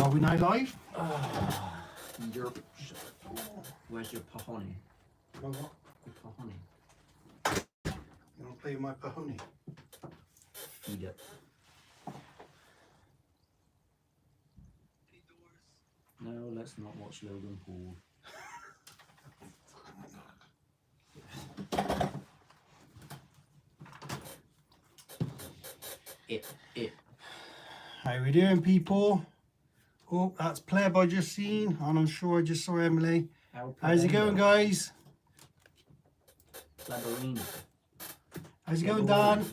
Are we now live? Where's your pahoni? My what? Your pahoni. You want to play with my pahoni? Eat it. No, let's not watch Logan Paul. It. How we doing, people? Oh, that's Pleb I just seen, and I'm sure I just saw Emily. How's it going, guys? Pleberina. How's it going, Dan?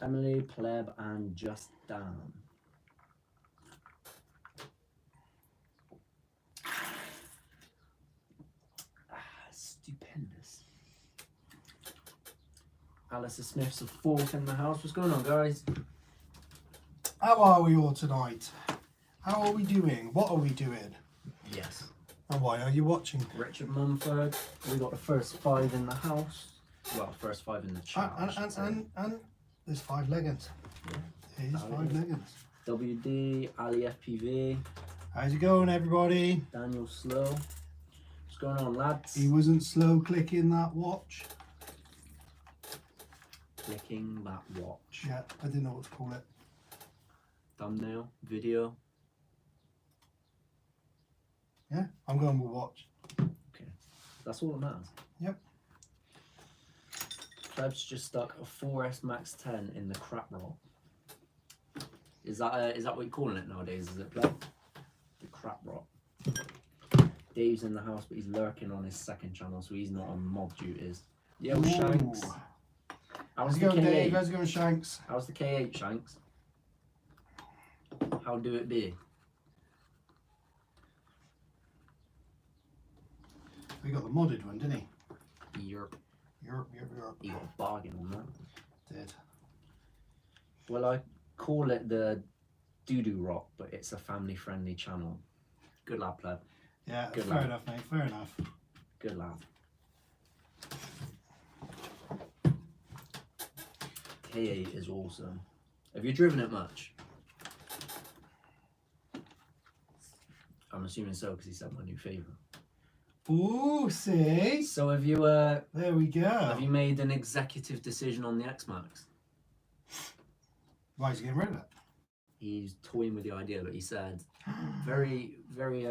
Emily, Pleb, and just Dan. Stupendous. Alistair Smith's a fourth in the house. What's going on, guys? How are we all tonight? How are we doing? What are we doing? Yes. And why are you watching? Richard Mumford. We got the first 5 in the house. Well, first 5 in the chat. And there's 5 leggings. Yeah. There's 5 leggings. WD, Ali FPV, How's it going, everybody? Daniel Slow. What's going on, lads? He wasn't slow clicking that watch. Clicking that watch. Yeah, I didn't know what to call it. Thumbnail, video. Yeah, I'm going with watch. Okay, that's all that matters. Yep. Pleb's just stuck a 4S Max 10 in the crap roll. Is that what you're calling it nowadays? Is it, Pleb? The crap roll. Dave's in the house, but he's lurking on his second channel, so he's not on mob duties. Yo, Ooh. Shanks. How's it going, Dave? How's it going, Shanks? How's the K8, Shanks? How do it be? We got the modded one, didn't he? Europe. Europe. You got a bargain on that. Did. Well, I call it the Doo-Doo Rock, but it's a family-friendly channel. Good lad, Pleb. Yeah, Good fair lad. enough, mate. Fair enough. Good lad. K8 is awesome. Have you driven it much? I'm assuming so, because he said my new favourite. Ooh, see? So have you There we go. have you made an executive decision on the X-Max? Why is he getting rid of it? He's toying with the idea, but he said very, very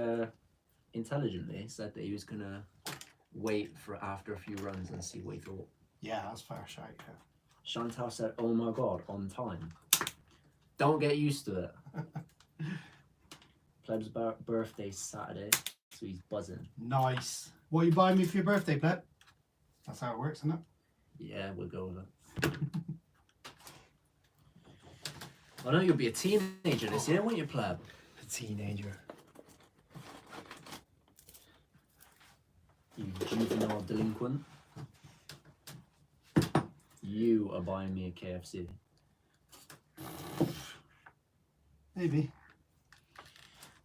intelligently said that he was gonna wait for after a few runs and see what he thought. Yeah, that's fair shout. Yeah. Chantal said, "Oh my god, on time." Don't get used to it. Pleb's birthday Saturday, so he's buzzing. Nice. What are you buying me for your birthday, Pleb? That's how it works, isn't it? Yeah, we'll go with it. I know you'll be a teenager this year, won't you, Pleb? A teenager. You juvenile delinquent. You are buying me a KFC. Maybe.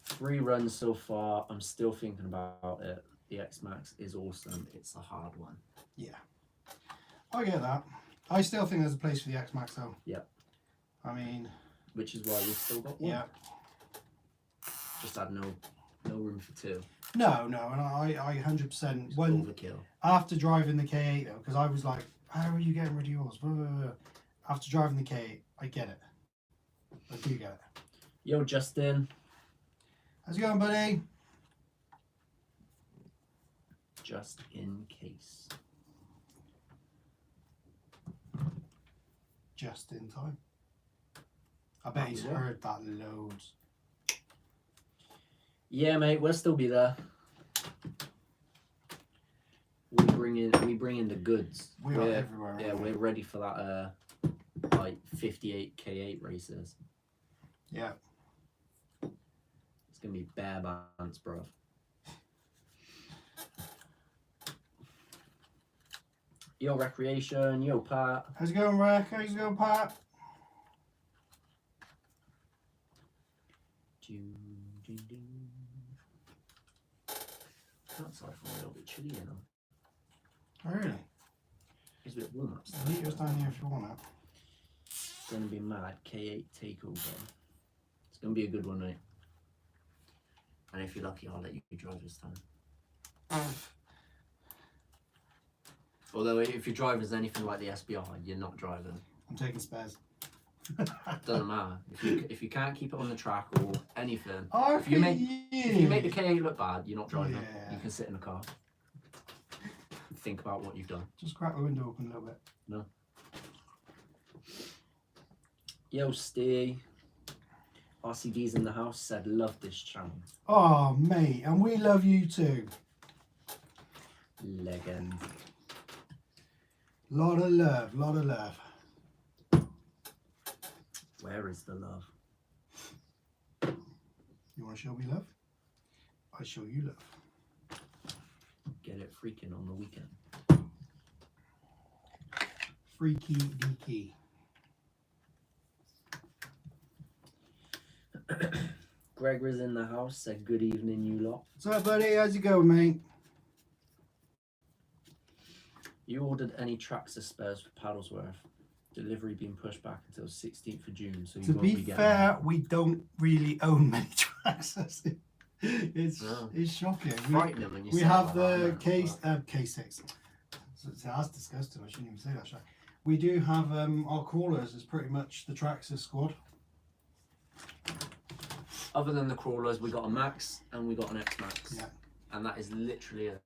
3 runs so far. I'm still thinking about it. The X-Max is awesome. It's a hard one. Yeah. I get that. I still think there's a place for the X-Max, though. Yeah. I mean... Which is why we've still got one. Yeah. Just had no room for 2. No, and I 100%... It's When overkill. after driving the K8, though, because I was like, how are you getting rid of yours? Blah, blah, blah. After driving the K8, I get it. I do get it. Yo, Justin. How's it going, buddy? Just in case. Just in time. I bet he's heard that loads. Yeah, mate, we'll still be there. We bring in the goods. We are everywhere. Yeah, we're ready for that like 58 K8 races. Yeah. It's gonna be bare bands, bruv. Yo, Recreation. Yo, Pat. How's it going, Rec? How's it going, Pat? Outside from a little bit chilly, you know. Oh, really? It's a bit warm upstairs. The heater's down here if you want it. It's gonna be mad. K8 takeover. It's gonna be a good one, mate. And if you're lucky, I'll let you drive this time. Although if your driver's anything like the SBR, you're not driving. I'm taking spares. Doesn't matter. If you can't keep it on the track or anything, if you make the K8 look bad, you're not driving. Yeah. You can sit in the car. Think about what you've done. Just crack the window open a little bit. No. Yo, Steve. RCD's in the house said, love this channel. Oh, mate, and we love you too. Legend. Lot of love, lot of love. Where is the love? You want to show me love? I show you love. Get it freaking on the weekend. Freaky deaky. Greg was in the house, said good evening, you lot. What's up, buddy? How's it going, mate? You ordered any Traxxas spares for Paddlesworth? Delivery being pushed back until 16th of June, so you To won't be be getting fair, them. we don't really own many Traxxas. It's shocking. Frightening when you We say it have like the that, K6. So that's disgusting. I shouldn't even say that. Should I? We do have our crawlers is pretty much the Traxxas squad. Other than the crawlers, we got a Maxx and we got an X-Maxx. Yeah. And that is literally it.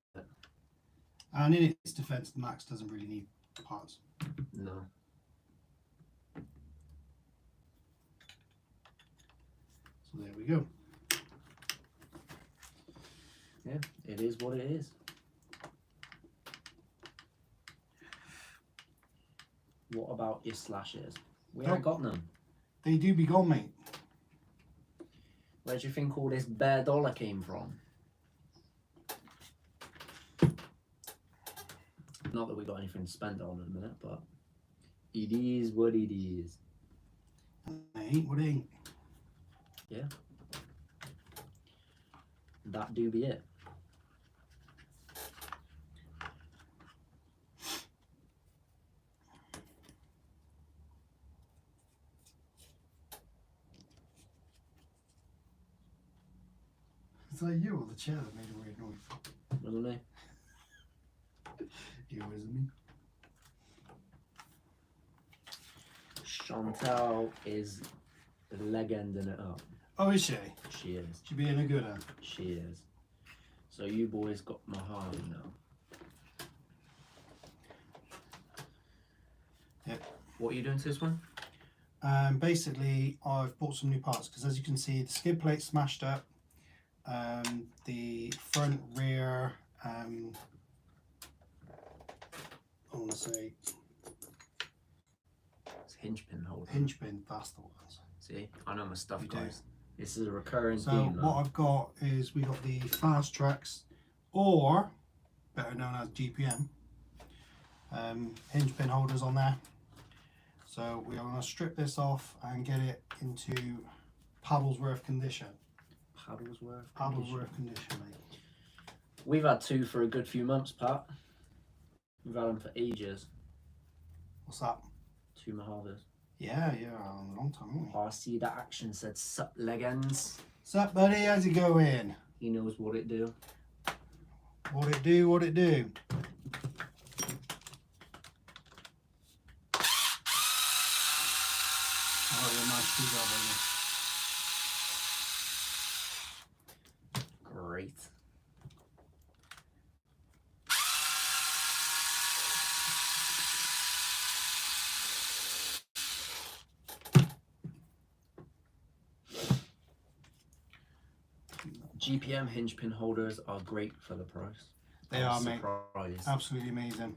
And in its defence, the Maxx doesn't really need parts. No. So there we go. Yeah, it is what it is. What about your slashes? We ain't got none. They do be gone, mate. Where do you think all this bare dollar came from? Not that we got anything to spend on in a minute, but it is what it is. Ain't what ain't. Yeah. That do be it. Is that you or the chair that made a weird noise? Wasn't it? You, isn't me? Chantal is legending it up. Oh, is she? She is. She being a good one. She is. So you boys got Mojave now. Yep. What are you doing to this one? Basically, I've bought some new parts because, as you can see, the skid plate smashed up. The front, rear, I want to say It's hinge pin holder. hinge pin, that's the ones. See, I know my stuff, You do. guys. This is a recurring So theme. what I've got is we got the fast tracks, or better known as GPM, hinge pin holders on there. So we are going to strip this off and get it into Paddlesworth condition. Paddlesworth condition, mate. We've had two for a good few months, Pat. We've had them for ages. What's that? Two Mojaves. Yeah, a long time, haven't we? RC the action said, sup legends. What's up, buddy? How's it going? He knows what it do. What it do, what it do. Oh, you're a nice shoe guy, Great. GPM hinge pin holders are great for the price. They are, mate. Surprised. Absolutely amazing.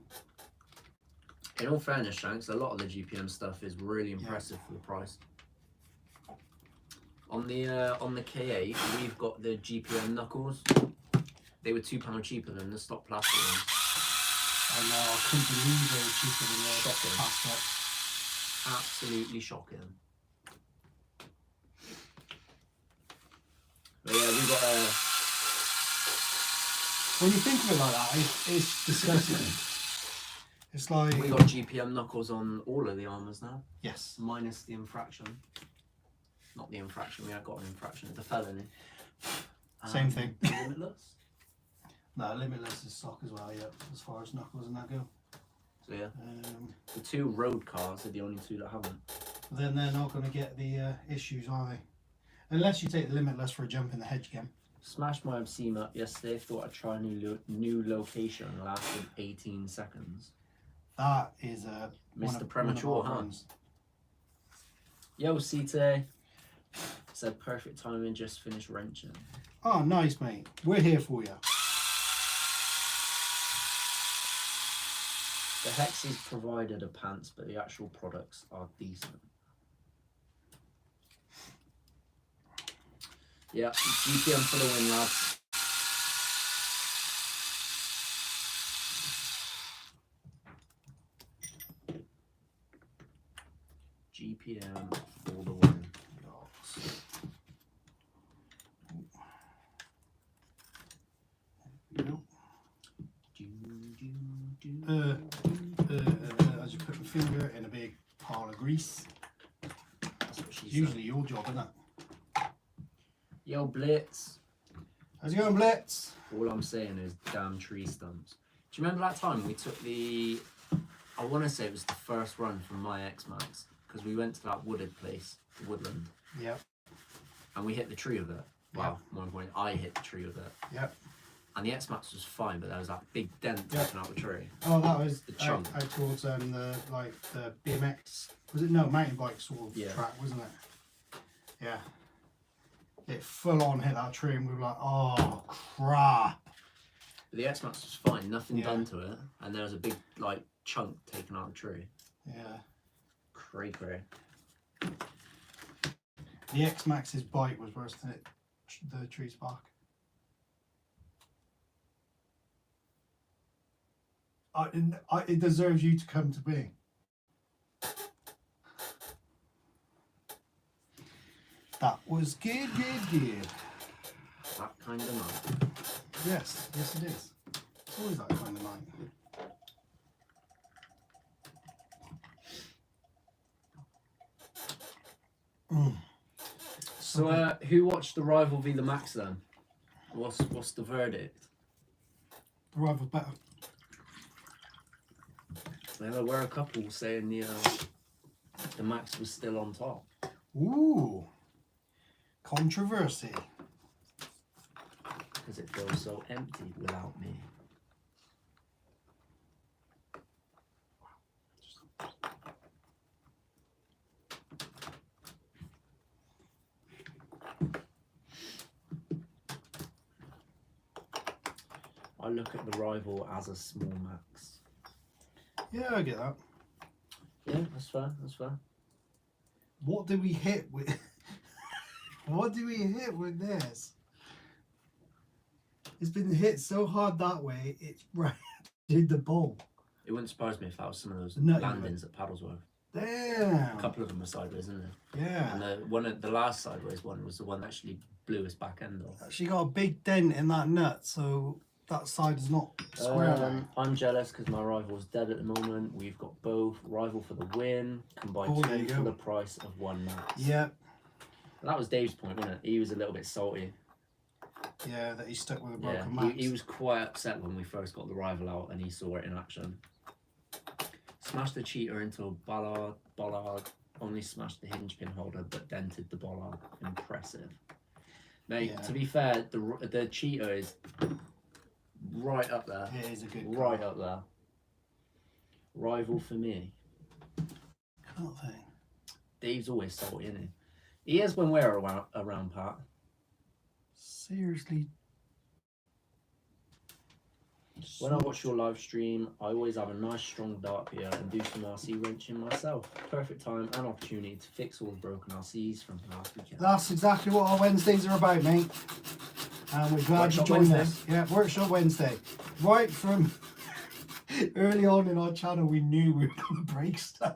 In all fairness, Shanks, a lot of the GPM stuff is really impressive for the price. On the K8, we've got the GPM knuckles. They were £2 cheaper than the stock plastic ones. I know, I couldn't believe they were cheaper than the Shocking. plastic. Absolutely shocking. But yeah, we got a... When you think of it like that, it's disgusting. It's like... We got GPM knuckles on all of the armours now, Yes. minus the infraction. Not the infraction, we have got an infraction, it's a felony. Same thing. Limitless. No, Limitless is stock as well, yeah, as far as knuckles and that go. So yeah, the 2 road cars are the only 2 that haven't. Then they're not going to get the issues, are they? Unless you take the Limitless for a jump in the hedge game. Smashed my obscene up yesterday. Thought I'd try a new location. Lasted 18 seconds. That is a Mr. Premature, huh? Friends. Yo, CT. Said perfect timing. Just finished wrenching. Oh, nice, mate. We're here for you. The hexes provided a pants, but the actual products are decent. Yeah, GPM for the win, lads. GPM for the win. I just put my finger in a big pile of grease. That's what she Usually your job, isn't it? Yo, Blitz. How's it going, Blitz? All I'm saying is damn tree stumps. Do you remember that time we took the, I want to say it was the first run from my Maxx, because we went to that wooded place, the woodland. Yep. And we hit the tree with it. Well, more importantly, I hit the tree with it. Yep. And the Maxx was fine, but there was that big dent Yep. taken out the tree. Oh, that was The chunk. out towards the BMX. Was it no mountain bike sort of Yeah. track, wasn't it? Yeah. It full on hit that tree, and we were like, "Oh crap!" But the Maxx was fine, nothing Yeah. done to it, and there was a big like chunk taken out of the tree. Yeah. Cray. The X-Max's bite was worse than the tree's bark. It deserves you to come to me. That was good. That kind of night. Yes, it is. It's always that kind of night. So, who watched the Rival v the Maxx then? What's the verdict? The rival's better. Well, there were a couple saying the Maxx was still on top. Ooh. Controversy. Because it feels so empty without me. I look at the Rival as a small Maxx. Yeah, I get that. Yeah, that's fair. What do we hit with? What do we hit with this? It's been hit so hard that way, it's right in the bowl. It wouldn't surprise me if that was some of those No, landings at Paddlesworth. Damn. A couple of them were sideways, isn't there? Yeah. And the last sideways one was the one that actually blew his back end off. She got a big dent in that nut, so that side is not square now. I'm jealous because my Rival's dead at the moment. We've got both. Rival for the win. Combined Oh, there you 2 for go. the price of 1 Maxx. Yep. That was Dave's point, wasn't it? He was a little bit salty. Yeah, that he's stuck with a Yeah, broken Maxx. he was quite upset when we first got the Rival out and he saw it in action. Smashed the cheater into a bollard. Only smashed the hinge pin holder but dented the bollard. Impressive. Mate, Yeah. to be fair, the cheater is right up there. It is a good Right car. up there. Rival for me. Can't think. Dave's always salty, isn't he? He is when we're around Pat. Seriously. When I watch your live stream, I always have a nice strong dart here and do some RC wrenching myself. Perfect time and opportunity to fix all the broken RCs from last weekend. That's exactly what our Wednesdays are about, mate. And we're glad you Workshop joined Wednesday. us. Yeah, Workshop Wednesday. Right from early on in our channel, we knew we were going to break stuff.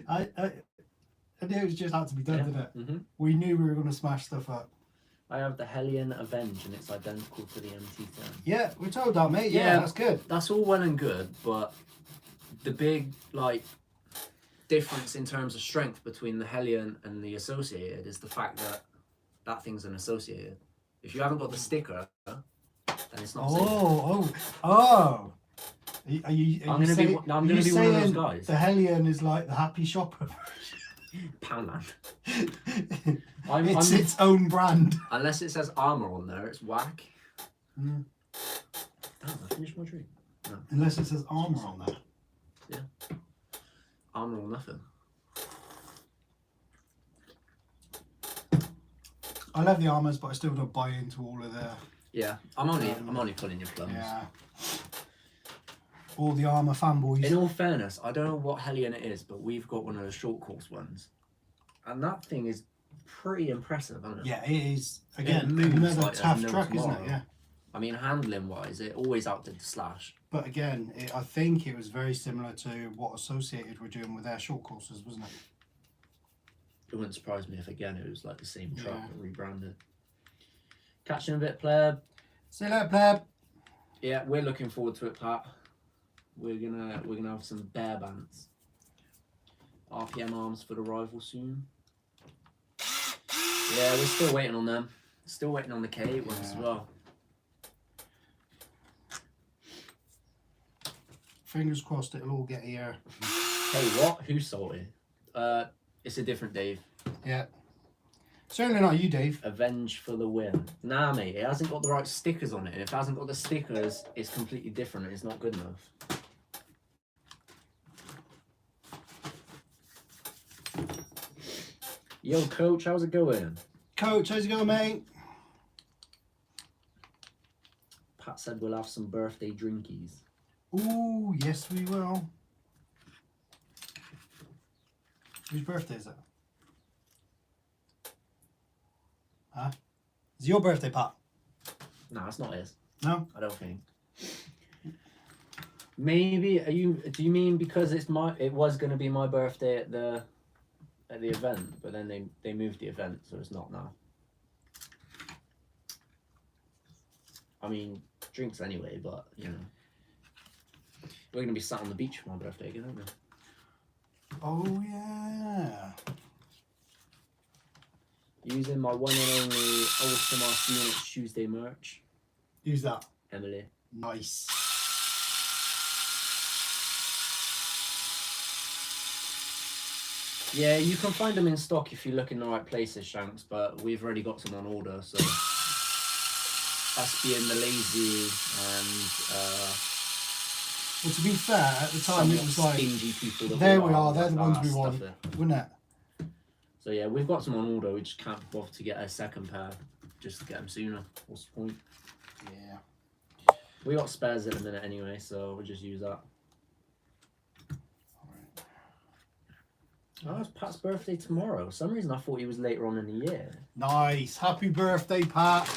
I knew it just had to be done, Yeah. didn't it? Mm-hmm. We knew we were going to smash stuff up. I have the Hellion Avenge and it's identical to the MT10. Yeah, we're told that, mate. Yeah, Yeah. that's good. That's all well and good, but the big difference in terms of strength between the Hellion and the Associated is the fact that that thing's an Associated. If you haven't got the sticker, then it's not safe. Oh. Are you I'm gonna be one of those guys. The Hellion is like the Happy Shopper. Poundland. It's its own brand. Unless it says armor on there, it's whack. Mm. Damn, I finished my drink. No. Unless it says armor on there. Yeah. Armor or nothing. I love the armors, but I still don't buy into all of the. Yeah, I'm only pulling your plums. Yeah. All the armor fanboys. In all fairness, I don't know what Hellion it is, but we've got one of the short course ones, and that thing is pretty impressive, isn't it? Yeah, it is. Again, it moves another like tough no truck, tomorrow. isn't it? Yeah. I mean, handling wise, it always outdid the Slash. But again, I think it was very similar to what Associated were doing with their short courses, wasn't it? It wouldn't surprise me if again it was like the same truck Yeah. but rebranded. Catching a bit, pleb. See you later, pleb. Yeah, we're looking forward to it, Pat. We're gonna have some bear bants. RPM arms for the rival soon. Yeah, we're still waiting on them. Still waiting on the K8 ones as well. Fingers crossed it'll all get here. Hey, what? Who's salty? It's a different Dave. Yeah. Certainly not you, Dave. Avenge for the win. Nah, mate, it hasn't got the right stickers on it. And if it hasn't got the stickers, it's completely different. It's not good enough. Yo, coach, how's it going? Coach, how's it going, mate? Pat said we'll have some birthday drinkies. Ooh, yes we will. Whose birthday is it? Huh? Is it your birthday, Pat? Nah, it's not his. No? I don't think. Maybe do you mean because it was gonna be my birthday at the event, but then they moved the event, so it's not now. I mean, drinks anyway, but you know. We're gonna be sat on the beach for my birthday again, aren't we? Oh yeah. Using my one and only awesome RCunexttuesday merch. Who's that? Emily. Nice. Yeah, you can find them in stock if you look in the right places, Shanks, but we've already got some on order, so us being the lazy and Well, to be fair, at the time it was like stingy people that there we are, they're the ones we want, it. wouldn't it? So yeah, we've got some on order. We just can't bother to get a second pair, just to get them sooner. What's the point? Yeah. We got spares at the minute anyway, so we'll just use that. Oh, it's Pat's birthday tomorrow. For some reason I thought he was later on in the year. Nice. Happy birthday, Pat.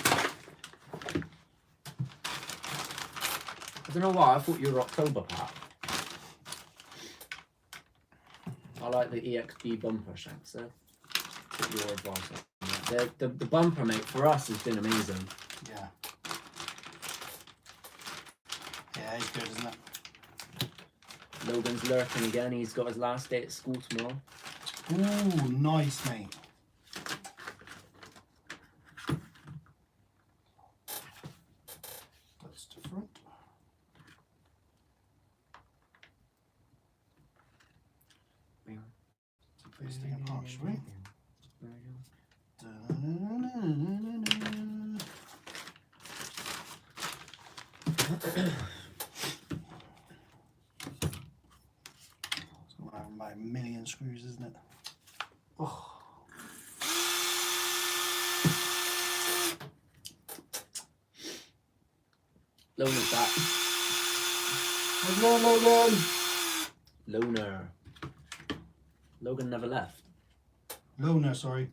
I don't know why, I thought you were October, Pat. I like the EXB bumper, Shanks, so take your advice on that. The bumper, mate, for us has been amazing. Yeah. Yeah, it's good, isn't it? Logan's lurking again. He's got his last day at school tomorrow. Ooh, nice, mate. That's different. Take this thing apart, shall we? It's got about a million screws, isn't it? Oh. Loner's back. How's it going, Logan? Loner. Logan never left. Loner, sorry.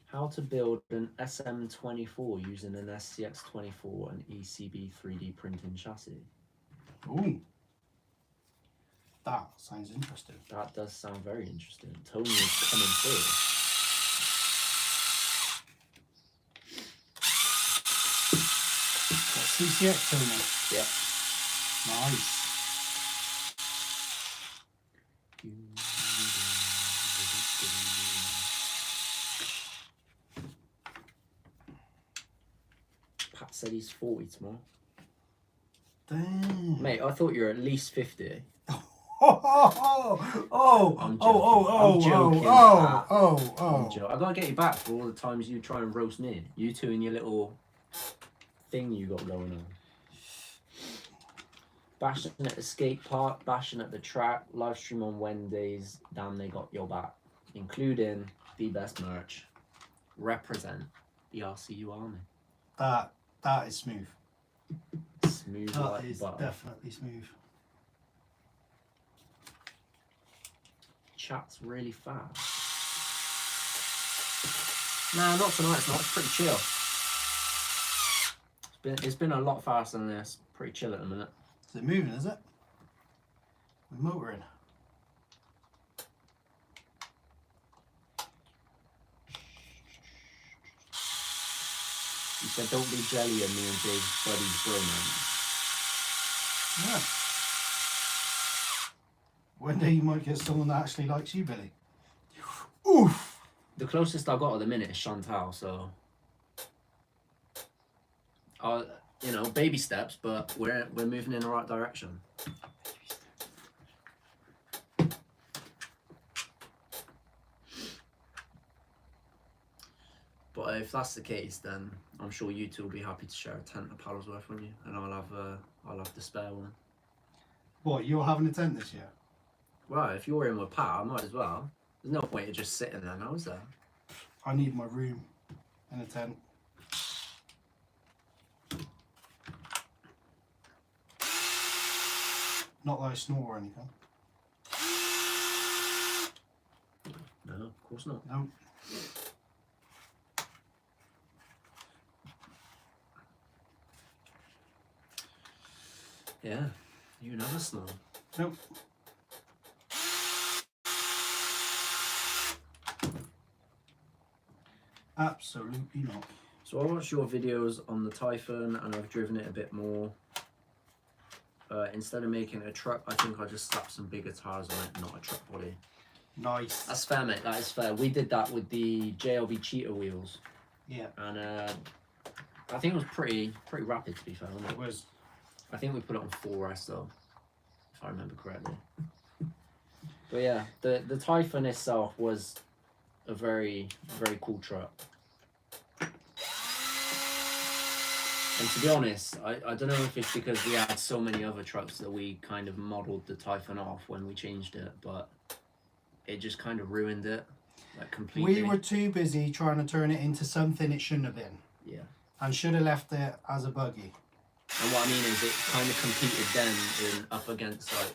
How to build an SM24 using an SCX24 and ECB 3D printing chassis. Ooh. That sounds interesting. That does sound very interesting. Tony is coming through. CCX tuner. Yeah. Nice. Pat said he's 40 tomorrow. Damn. Mate, I thought you were at least 50. I'm joking. I gotta get you back for all the times you try and roast me. You two and your little thing you got going on. Bashing at the skate park, bashing at the track, live stream on Wednesdays. Damn, they got your back, including the best merch. Represent the RCU army. That is smooth. Smooth That like is butter. definitely smooth. Chat's really fast. Nah, not tonight. It's not. It's pretty chill. It's been a lot faster than this. Pretty chill at the minute. Is it moving? Is it? We're motoring. You said don't be jelly of me and Jay's buddy's bromance. Yeah. One day you might get someone that actually likes you, Billy. Oof! The closest I got at the minute is Chantal, so you know, baby steps, but we're moving in the right direction. But if that's the case, then I'm sure you two will be happy to share a tent of paddles worth with you, and I'll have the spare one. What, you're having a tent this year? Well, if you're in with Pat, I might as well. There's no point in just sitting there now, is there? I need my room in a tent. Not that I snore or anything. No, of course not. No. Yeah, you never snore. Nope. Absolutely not. So I watched your videos on the Typhoon and I've driven it a bit more. Instead of making it a truck, I think I just slapped some bigger tires on it, not a truck body. Nice. That's fair, mate. That is fair. We did that with the JLB Cheetah wheels. Yeah. And I think it was pretty rapid, to be fair. Wasn't it? It was. I think we put it on 4S though, if I remember correctly. But yeah, the Typhoon itself was a very cool truck. And to be honest, I don't know if it's because we had so many other trucks that we kind of modelled the Typhoon off when we changed it, but it just kind of ruined it, like completely. We were too busy trying to turn it into something it shouldn't have been. Yeah. And should have left it as a buggy. And what I mean is it kind of competed then up against like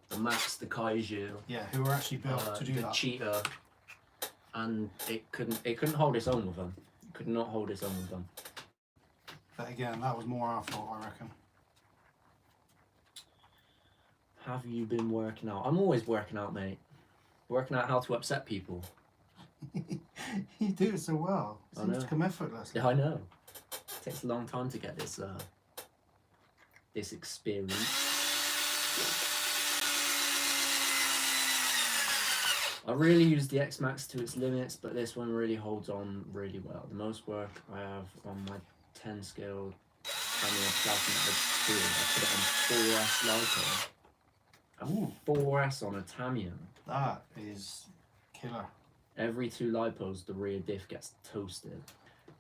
the Maxx, the Kaiju. Yeah, who were actually built to do the that. Cheetah, and it couldn't hold its own with them. It could not hold its own with them. But again, that was more our fault, I reckon. Have you been working out? I'm always working out, mate. Working out how to upset people. You do it so well. It I seems know. to come effortlessly. Yeah, I know. It takes a long time to get this this experience. I really use the X-Maxx to its limits, but this one really holds on really well. The most work I have on my 10 scale Tamiya Platinum at 2, I put it on 4S LiPo. A 4S on a Tamiya. That is killer. Every 2 lipos, the rear diff gets toasted.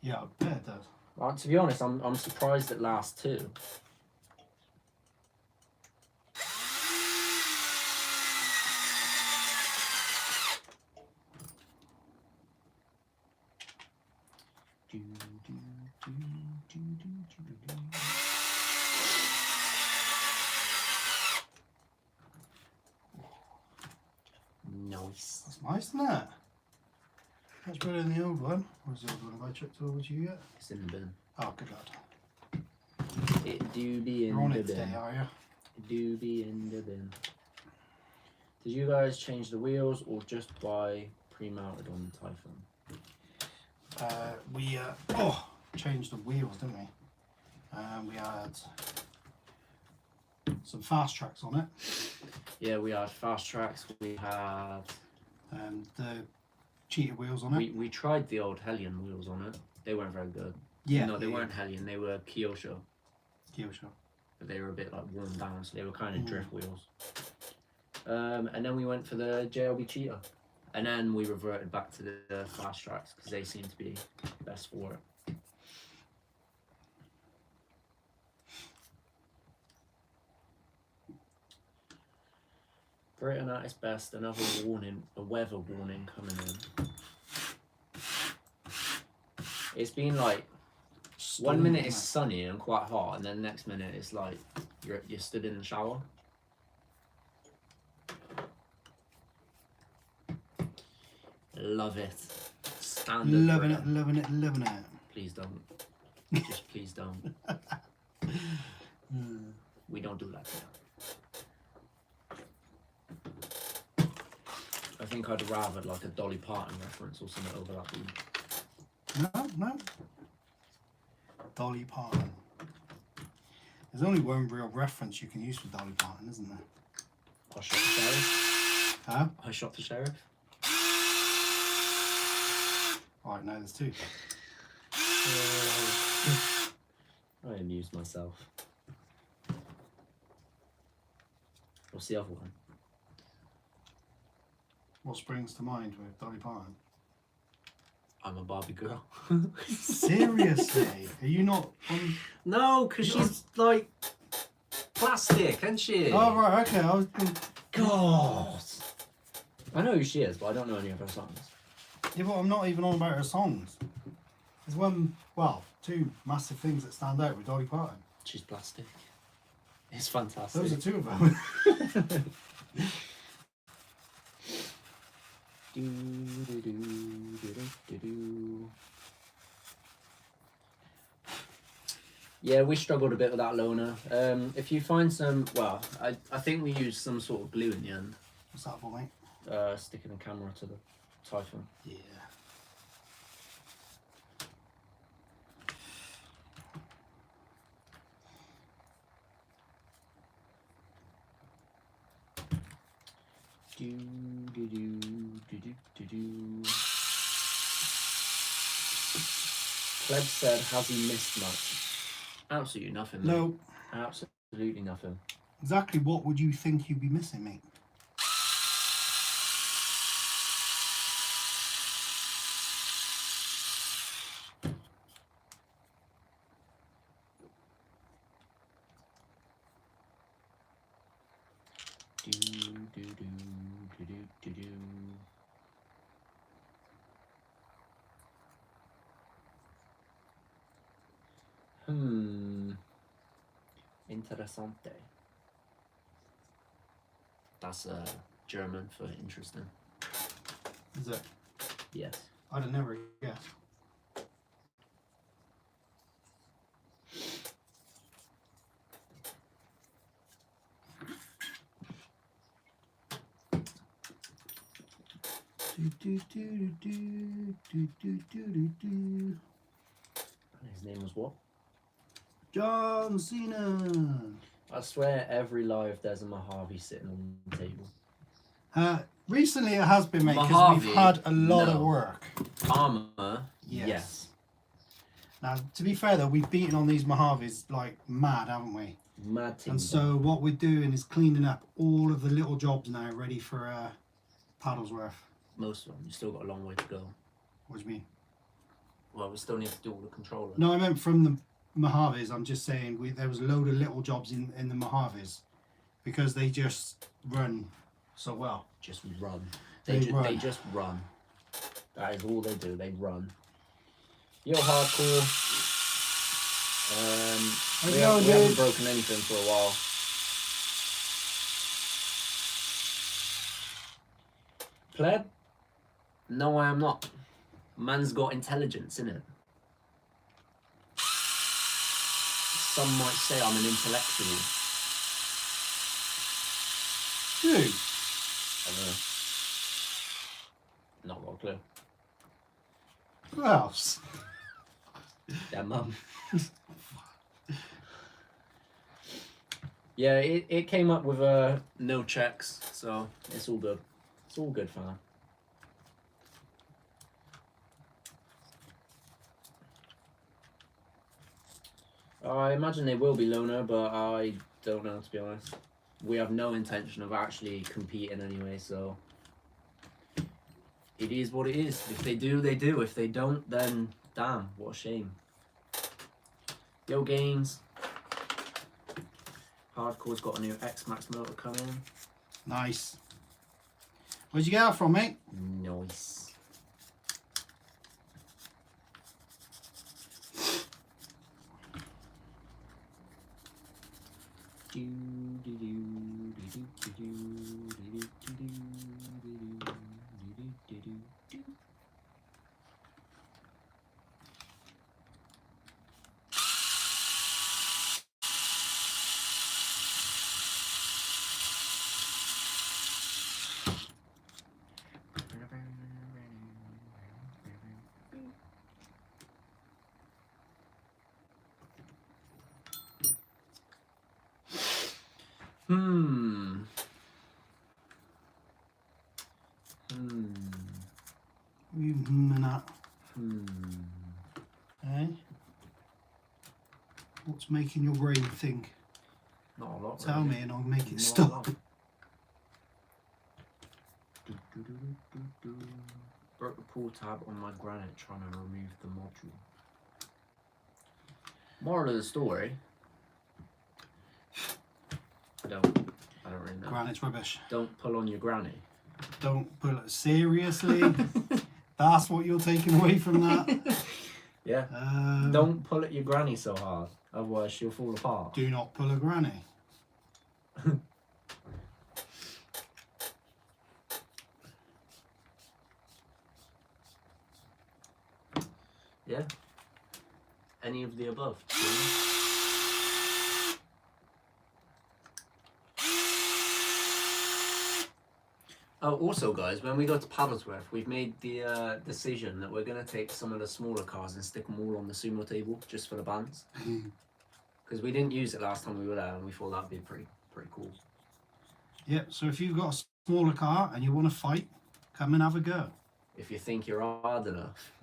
Yeah, I bet it does. Well, to be honest, I'm surprised it lasts 2. Nice. That's nice, isn't it? That's better than the old one. Where's the old one? Have I checked over to you yet? It's in the bin. Oh, good lad. It do be in You're on the it bin. today, are you? It do be in the bin. Did you guys change the wheels or just buy pre-mounted on the Typhoon? We changed the wheels, didn't we? and we had some fast tracks on it. Yeah, we had fast tracks. We had the cheater wheels on it. we tried the old Hellion wheels on it. They weren't very good. Yeah. No, they weren't Hellion. They were Kyosho. Kyosho. But they were a bit like worn down, so they were kind of drift wheels. And then we went for the JLB Cheetah. And then we reverted back to the fast tracks because they seem to be best for it. Britain at its best, another warning, a weather warning coming in. It's been like, one minute it's sunny and quite hot, and then the next minute it's like you're stood in the shower. Love it. Standard. Loving it, loving it, loving it. Please don't. Just please don't. We don't do that here. I think I'd rather like a Dolly Parton reference or something over that beat. No. Dolly Parton. There's only one real reference you can use for Dolly Parton, isn't there? I shot the sheriff. Huh? I shot the sheriff. Alright, no, there's two. I amused myself. What's the other one? What springs to mind with Dolly Parton? I'm a Barbie girl. Seriously? Are you not on... No, because she's like plastic, isn't she? Oh, right, okay. I was... God. I know who she is, but I don't know any of her songs. Yeah, but I'm not even on about her songs. There's one, well, two massive things that stand out with Dolly Parton. She's plastic. It's fantastic. Those are two of them. Yeah, we struggled a bit with that loner. If you find some, well, I think we used some sort of glue in the end. What's that for, mate? Sticking a camera to the Typhoon. Yeah. Pleb said, has he missed much? Absolutely nothing. Mate. No. Absolutely nothing. Exactly what would you think you'd be missing, mate? Interessante. That's German for interesting. Is it? Yes. I'd have never guessed. And his name was what? John Cena. I swear every live there's a Mojave sitting on the table. Recently it has been, mate, because Mojave, we've had a lot of no. work. Armour, Yes. yes. Now, to be fair though, we've beaten on these Mojaves like mad, haven't we? Mad thing. And so what we're doing is cleaning up all of the little jobs now, ready for Paddlesworth. Most of them. You still got a long way to go. What do you mean? Well, we still need to do all the controller. No, I meant from the Mojaves. I'm just saying there was a load of little jobs in the Mojaves because they just run so well. Just run. They They just run. That is all they do. They run. You're hardcore. We haven't broken anything for a while. Pleb? No, I am not. Man's got intelligence, innit? Some might say I'm an intellectual. Dude. I don't know. Not got a clue. Who else? Yeah, mum. Yeah, it came up with no checks, so it's all good. It's all good, fam. I imagine they will be loaner, but I don't know, to be honest. We have no intention of actually competing anyway, so it is what it is. If they do, they do. If they don't, then damn, what a shame. Yo, Games. Hardcore's got a new X-Max motor coming. Nice. Where'd you get that from, mate? Nice. You humming at? Eh? What's making your brain think? Not a lot. Tell really. me and I'll make it Not a stop. lot. Broke the pull tab on my granite trying to remove the module. Moral of the story. I don't really know. Granite's rubbish. Don't pull on your granny. Don't pull it seriously. That's what you're taking away from that. Yeah. Don't pull at your granny so hard, otherwise she'll fall apart. Do not pull a granny. Yeah. Any of the above. Oh, also, guys, when we go to Paddlesworth, we've made the decision that we're going to take some of the smaller cars and stick them all on the sumo table just for the bands. Because we didn't use it last time we were there, and we thought that'd be pretty cool. Yep, so if you've got a smaller car and you want to fight, come and have a go. If you think you're hard enough.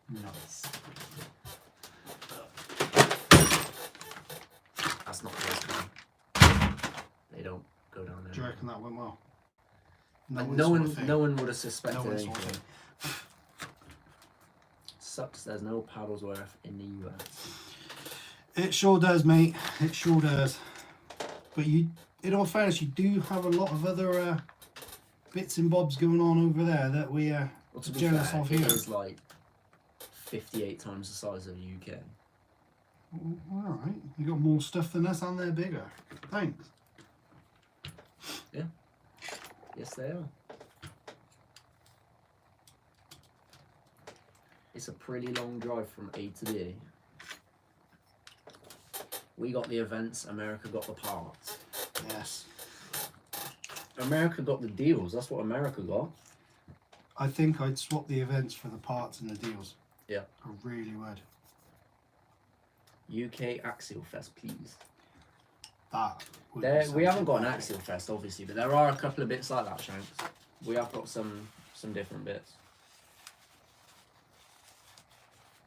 Nice. That's not this one. They don't go down there. Do you reckon that went well? No one would have suspected No one saw anything. it. Sucks there's no Paddlesworth in the US. It sure does, mate. It sure does. But you, in all fairness, you do have a lot of other bits and bobs going on over there that we are jealous of here. It is like 58 times the size of the UK. All right, you got more stuff than us, and they're bigger. Thanks. Yeah. Yes, they are. It's a pretty long drive from A to B. We got the events, America got the parts. Yes. America got the deals, that's what America got. I think I'd swap the events for the parts and the deals. Yeah. I really would. UK Axial Fest, please. That would be We haven't something. got an Axial Fest, obviously, but there are a couple of bits like that, Shanks. We have got some different bits.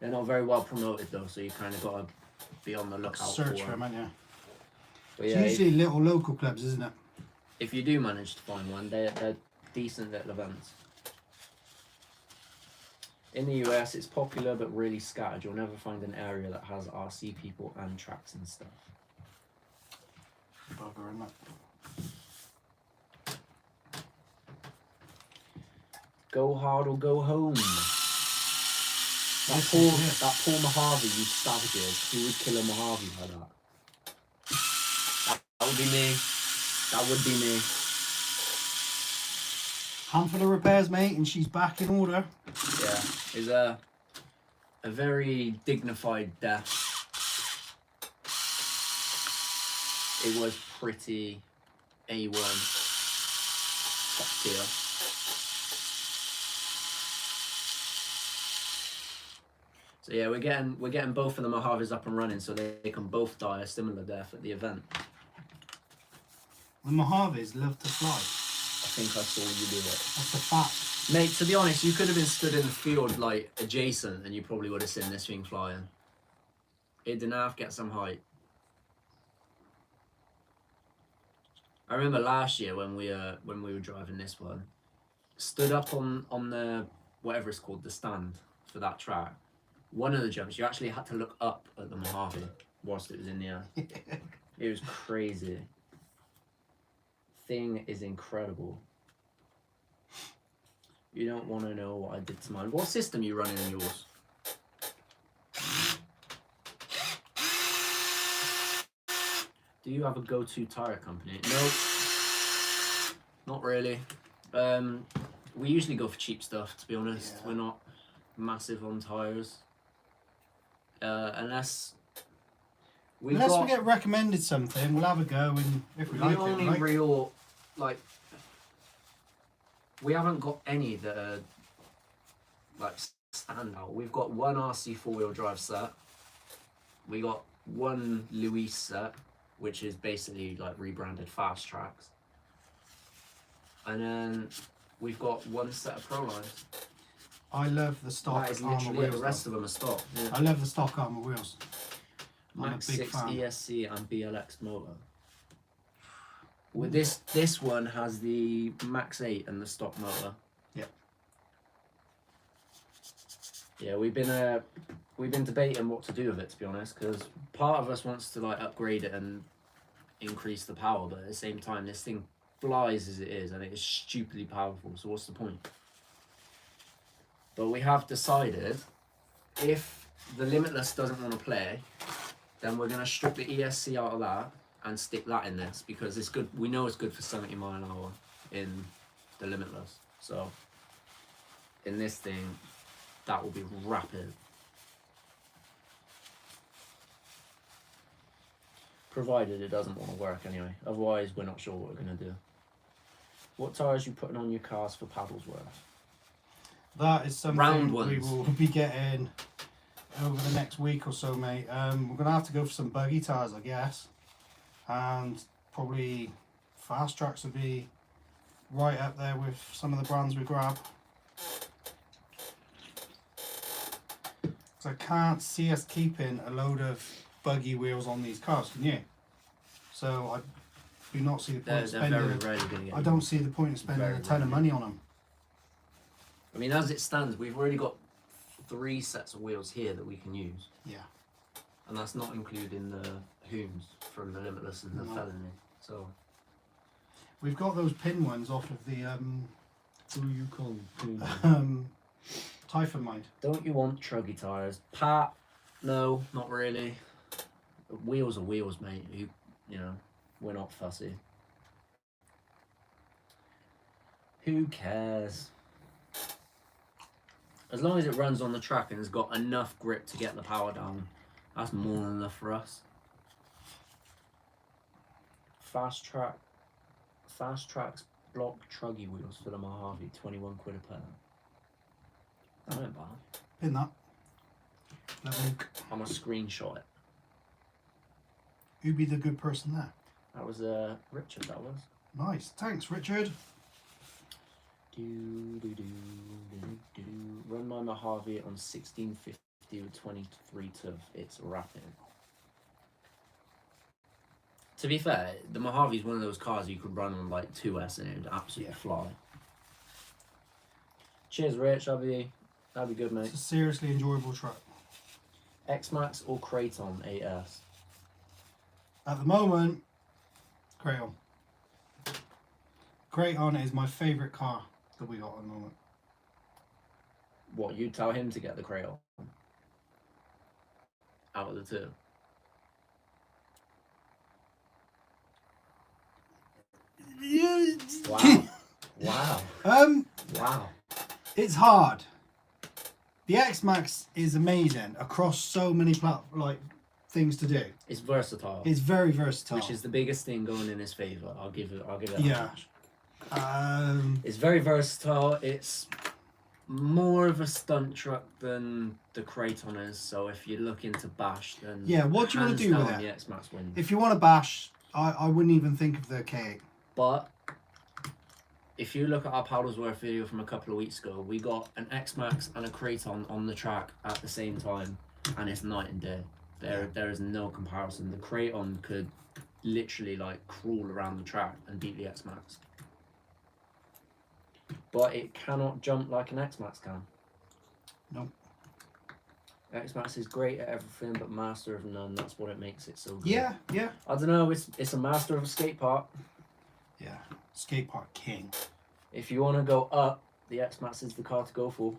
They're not very well promoted though, so you kind of got to be on the lookout Search for for them, haven't you? But It's yeah, usually little local clubs, isn't it? if you do manage to find one, they're decent little events. In the US, it's popular but really scattered. You'll never find an area that has RC people and tracks and stuff. Bugger, isn't it? Go hard or go home. That poor Mojave, you savages. Who would kill a Mojave like that? That would be me. That would be me. Handful of repairs, mate, and she's back in order. Yeah, it's a very dignified death. It was pretty A1, top tier. So yeah, we're getting both of the Mojaves up and running, so they can both die a similar death at the event. The Mojaves love to fly. I think I saw you do it. That's a fact. Mate, to be honest, you could have been stood in the field, like, adjacent, and you probably would have seen this thing flying. It didn't have to get some height. I remember last year when we were driving this one, stood up on the, whatever it's called, the stand for that track. One of the jumps, you actually had to look up at the Mojave whilst it was in the air. It was crazy. Thing is incredible. You don't want to know what I did to mine. What system are you running in yours? Do you have a go-to tire company? Nope. Not really. We usually go for cheap stuff, to be honest. Yeah. We're not massive on tires. Unless we get recommended something, we'll have a go, and if we like it, right? The only real, like, we haven't got any that are like stand out. We've got one RC 4-wheel drive set. We got one Luis set, which is basically like rebranded Fast Traxx. And then we've got one set of Pro lines. I love the stock that is armor literally wheels. The rest of them are stock. Yeah. I love the stock armor wheels. Maxx 6 ESC and BLX motor. With this one has the Maxx 8 and the stock motor. Yep. Yeah, we've been debating what to do with it, to be honest, because part of us wants to like upgrade it and increase the power, but at the same time this thing flies as it is and it is stupidly powerful, so what's the point? But we have decided if the Limitless doesn't want to play, then we're going to strip the ESC out of that and stick that in this, because it's good. We know it's good for 70 mile an hour in the Limitless. So in this thing, that will be rapid. Provided it doesn't want to work anyway. Otherwise, we're not sure what we're going to do. What tyres are you putting on your cars for Paddlesworth? That is something round ones we will be getting over the next week or so, mate. We're going to have to go for some buggy tyres, I guess. And probably Fast Traxx would be right up there with some of the brands we grab. Because I can't see us keeping a load of buggy wheels on these cars, can you? So I do not see the point of spending. I don't see the point of spending a ton of money on them. I mean, as it stands, we've already got 3 sets of wheels here that we can use. Yeah. And that's not including the Hooms from the Limitless and the Felony. So we've got those pin ones off of the who you call Typhon Mind. Don't you want truggy tyres? Pat, no, not really. Wheels are wheels, mate. You know, we're not fussy. Who cares? As long as it runs on the track and has got enough grip to get the power down, that's more than enough for us. Fast Traxx block truggy wheels for the Mojave, 21 quid a pair. That ain't bad. Pin that. I'm gonna screenshot it. Who'd be the good person there? That was Richard, that was. Nice. Thanks, Richard. Run my Mojave on 1650 with 23 TUV. It's rapid. To be fair, the Mojave is one of those cars you could run on like 2S and it would absolutely fly. Cheers, Rich. That'd be good, mate. It's a seriously enjoyable truck. X-Maxx or Kraton 8S? At the moment, Kraton. Kraton is my favourite car that we got at the moment. What, you tell him to get the Kraton? Out of the 2? Wow. Wow. Wow. It's hard. The X-Maxx is amazing across so many things to do. It's versatile. It's very versatile. Which is the biggest thing going in his favour. I'll give it that much. It's very versatile. It's more of a stunt truck than the Kraton is. So if you're looking to bash, then what do you want to do with it? The X-Maxx wins. If you want to bash, I wouldn't even think of the K8. But if you look at our Powdersworth video from a couple of weeks ago, we got an X-Maxx and a Kraton on the track at the same time, and it's night and day. There is no comparison. The Kraton could literally like crawl around the track and beat the X-Maxx. But it cannot jump like an X-Maxx can. Nope. X-Maxx is great at everything, but master of none. That's what it makes it so good. Yeah, yeah. I don't know. It's a master of a skate park. Yeah, skate park king. If you want to go up, the X-Maxx is the car to go for.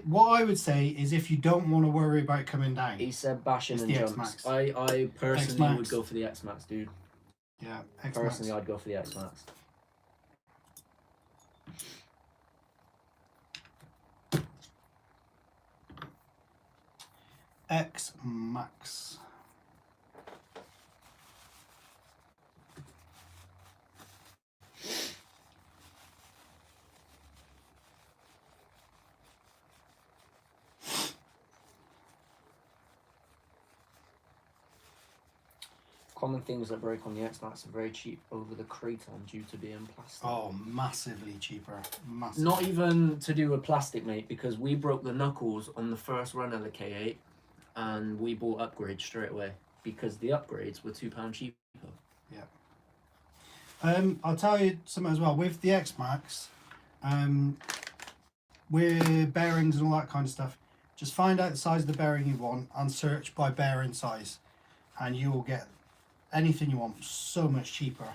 What I would say is if you don't want to worry about coming down. He said bashing It's and the jumps. X-Maxx. I personally X-Maxx. would go for the X-Maxx, dude. Yeah, X-Maxx. Personally, I'd go for the X-Maxx. X-Maxx. Common things that break on the X-Maxx are very cheap over the Kraton due to being plastic. Oh, massively cheaper. Massively. Not even to do with plastic, mate, because we broke the knuckles on the first run of the K8 and we bought upgrades straight away because the upgrades were £2 cheaper. Yeah. I'll tell you something as well. With the X-Maxx, with bearings and all that kind of stuff, just find out the size of the bearing you want and search by bearing size, and you will get anything you want so much cheaper,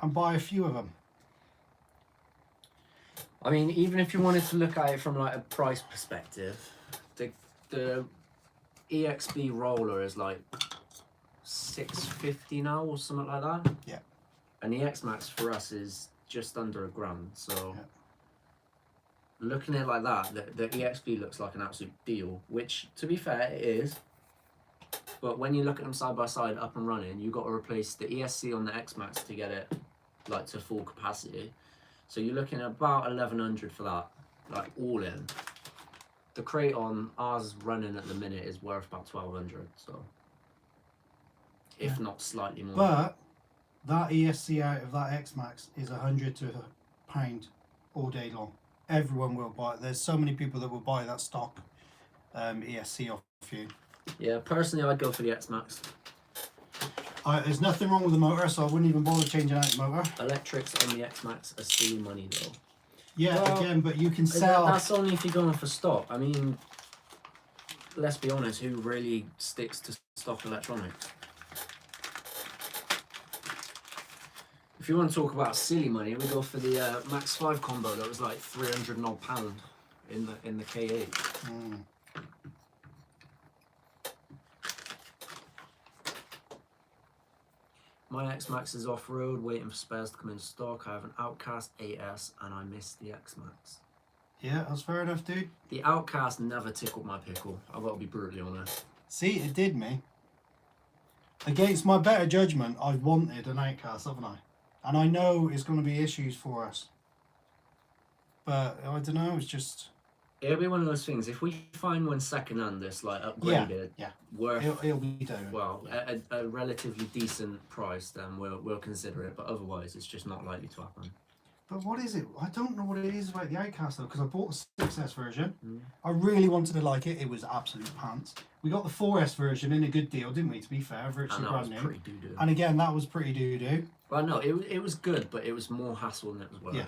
and buy a few of them. I mean, even if you wanted to look at it from like a price perspective, the EXB roller is like $650 now or something like that. Yeah. And the X-Maxx for us is just under £1,000. So Yeah. looking at it like that, the EXB looks like an absolute deal, which to be fair, it is. But when you look at them side by side, up and running, you've got to replace the ESC on the X-Maxx to get it like to full capacity. So you're looking at about $1,100 for that, like all in. The Kraton, ours running at the minute, is worth about $1,200. So if not slightly more. But that ESC out of that X-Maxx is £100 to £1 all day long. Everyone will buy it. There's so many people that will buy that stock ESC off you. Yeah, personally, I'd go for the X-Maxx. There's nothing wrong with the motor, so I wouldn't even bother changing out the motor. Electrics on the X-Maxx are silly money though. Yeah, Well, again, but you can sell. That's only if you're going for stock. I mean, let's be honest, who really sticks to stock electronics? If you want to talk about silly money, we go for the Maxx 5 combo that was like £300 and odd pound in the K8. Mm. My X-Maxx is off-road, waiting for spares to come in stock. I have an Outcast AS and I miss the X-Maxx. Yeah, that's fair enough, dude. The Outcast never tickled my pickle. I've got to be brutally honest. See, it did me. Against my better judgment, I wanted an Outcast, haven't I? And I know it's going to be issues for us. But I don't know, it's just... It'll be one of those things. If we find one second-hand that's like upgraded, yeah. worth It'll be down. well yeah. a relatively decent price, then we'll consider it. But otherwise, it's just not likely to happen. But what is it? I don't know what it is about the Outcast though, because I bought the 6S version. Mm. I really wanted to like it. It was absolute pants. We got the 4S version in a good deal, didn't we? To be fair, virtually And that was brand new. pretty doo-doo. And again, that was pretty doo-doo. Well, no, it was good, but it was more hassle than it was worth. Yeah.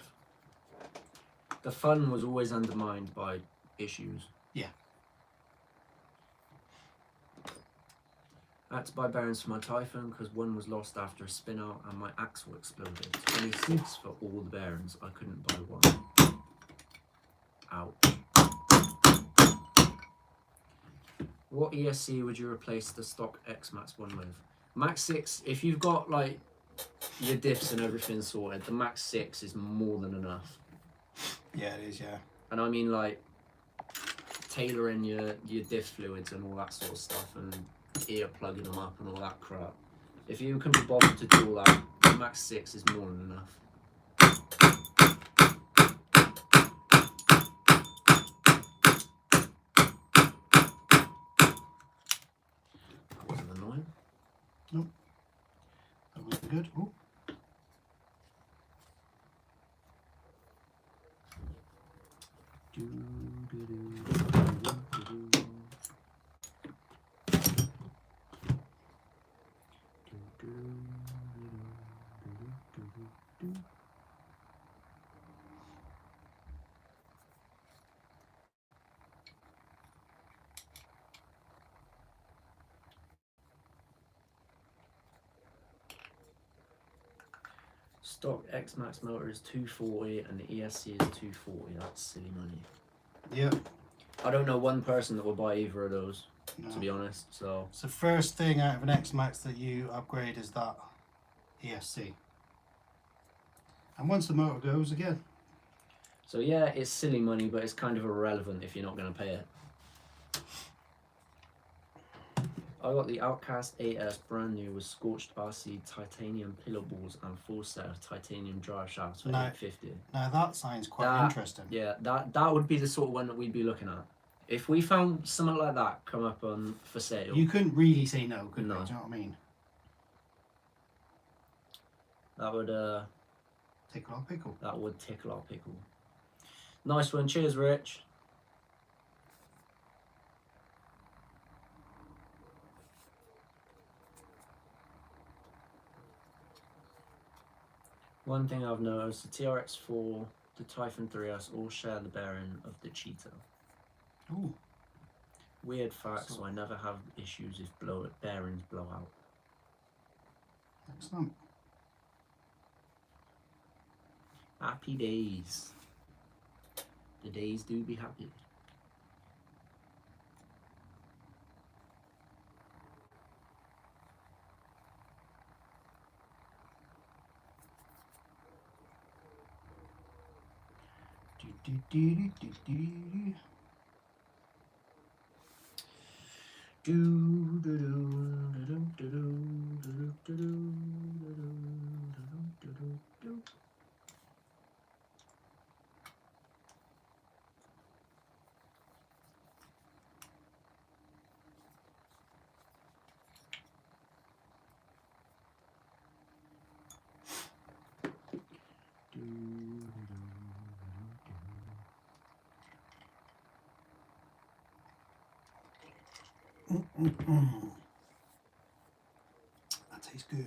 The fun was always undermined by issues. Yeah. I had to buy bearings for my Typhoon because one was lost after a spin out and my axle exploded. 26 for all the bearings. I couldn't buy one. Ouch. What ESC would you replace the stock X-Maxx one with? Maxx 6, if you've got like your diffs and everything sorted, the Maxx 6 is more than enough. Yeah, it is, yeah. And I mean like tailoring your diff fluids and all that sort of stuff and ear plugging them up and all that crap. If you can be bothered to do all that, the Maxx 6 is more than enough. That wasn't annoying. good. Ooh. Stock X Max motor is 240 and the ESC is 240. That's silly money. Yeah. I don't know one person that will buy either of those, No. to be honest. So the first thing out of an X Max that you upgrade is that ESC. And once the motor goes again. So yeah, it's silly money, but it's kind of irrelevant if you're not going to pay it. I got the Outcast 8S brand new with scorched RC titanium pillow balls and full set of titanium drive shafts for $850. Now that sounds quite interesting. Yeah, that would be the sort of one that we'd be looking at. If we found something like that come up on for sale. You couldn't really say no, could No. you? Do you know what I mean? That would tickle our pickle. That would tickle our pickle. Nice one, cheers Rich. One thing I've noticed, the TRX4, the Typhon 3S all share the bearing of the Cheetah. Ooh. Weird fact, so I never have issues if bearings blow out. Excellent. Happy days. The days do be happy. That tastes good.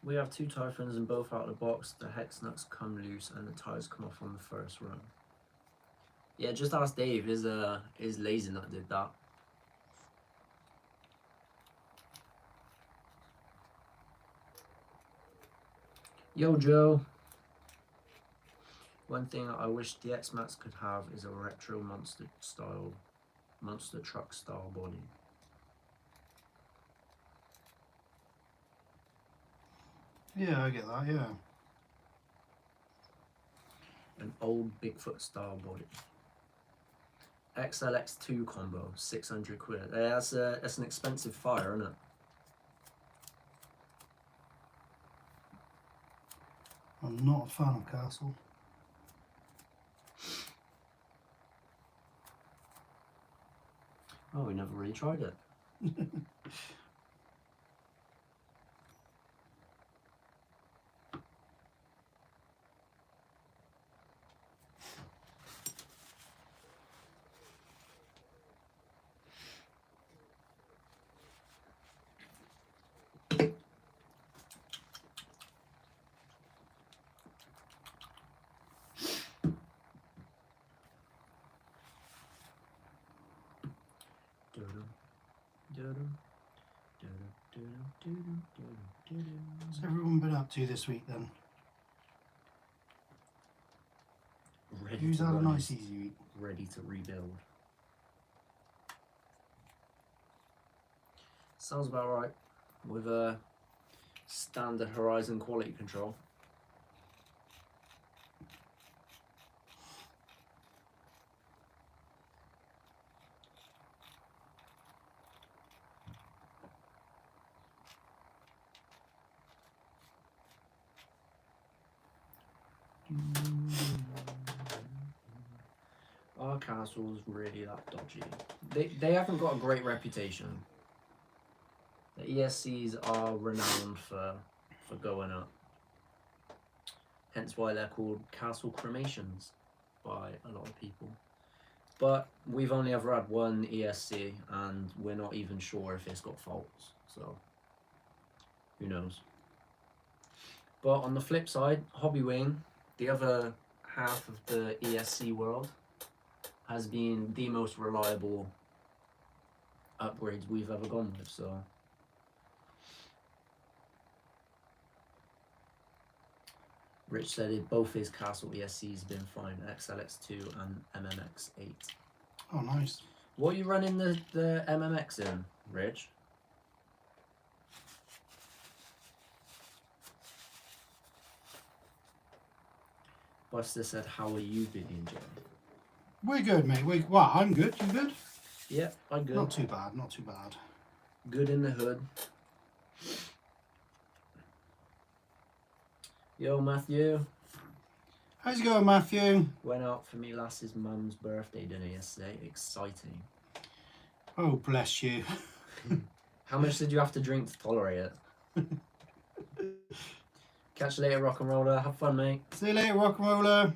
We have two Typhons and both out of the box. The hex nuts come loose and the tires come off on the first run. Yeah, just ask Dave. His lazy nut did that. Yo, Joe. One thing I wish the X Max could have is a retro monster truck style body. Yeah, I get that, yeah. An old Bigfoot style body. XLX2 combo, 600 quid. That's an expensive fire, isn't it? I'm not a fan of Castle. Oh, we never really tried it. What's everyone been up to this week then? Who's had a nice easy week? Ready to rebuild. Sounds about right. With a standard Horizon quality control. Our castle's really that dodgy. They haven't got a great reputation. The ESCs are renowned for going up. Hence why they're called castle cremations by a lot of people. But we've only ever had one ESC and we're not even sure if it's got faults, so who knows. But on the flip side, Hobby Wing, the other half of the ESC world, has been the most reliable upgrades we've ever gone with, so Rich said both his castle ESCs have been fine, XLX2 and MMX8. Oh, nice. What are you running the MMX in, Rich? Buster said, how are you, Vivian J? We're good, mate. Well, I'm good. You good? Yeah, I'm good. Not too bad. Not too bad. Good in the hood. Yo, Matthew. How's it going, Matthew? Went out for me lass's mum's birthday dinner yesterday. Exciting. Oh, bless you. How much did you have to drink to tolerate it? Catch you later, rock and roller. Have fun, mate. See you later, rock and roller.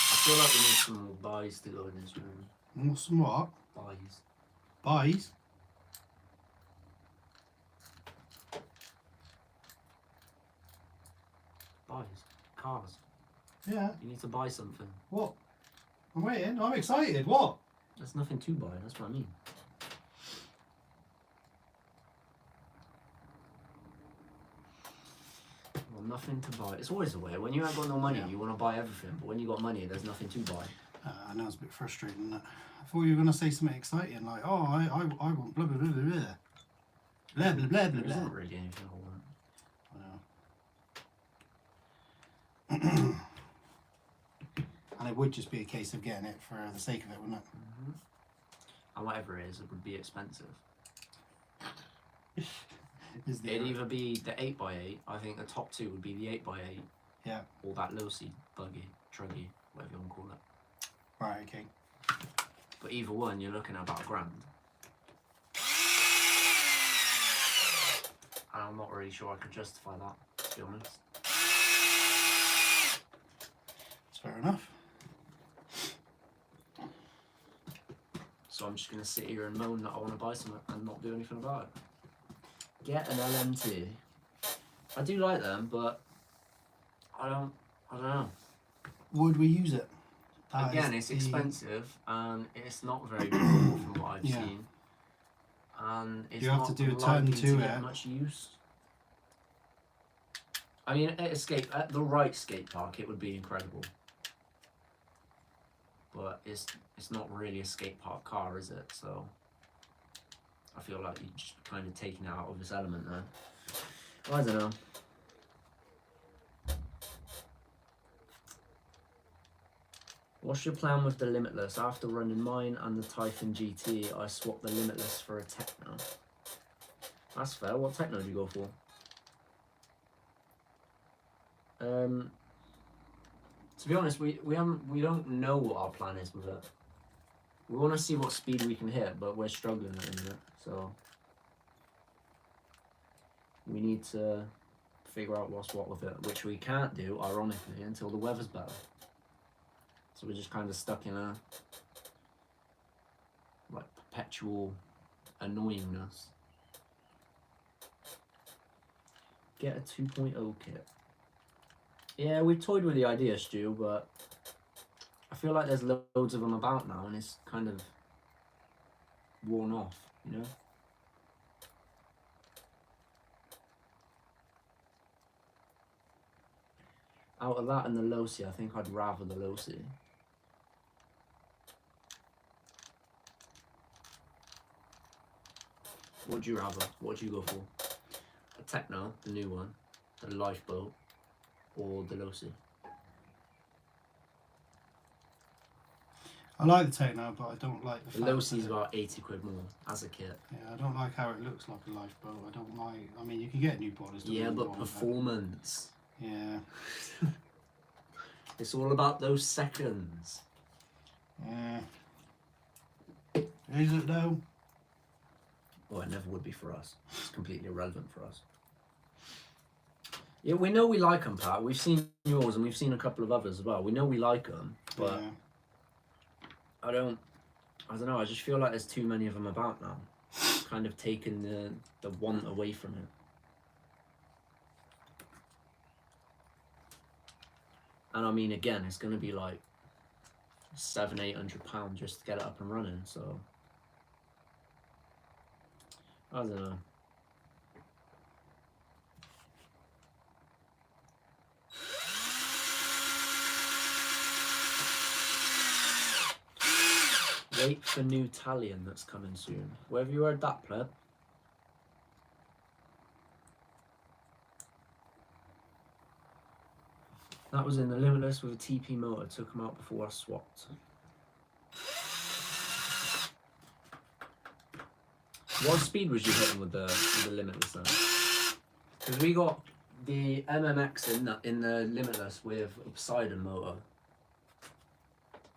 I feel like we need some more buys to go in this room. More some what? Buys. Buys? Buys. Cars. Yeah. You need to buy something. What? I'm waiting. I'm excited. What? There's nothing to buy, that's what I mean. Well, nothing to buy. It's always the way. When you ain't got no money, you want to buy everything. But when you got money, there's nothing to buy. I know it's a bit frustrating, isn't it? I thought you were going to say something exciting, like, oh, I want blah, blah, blah, blah, blah. Blah, blah, blah, blah, There isn't blah. really anything I want. I know. And it would just be a case of getting it for the sake of it, wouldn't it? Mm-hmm. And whatever it is, it would be expensive. It'd either be the 8x8, I think the top two would be the 8x8. Yeah. Or that low seat buggy, truggy, whatever you want to call it. Right, okay. But either one, you're looking at about £1,000. And I'm not really sure I could justify that, to be honest. That's fair enough. So I'm just going to sit here and moan that I want to buy something and not do anything about it. Get an LMT. I do like them, but I don't know. Would we use it? Again, it's expensive and it's not very durable from what I've seen. And it's You have not to do a ton likely to get it. much use. I mean, at the right skate park, it would be incredible. But it's not really a skate park car, is it? So I feel like you're just kind of taking it out of its element there. I don't know. What's your plan with the Limitless? After running mine and the Typhon GT, I swapped the Limitless for a Techno. That's fair. What Techno do you go for? To be honest, we don't know what our plan is with it. We want to see what speed we can hit, but we're struggling at the minute, so we need to figure out what's what with it, which we can't do, ironically, until the weather's better. So we're just kind of stuck in a like perpetual annoyingness. Get a 2.0 kit. Yeah, we've toyed with the idea, Stu, but I feel like there's loads of them about now, and it's kind of worn off, you know? Out of that and the Losi, I think I'd rather the Losi. What would you rather? What would you go for? A Techno, the new one, the Lifeboat, or the Losi? I like the Techno, but I don't like the The fact Losi's that about 80 quid more as a kit. yeah, I don't like how it looks like a lifeboat. I don't like. I mean, you can get new bodies. don't Yeah, get me but wrong, performance. Yeah. It's all about those seconds. Yeah. Is it though? Well, it never would be for us. It's completely irrelevant for us. Yeah, we know we like them, Pat. We've seen yours and we've seen a couple of others as well. We know we like them, but Yeah. I don't know. I just feel like there's too many of them about now. Kind of taking the want away from it. And I mean, again, it's going to be like £700-800 just to get it up and running. So I don't know. Wait for new Italian that's coming soon. Where have you heard that, pleb? That was in the Limitless with a TP motor. Took him out before I swapped. What speed was you hitting with the Limitless then? Because we got the MMX in the Limitless with a Poseidon motor.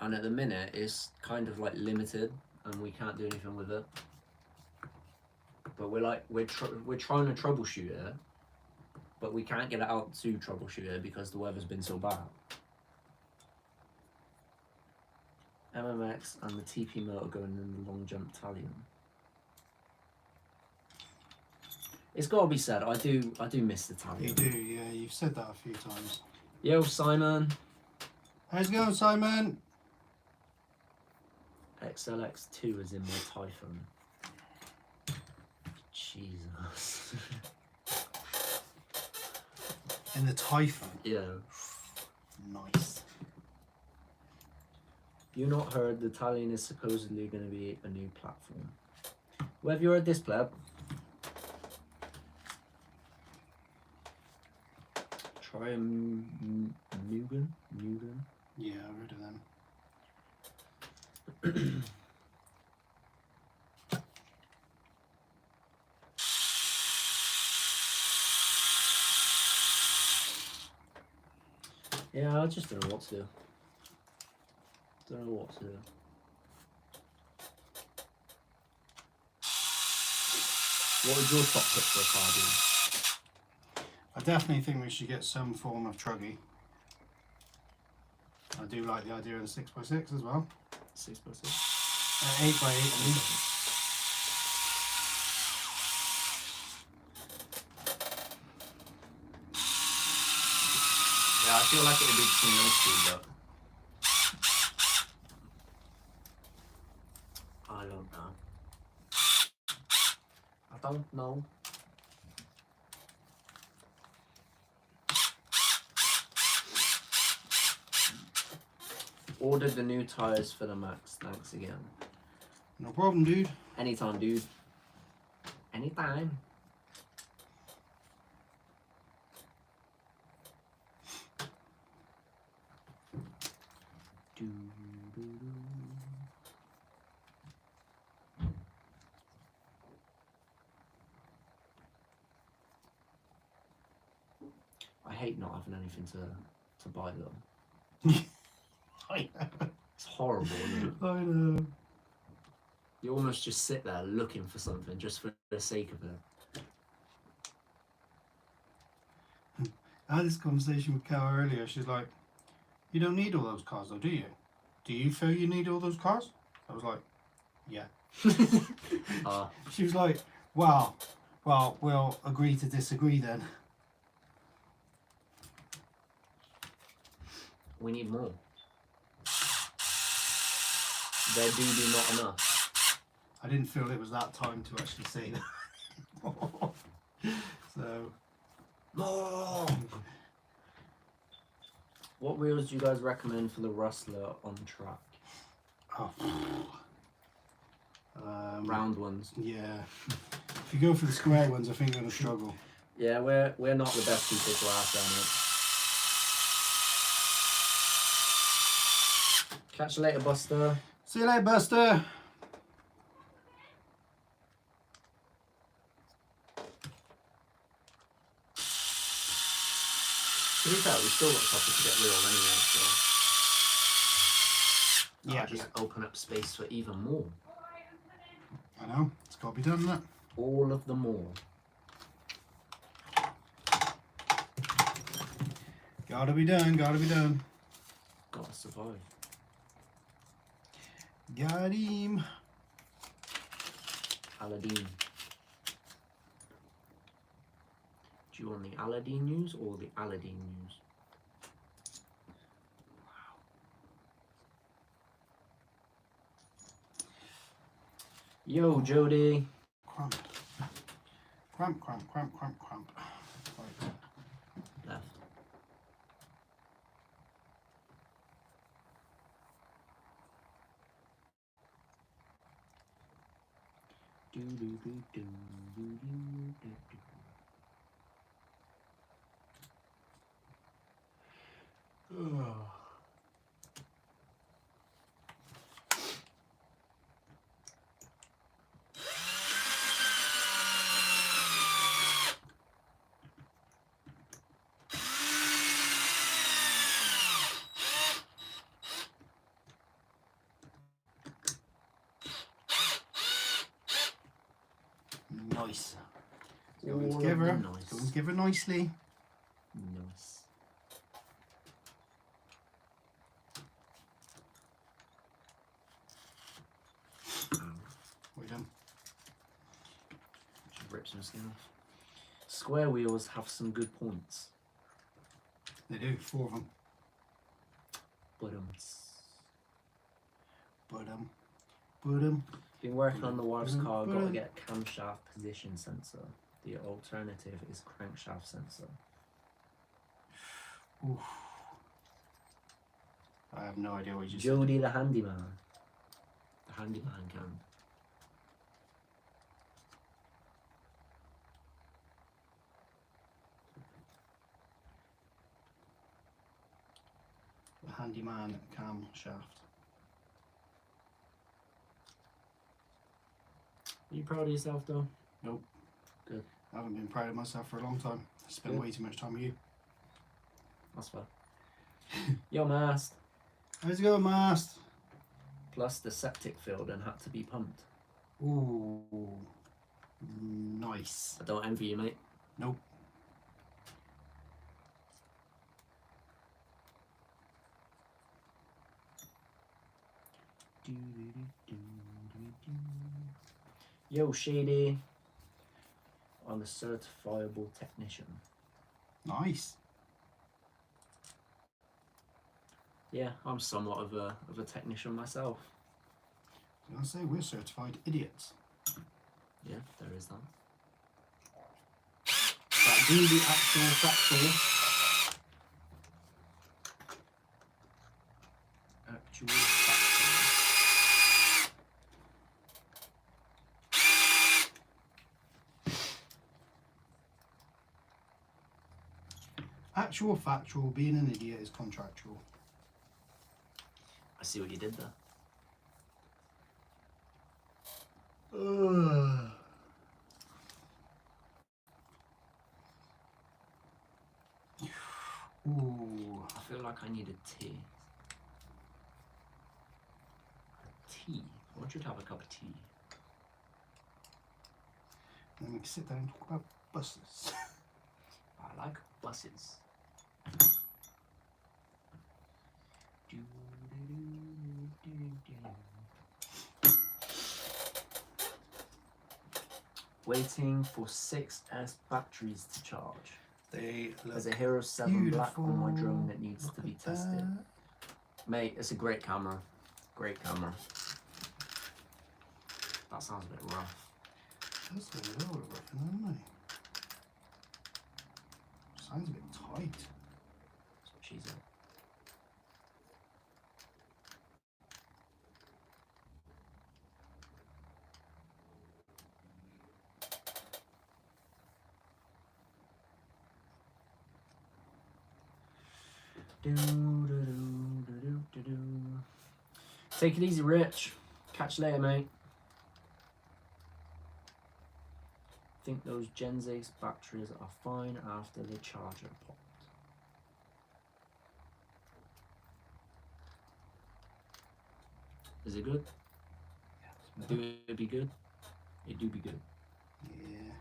And at the minute, it's kind of like limited, and we can't do anything with it. But we're trying to troubleshoot it, but we can't get it out to troubleshoot it because the weather's been so bad. MMX and the TP motor going in the long jump Italian. It's got to be said, I do miss the Italian. You do, yeah. You've said that a few times. Yo, Simon. How's it going, Simon? XLX2 is in my Typhon. Jesus. In the Typhon. Yeah. Nice. You not heard the Italian is supposedly going to be a new platform. Where have you heard this, pleb? Try a Mugen? Yeah, I've heard of them. Yeah, I just don't know what to do. Don't know what to do. What would your top pick for a car be? I definitely think we should get some form of truggy. I do like the idea of the 6x6 as well. 6x6? 8x8 I mean. Yeah, I feel like it would be between those two, but I don't know. I don't know. Ordered the new tires for the Maxx. Thanks again. No problem, dude. Anytime, dude. Anytime. I hate not having anything to buy though. I know. It's horrible, isn't it? I know. You almost just sit there looking for something just for the sake of it. I had this conversation with Cal earlier. She's like, "You don't need all those cars, though, do you? Do you feel you need all those cars?" I was like, "Yeah." She was like, well, we'll agree to disagree then. We need more. There be not enough. I didn't feel it was that time to actually say that. So, More. What wheels do you guys recommend for the Rustler on track? oh, Round ones. yeah. If you go for the square ones, I think you're gonna struggle. Yeah, we're not the best people to ask, are we? Catch you later, Buster. See you later, Buster. To be fair, we still got a couple to get rid of anyway, so Yeah, that'll just open up space for even more. I know. It's got to be done, that. All of them more. Gotta be done. Gotta be done. Gotta survive. Got him. Aladdin. Do you want the Aladdin news or the Aladdin news? Yo, Jody. Cramp. Cramp, cramp, cramp, cramp, cramp. Right. Left. Do, do, do, do, do, do, do, do. Nice. All Going of together. them nice. Going together nicely. Nice. What you done? Should rip some skin off. Square wheels have some good points. They do. 4 of them. But Been working on the wife's car, got to get camshaft position sensor. The alternative is crankshaft sensor. Oof. I have no idea what you just Jody the handyman. The handyman can. said. The handyman cam shaft. Are you proud of yourself though? Nope. Good. I haven't been proud of myself for a long time. I spent Good. way too much time with you. That's fair. Yo, mast. How's it going, Mast? Plus the septic filled and had to be pumped. Ooh. Nice. I don't envy you, mate. Nope. Yo, Shady. I'm a certifiable technician. Nice. Yeah, I'm somewhat of a technician myself. I say we're certified idiots. Yeah, there is that. That do the actual factual. Actual factual. Actual factual, being an idiot is contractual. I see what you did there. Ooh. I feel like I need a tea. Tea? I want you to have a cup of tea. Then we can sit down and talk about buses. I like buses. Waiting for 6S batteries to charge. They look There's a Hero 7 Black on my drone that beautiful. needs Look to be at tested. that. Mate, it's a great camera. Great camera. That sounds a bit rough. That's a little bit rough, isn't it? Sounds a bit tight. That's what she said. Take it easy, Rich. Catch you later, mate. I think those Gen 6 batteries are fine after the charger popped. Is it good? Do it be good? It do be good. Yeah.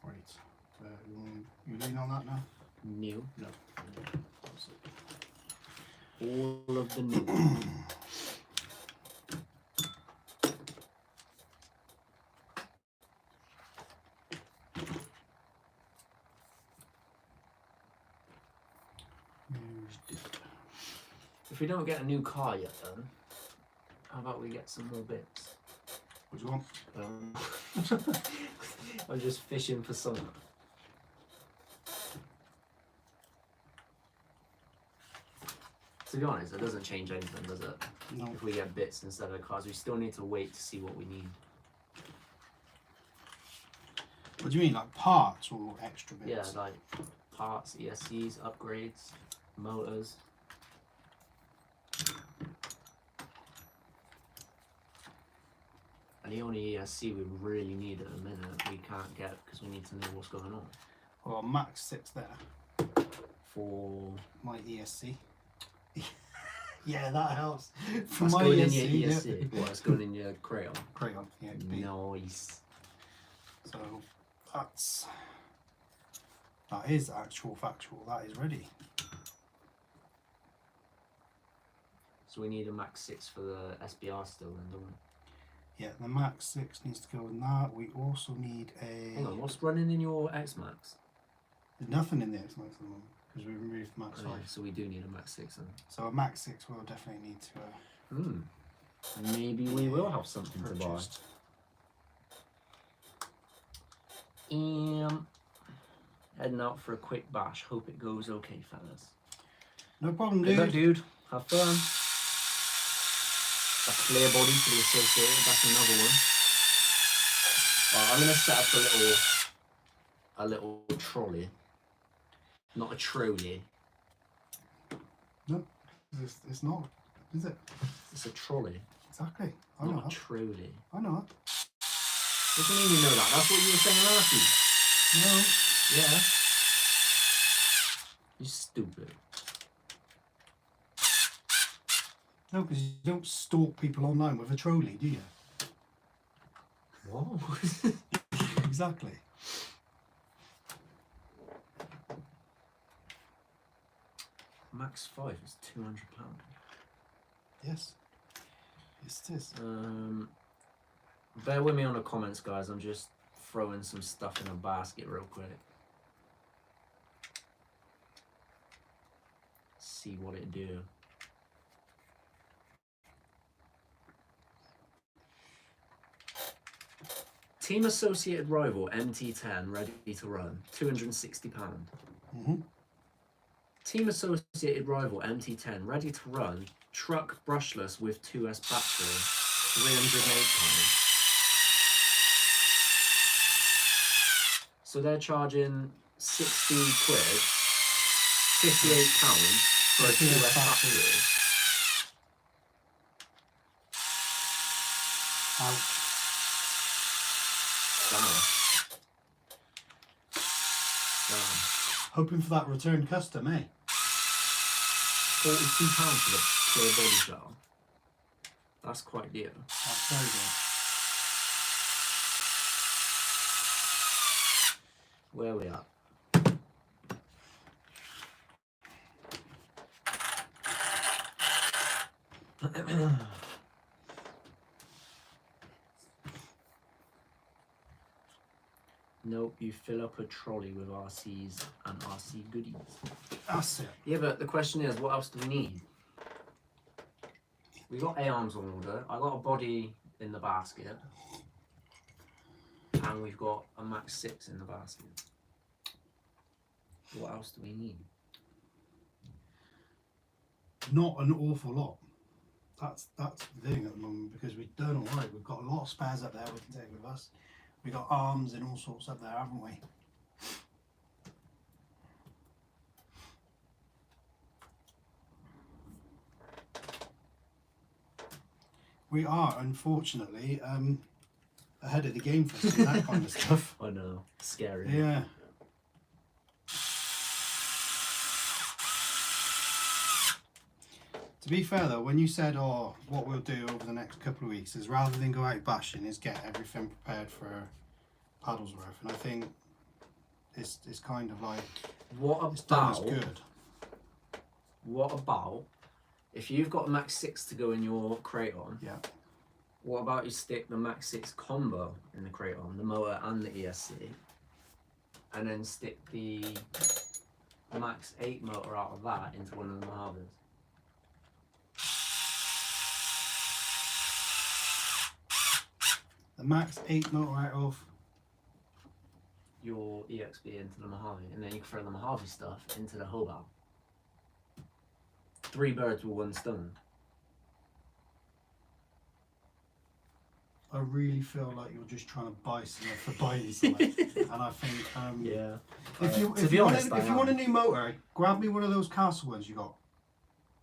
Right. You lean on that now? New. No. All of the new. If we don't get a new car yet, then how about we get some more bits? What do you want? I'm just fishing for some. To be honest, it doesn't change anything, does it? No. If we get bits instead of cars, we still need to wait to see what we need. What do you mean, like parts or extra bits? Yeah, like parts, ESCs, upgrades, motors. And the only ESC we really need at the minute we can't get because we need to know what's going on. Well, Maxx 6 there. For My ESC. Yeah, that helps. For what's my going ESC, in your yeah. ESC? What's going in your crayon? Crayon, yeah. B. Nice. So that is actual factual. That is ready. So we need a Maxx 6 for the SBR still then, don't we? Yeah, the Maxx 6 needs to go in that. We also need a... Hang on, what's running in your X-Max? There's nothing in the X-Max at the moment because we removed Maxx 5. Oh, yeah, so we do need a Maxx 6 then. So a Maxx 6 will definitely need to Maybe we will have something to buy. purchased. Heading out for a quick bash. Hope it goes okay, fellas. No problem, Good luck, dude. dude. Have fun. A clear body for the Associated. That's another one. Right, I'm gonna set up a little trolley, not a trolley. No, it's not, is it? It's a trolley, Exactly. I know not a that. trolley. I know that. What do you mean you know that? That's what you were saying last week. No. Yeah. You stupid. No, because you don't stalk people online with a trolley, do you? What? Exactly. Maxx 5 is £200. Yes. Yes, it is. Bear with me on the comments, guys. I'm just throwing some stuff in a basket real quick. See what it do. Team Associated Rival MT10 ready to run, £260. Team Associated Rival MT10 ready to run, truck brushless with 2S battery, £308. So they're charging 60 quid, £58 for a 2S battery. Ouch. Damn. Damn. Hoping for that return custom, eh? £42 for the clear body shell. That's quite dear. That's very good. Where are we at? Nope, you fill up a trolley with RCs and RC goodies. That's it. Yeah, but the question is, what else do we need? We got A-arms on order. I got a body in the basket. And we've got a Maxx 6 in the basket. What else do we need? Not an awful lot. That's the thing at the moment, because we've done all right. We've got a lot of spares up there we can take with us. We got arms and all sorts up there, haven't we? We are, unfortunately, ahead of the game for some of that kind of stuff. I know, scary. Yeah. To be fair though, when you said, oh, what we'll do over the next couple of weeks is rather than go out bashing, is get everything prepared for Paddlesworth. And I think it's kind of like, it's done as good. What about, if you've got a Maxx 6 to go in your Kraton, Yeah. what about you stick the Maxx 6 combo in the Kraton, the motor and the ESC, and then stick the Maxx 8 motor out of that into one of the Mojaves? The Maxx 8 motor out of, Your EXP into the Mojave, and then you can throw the Mojave stuff into the Hobart. 3 birds with 1 stone. I really feel like you're just trying to buy something for buying something. And I think, Yeah. if you want a new motor, grab me one of those castle ones you got.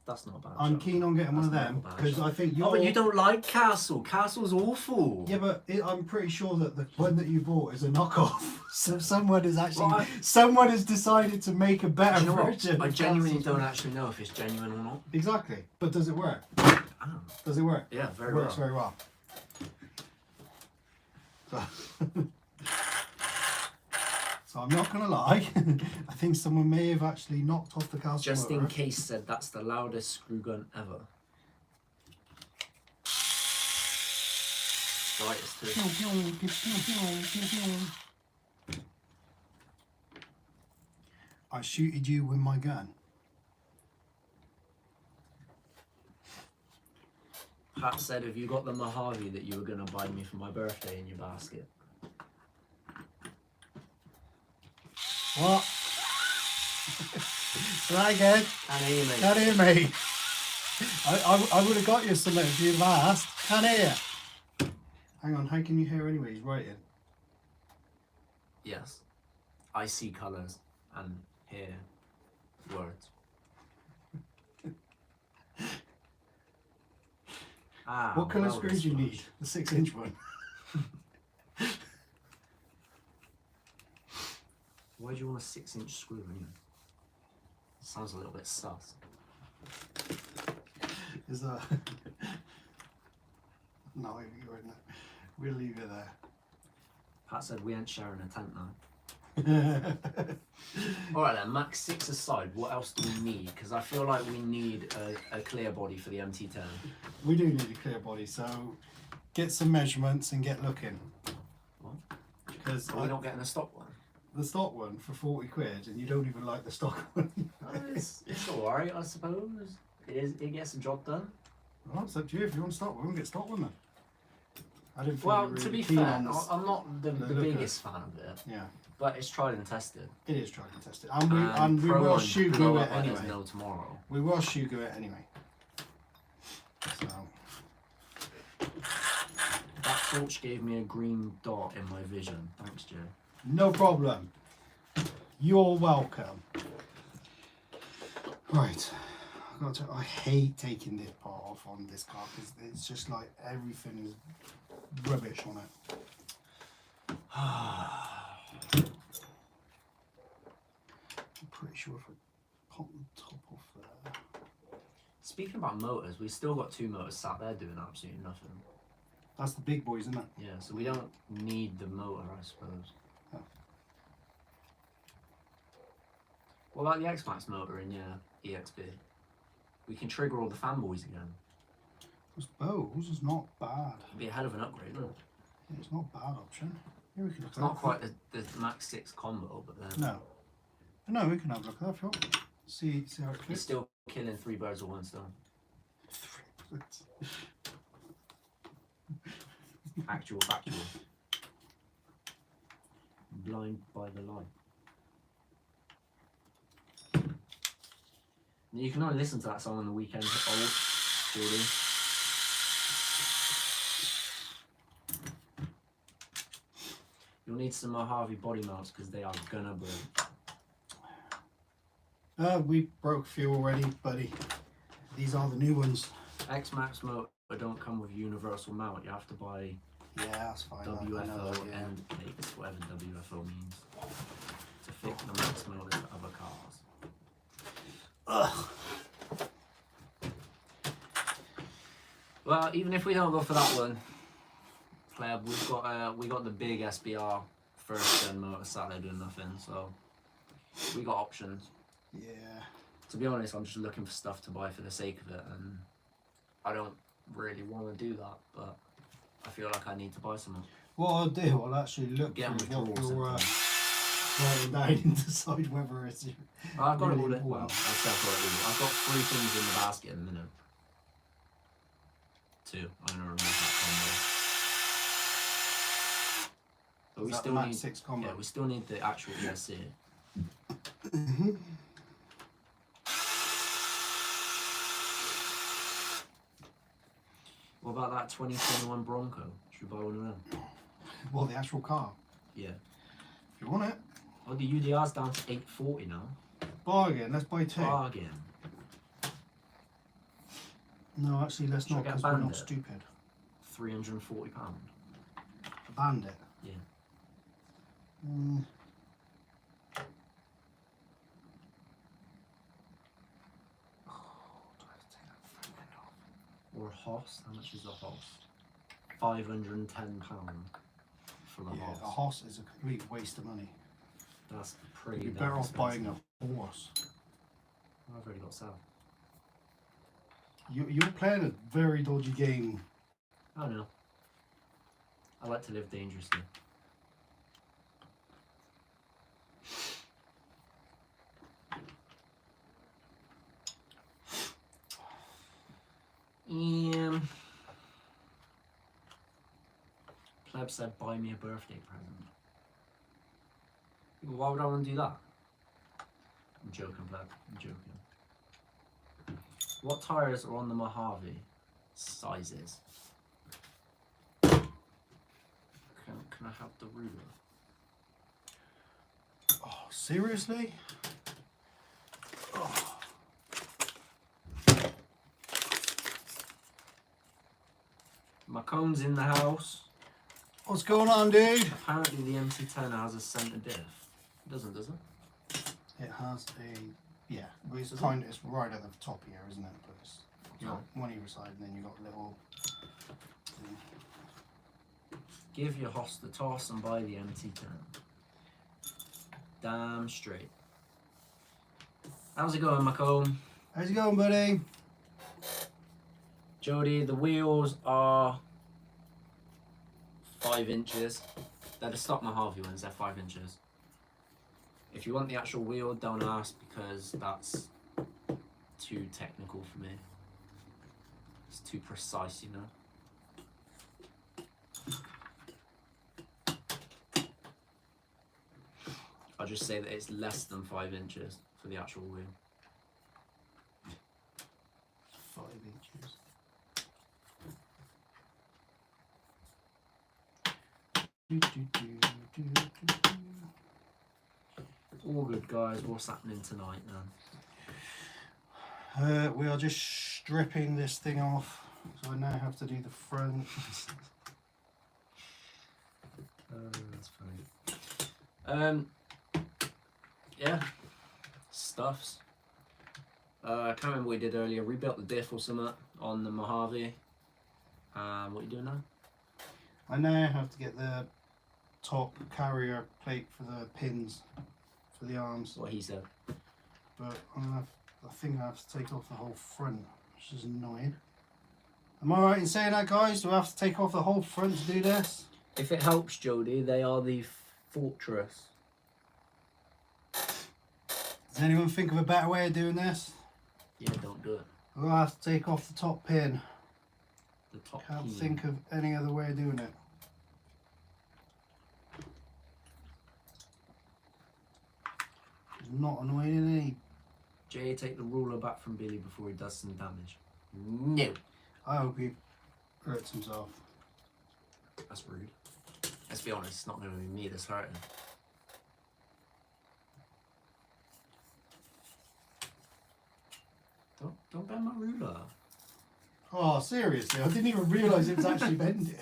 That's not bad. I'm keen on getting one of That's them, not bad, because I think you're... Oh, but you don't like Castle. Castle's awful. Yeah, but I'm pretty sure that the one that you bought is a knockoff. So someone has actually, Well, someone has decided to make a better Do you know what? version. I of genuinely Castle's don't one. actually know if it's genuine or not. Exactly, but does it work? I don't know. Does it work? Yeah, very It works well. very well. So I'm not gonna lie. I think someone may have actually knocked off the castle Just in motor. case said that's the loudest screw gun ever. Brightest too. I shooted you with my gun. Pat said, have you got the Mojave that you were going to buy me for my birthday in your basket? What? That again? Can't hear, mate. Can't hear me. I would have got you something if you'd have asked. Can't hear. Hang on, how can you hear anyway? He's writing. Yes. I see colours and hear words. What colour well screws do you need? The 6-inch one. Why do you want a 6-inch screw anyway? Sounds a little bit sus. Is that? No, you're in there. We'll leave it there. Pat said we ain't sharing a tent now. Alright then, Maxx 6 aside, what else do we need? Because I feel like we need a clear body for the MT10. We do need a clear body, so get some measurements and get looking. What? Because Are we not getting a stock one? the stock one for 40 quid, and you don't even like the stock one. It's alright, I suppose. It gets the job done. Well, it's up to you. If you want stock one, we'll get stock one then. I didn't feel Well, you were to really be keen fair, on this. I'm not the looker. biggest fan of it, Yeah, but it's tried and tested. it is tried and tested. And we Pro will and shoe blow glue it up let us anyway. know tomorrow. We will shoe glue it anyway. So, That torch gave me a green dot in my vision. Thanks, Joe. no problem. You're welcome. Right. I hate taking this part off on this car because it's just like everything is rubbish on it. I'm pretty sure if I pop the top off there. Speaking about motors, we still got 2 motors sat there doing absolutely nothing. That's the big boys, isn't it? Yeah, so we don't need the motor, I suppose. Oh. What about the X-Max motor in your EXP? We can trigger all the fanboys again. I suppose it's not bad. It'd be a hell of an upgrade, wouldn't it? Yeah, it's not a bad option. Yeah, we can look It's at not that. quite the Maxx 6 combo, but then No, we can have a look at that if you want. See how it you're fits. still killing 3 birds with 1 stone. Actual factual. Blind by the light. You can only listen to that song on the weekend, old Jordy. You'll need some Mojave body mounts because they are gonna break. We broke a few already, buddy. These are the new ones. X-Max motor don't come with universal mount. You have to buy Yeah, that's fine. I know WFO that, yeah. end plates, whatever WFO means, to fit the Maxx motors to other cars. Ugh. Well, even if we don't go for that one, Pleb, we got the big SBR first gen motor sat there doing nothing, so we got options. Yeah. To be honest, I'm just looking for stuff to buy for the sake of it, and I don't really want to do that, but I feel like I need to buy some. What I'll do, I'll actually look Get through what withdrawals you're and writing down and decide whether it's. I've got really it all. Well, important. I've got 3 things in the basket in the minute. 2. I'm gonna remove that combo. But we Is that still the Maxx need 6 combo? Yeah, we still need the actual ESC. What about that 2021 Bronco? Should we buy one of them? Well, the actual car. Yeah. If you want it, Oh, the UDR's down to 840 now. bargain. Let's buy 2. Bargain. No, actually, let's Should I not, get because we're not Bandit? stupid. £340. A Bandit. Yeah. Mm. Or a Hoss. How much is a Hoss? £510 for the Yeah, Hoss. a horse is a complete waste of money. That's pretty You're damn better off buying expensive. a horse. I've already got Sal. You're playing a very dodgy game. I don't know. I like to live dangerously. Pleb said buy me a birthday present. Why would I want to do that? I'm joking, Pleb. I'm joking. What tyres are on the Mojave sizes? Can I have the ruler? Oh, seriously? Oh. My cone's in the house. What's going on, dude? Apparently the MC10 has a centre diff. It doesn't, does it? It has a, yeah, well, it's Does it? kind of, it's right at the top here, isn't it? But it's, you No. got one either side, and then you got a little. Give your hoss the toss and buy the MT10. Damn straight. How's it going, Macomb? How's it going, buddy? Jody, the wheels are 5 inches. They're the stock Mojave ones, they're 5 inches. If you want the actual wheel, don't ask because that's too technical for me. It's too precise, you know. I'll just say that it's less than 5 inches for the actual wheel. 5 inches. All good, guys. What's happening tonight, then? We are just stripping this thing off, so I now have to do the front. That's funny. Yeah, stuffs. I can't remember what we did earlier. Rebuilt the diff or something on the Mojave. What are you doing now? I now have to get the top carrier plate for the pins for the arms, What he said. but I think I have to take off the whole front, which is annoying. Am I right in saying that, guys? Do I have to take off the whole front to do this? If it helps, Jody, they are the Fortress. Does anyone think of a better way of doing this? Yeah, don't do it. I'll have to take off the top pin. The top Can't pin. think of any other way of doing it. It's not annoying any. Jay, take the ruler back from Billy before he does some damage. No. I hope he hurts himself. That's rude. Let's be honest, it's not going to be me that's hurting. Don't bend my ruler. Oh, seriously? I didn't even realise it was actually bending.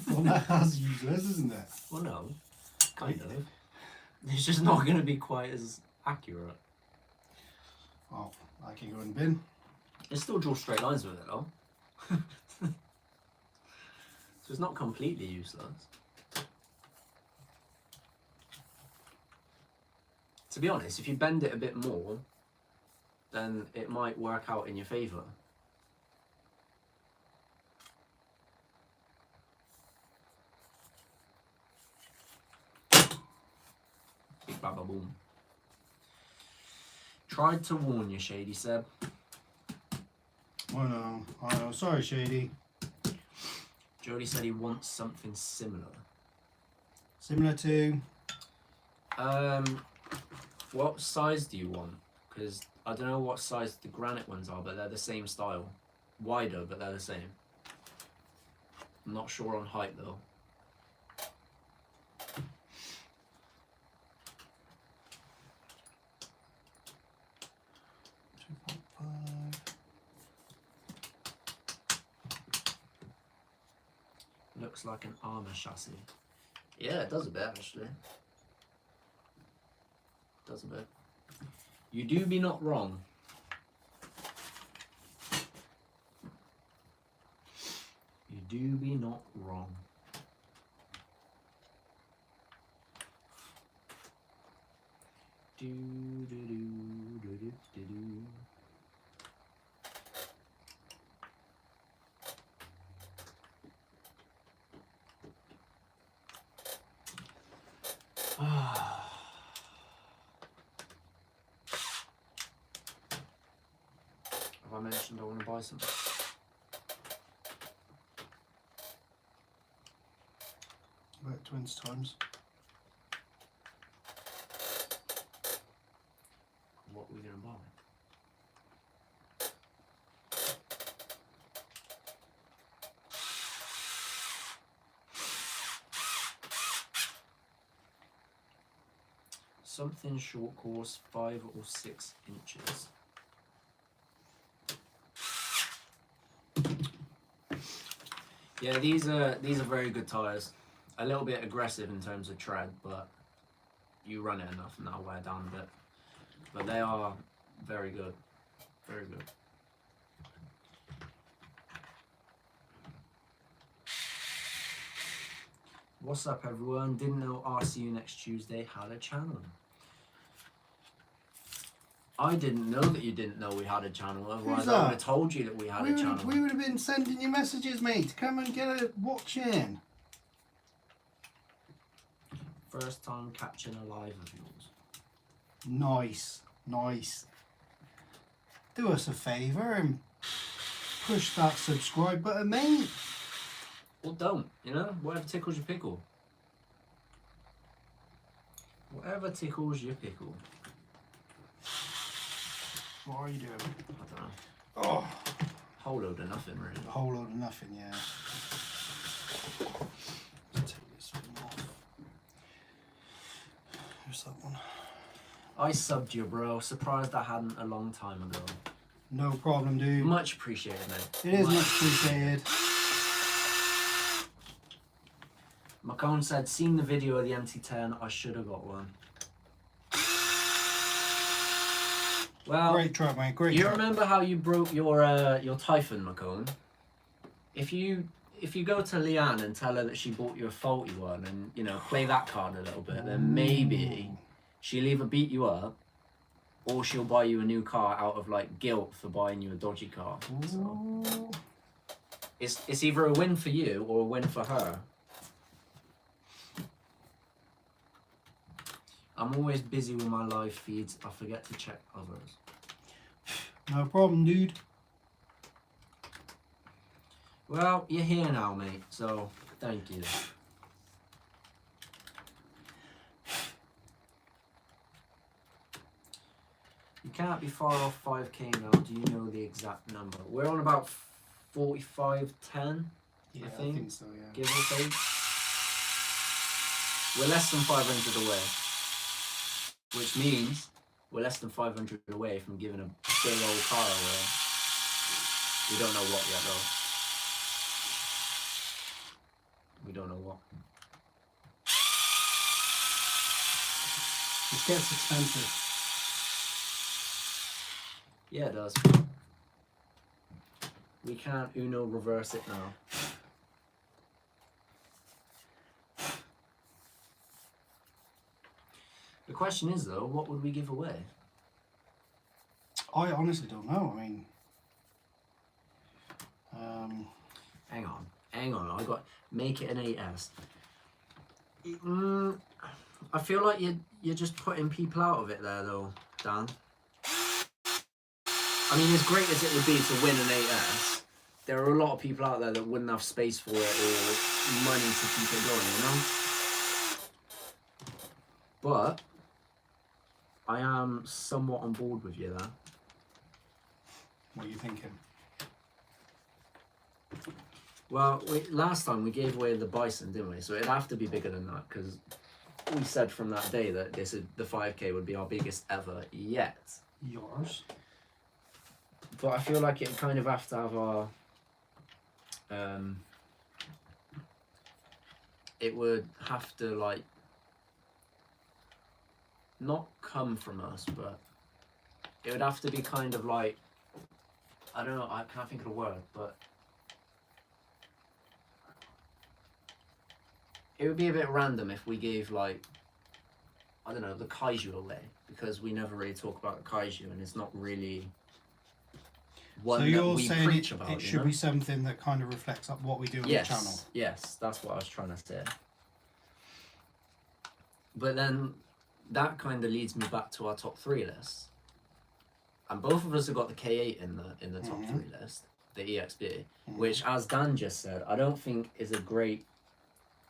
Well, that's useless, isn't it? Well, no. Kind of. It's just not going to be quite as accurate. Oh, I can go in the bin. It still draws straight lines with it, though. So it's not completely useless. To be honest, if you bend it a bit more, then it might work out in your favour. Big baba boom. Tried to warn you, Shady Seb. I know. Sorry, Shady. Jody said he wants something similar. Similar to? What size do you want? Because I don't know what size the granite ones are, but they're the same style. Wider, but they're the same. I'm not sure on height though. Looks like an armor chassis. Yeah, it does a bit actually. Does a bit. You do be not wrong. You do be not wrong. Do do do do do do do. Have I mentioned I want to buy something? About twins times. What are we going to buy? Something short course, 5 or 6 inches. Yeah, these are very good tyres. A little bit aggressive in terms of tread, but you run it enough and that'll wear down a bit. But they are very good. Very good. What's up everyone? Didn't know RCunexttuesday had a channel. I didn't know that you didn't know we had a channel, otherwise I would have told you that we had a channel. We would have been sending you messages, mate. Come and get a watch in. First time catching a live of yours. Nice, nice. Do us a favour and push that subscribe button, mate. Well, don't, you know? Whatever tickles your pickle. Whatever tickles your pickle. What are you doing? I don't know. Oh, Whole load of nothing, really. a whole lot of nothing, yeah. Let's take this one off. Here's that one. I subbed you, bro. Surprised I hadn't a long time ago. No problem, dude. Much appreciated, mate. It is much appreciated. Macone said, seen the video of the MT10, I should have got one. Well, Great truck, mate. Great you truck. remember how you broke your Typhon, Macone? If you go to Leanne and tell her that she bought you a faulty one and, you know, play that card a little bit, then maybe she'll either beat you up or she'll buy you a new car out of, like, guilt for buying you a dodgy car. So, it's either a win for you or a win for her. I'm always busy with my live feeds. I forget to check others. No problem, dude. Well, you're here now, mate, so thank you. You can't be far off 5k now. Do you know the exact number? We're on about 4510, Yeah, I think so, yeah. give or take. We're less than 500 away, which means we're less than 500 away from giving a big old car away. We don't know what yet, though. We don't know what. It gets expensive. Yeah, it does. We can't Uno reverse it now. The question is, though, what would we give away? I honestly don't know. I mean, Hang on. I got make it an 8S. I feel like you're just putting people out of it there, though, Dan. I mean, as great as it would be to win an 8S, there are a lot of people out there that wouldn't have space for it or money to keep it going, you know? But I am somewhat on board with you there. what are you thinking? Well, last time we gave away the bison, didn't we? So it'd have to be bigger than that, because we said from that day that the 5k would be our biggest ever yet. Yours? But I feel like it kind of have to have our it would have to, like, not come from us, but it would have to be kind of like, I don't know, I can't think of the word, but it would be a bit random if we gave, like, I don't know, the kaiju away, because we never really talk about the kaiju, and it's not really one so that you're we saying preach about. it should be something that kind of reflects up what we do on the channel. Yes, that's what I was trying to say. But then that kind of leads me back to our top 3 list, and both of us have got the K8 in the top 3 list, the EXB, which, as Dan just said, I don't think is a great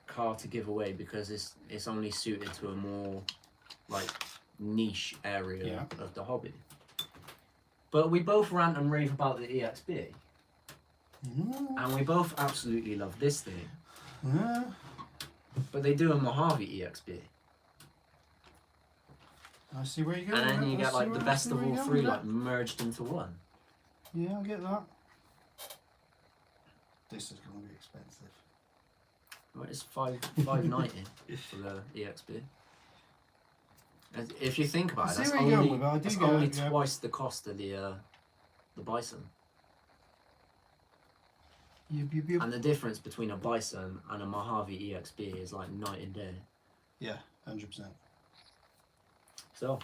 car to give away, because it's only suited to a more, like, niche area of the hobby. But we both rant and rave about the EXB, and we both absolutely love this thing. But they do a Mojave EXB. I see where you're going. And then you get, like, the best of all 3, like, merged into one. Yeah, I get that. This is going to be expensive. Well, it's $590 for the EXB. And if you think about it, that's only twice the cost of the bison. And the difference between a bison and a Mojave EXB is like night and day. Yeah, 100%. So,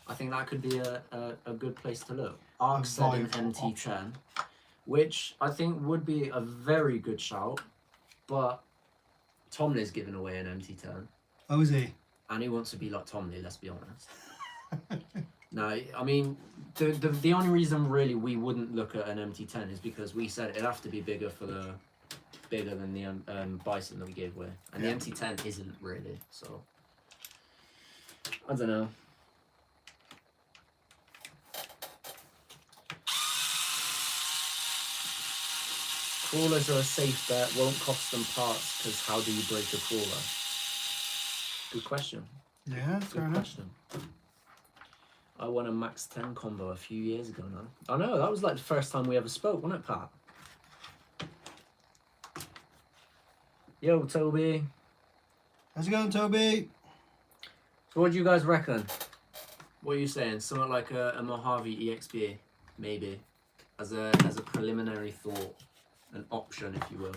I think that could be a good place to look. RCunexttime MT10, which I think would be a very good shout, but Tomley's giving away an MT10. Oh, is he? And he wants to be like Tomley, let's be honest. No, I mean, the only reason really we wouldn't look at an MT10 is because we said it'd have to be bigger than the bison that we gave away, and the MT10 isn't really. So I don't know. Crawlers are a safe bet, won't cost them parts, because how do you break a crawler? Good question. Yeah, fair enough. Question. I won a Maxx 10 combo a few years ago now. I know, that was like the first time we ever spoke, wasn't it, Pat? Yo, Toby. How's it going, Toby? So what do you guys reckon? What are you saying? Something like a Mojave EXB, maybe, as a preliminary thought, an option, if you will.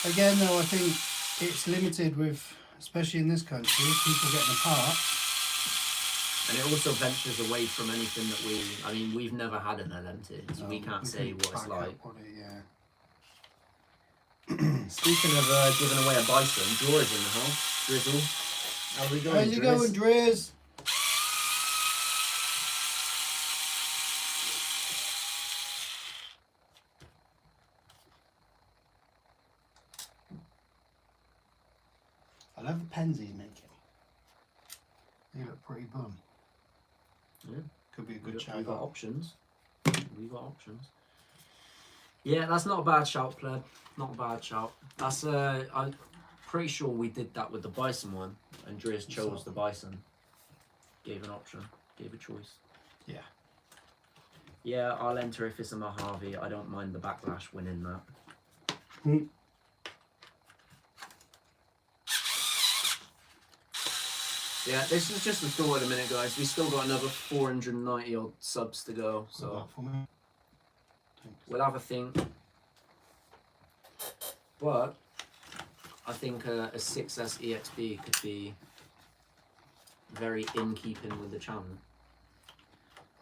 Again, though, I think it's limited with, especially in this country, people getting a part. And it also ventures away from anything that I mean, we've never had an LMT, so we can't say what it's like. Speaking of giving away a bison, Drawer's in the house. Drizzle. How we going, How's it going, Driz? I love the pens he's making. They look pretty bum. Yeah. Could be a good shout. We've got options. We've got options. Yeah, that's not a bad shout, pleb. Not a bad shout. That's I'm pretty sure we did that with the bison one, and Driz chose the bison. Gave an option. Gave a choice. Yeah. Yeah, I'll enter if it's a Mojave. I don't mind the backlash winning that. Yeah, this is just the thought at a minute, guys. We still got another 490 odd subs to go, so we'll have a think. But I think a 6S EXP could be very in keeping with the channel.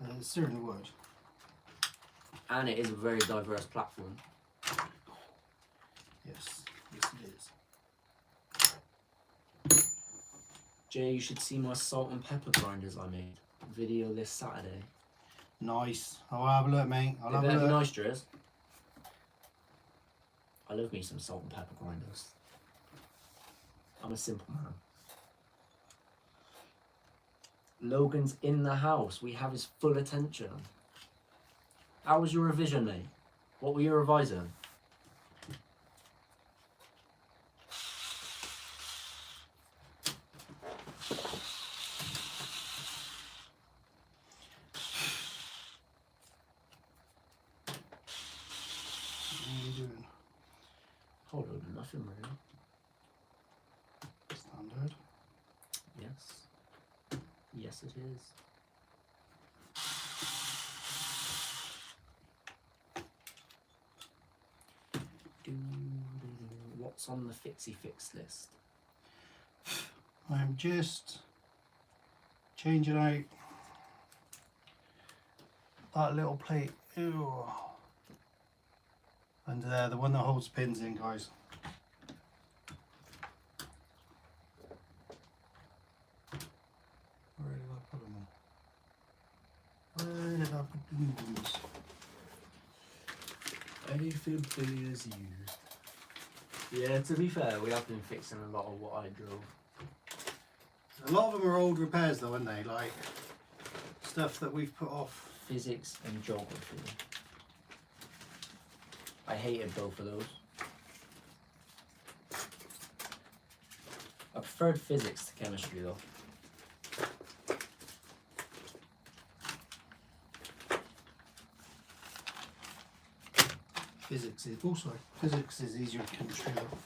It certainly would. And it is a very diverse platform. Yes, yes it is. Jay, you should see my salt and pepper grinders I made. Video this Saturday. Nice. I'll have a look, mate. I'll have a look. Nice, Driz. I love me some salt and pepper grinders. I'm a simple man. Logan's in the house. We have his full attention. How was your revision, mate? What were you revising? Hold on, nothing really. Standard. Yes. Yes, it is. What's on the Fixie Fix list? I'm just changing out that little plate. Ew. And the one that holds pins in, guys. Where did I put them all? Where did I put the pins? Anything silly as used. Yeah, to be fair, we have been fixing a lot of what I drove. A lot of them are old repairs though, aren't they? Like stuff that we've put off. Physics and geography. I hated both of those. I preferred physics to chemistry though. Physics is easier than chemistry though.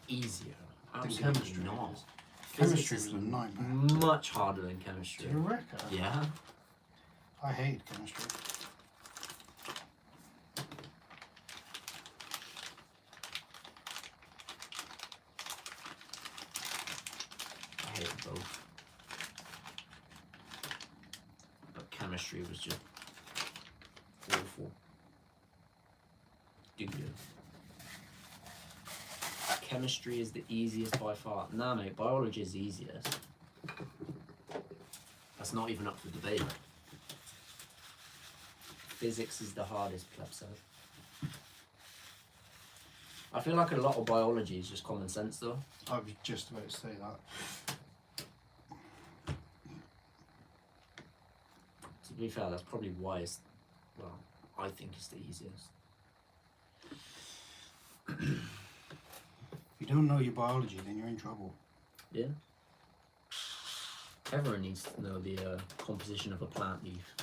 Easier. Than Absolutely chemistry not. is. Chemistry was a nightmare. Much harder than chemistry. Do you reckon? Yeah. I hate chemistry. I hated both. But chemistry was just awful. Dude. Chemistry is the easiest by far. Nah, mate, biology is the easiest. That's not even up for debate. Physics is the hardest, pleb said. I feel like a lot of biology is just common sense, though. I was just about to say that. To be fair, that's probably why it's, well, I think it's the easiest. If you don't know your biology, then you're in trouble. Yeah. Everyone needs to know the composition of a plant leaf.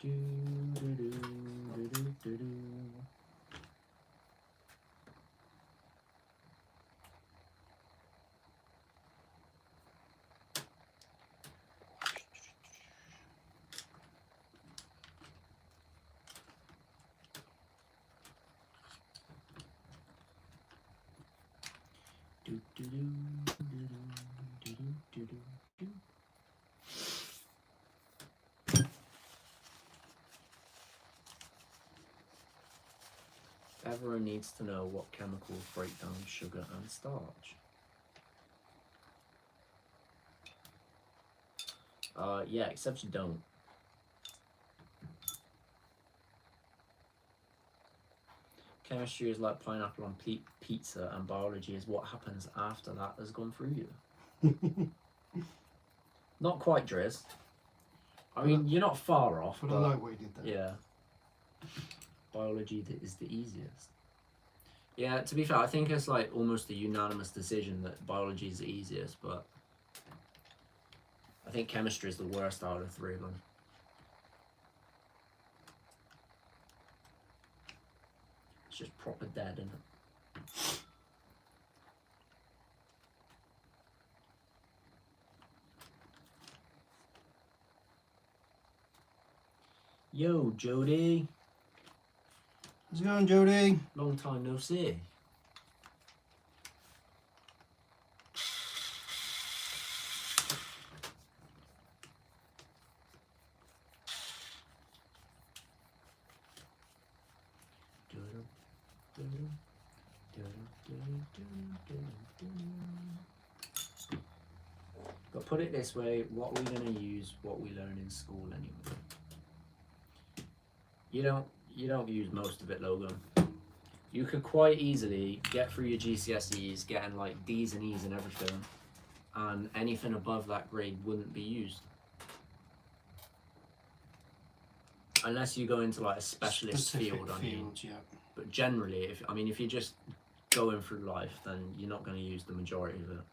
Do, do, do, do, do, do, do. Everyone needs to know what chemicals break down sugar and starch. Yeah, except you don't. Chemistry is like pineapple on pizza, and biology is what happens after that has gone through you. Not quite, Driz. I mean, you're not far off. But I like what you did there. Yeah. Biology is the easiest. Yeah, to be fair, I think it's like almost a unanimous decision that biology is the easiest, but I think chemistry is the worst out of the three of them. It's just proper dead, isn't it? Yo, Jody. How's it going, Jody? Long time no see. But put it this way, what are we going to use what we learn in school anyway? You don't use most of it, Logan. You could quite easily get through your GCSEs getting like D's and E's and everything, and anything above that grade wouldn't be used. Unless you go into like a specialist field, I mean. Yeah. But generally, if you're just going through life, then you're not going to use the majority of it.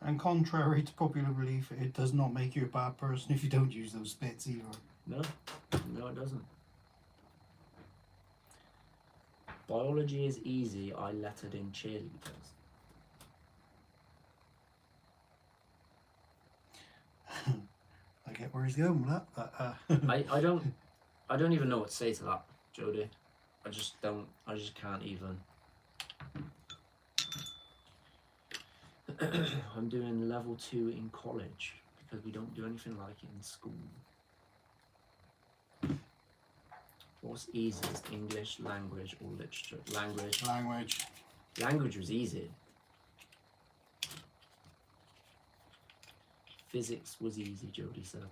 And contrary to popular belief, it does not make you a bad person if you don't use those bits either. No, it doesn't. Biology is easy. I lettered in cheerleaders. I get where he's going with that, but I don't even know what to say to that, Jody. I just can't even. I'm doing level 2 in college because we don't do anything like it in school. What's easiest, English, language, or literature? Language. language. Language was easy. Physics was easy, Jody said.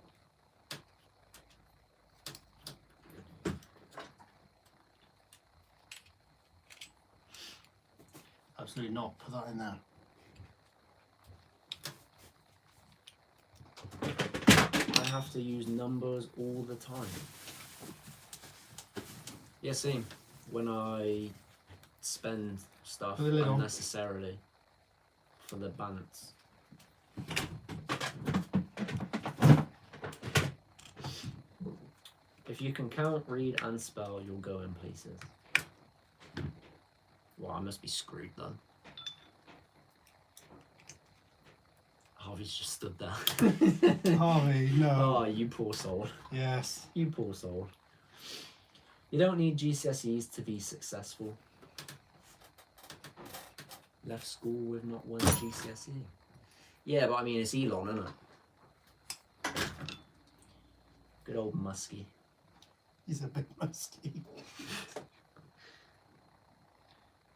Absolutely not. Put that in there. I have to use numbers all the time. Yeah, same. When I spend stuff unnecessarily for the balance. If you can count, read, and spell, you'll go in places. Well, I must be screwed then. Harvey's just stood there. Harvey, no. Oh, you poor soul. Yes. You poor soul. You don't need GCSEs to be successful. Left school with not one GCSE. Yeah, but I mean, it's Elon, isn't it? Good old Muskie. He's a bit musky.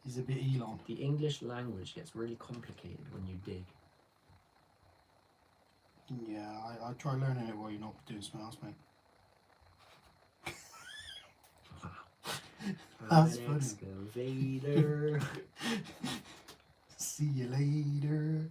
He's a bit Elon. The English language gets really complicated when you dig. Yeah, I try learning it while you're not doing something else, mate. That's An funny. excavator. See you later.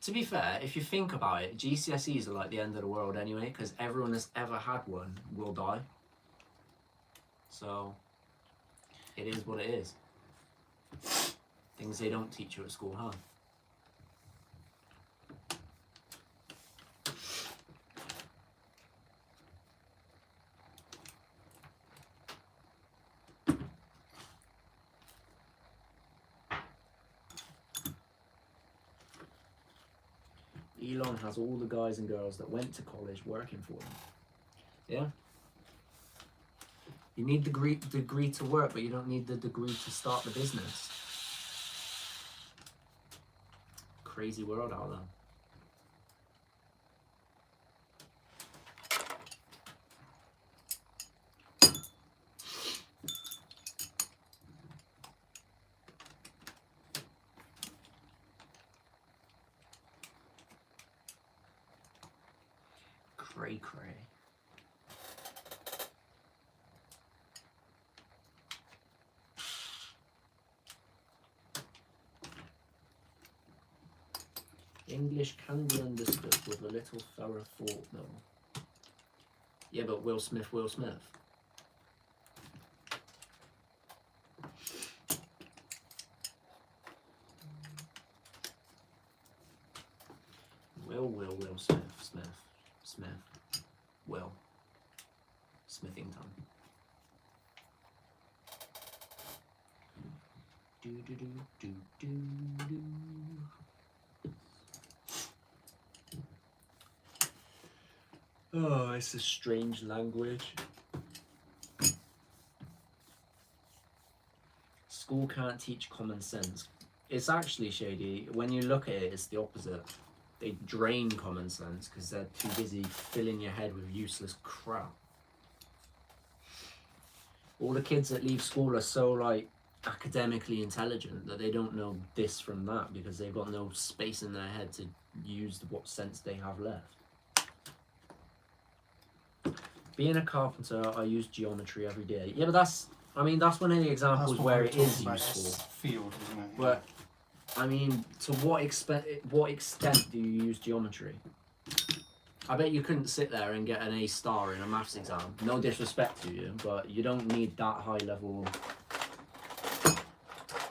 To be fair, if you think about it, GCSEs are like the end of the world anyway, because everyone that's ever had one will die. So, it is what it is. Things they don't teach you at school, huh? Elon has all the guys and girls that went to college working for him. Yeah. You need the degree to work, but you don't need the degree to start the business. Crazy world out there. Cray cray. English can be understood with a little thorough thought, though. Yeah, but Will Smith. Will Smith. Will Smith. Will. Smithington. Do do do do do do. Oh, it's a strange language. School can't teach common sense. It's actually shady. When you look at it, it's the opposite. They drain common sense because they're too busy filling your head with useless crap. All the kids that leave school are so like academically intelligent that they don't know this from that because they've got no space in their head to use what sense they have left. Being a carpenter, I use geometry every day. Yeah, but that's one of the examples where it is useful. Field, isn't it? But I mean, to what extent do you use geometry? I bet you couldn't sit there and get an A star in a maths exam. No disrespect to you, but you don't need that high level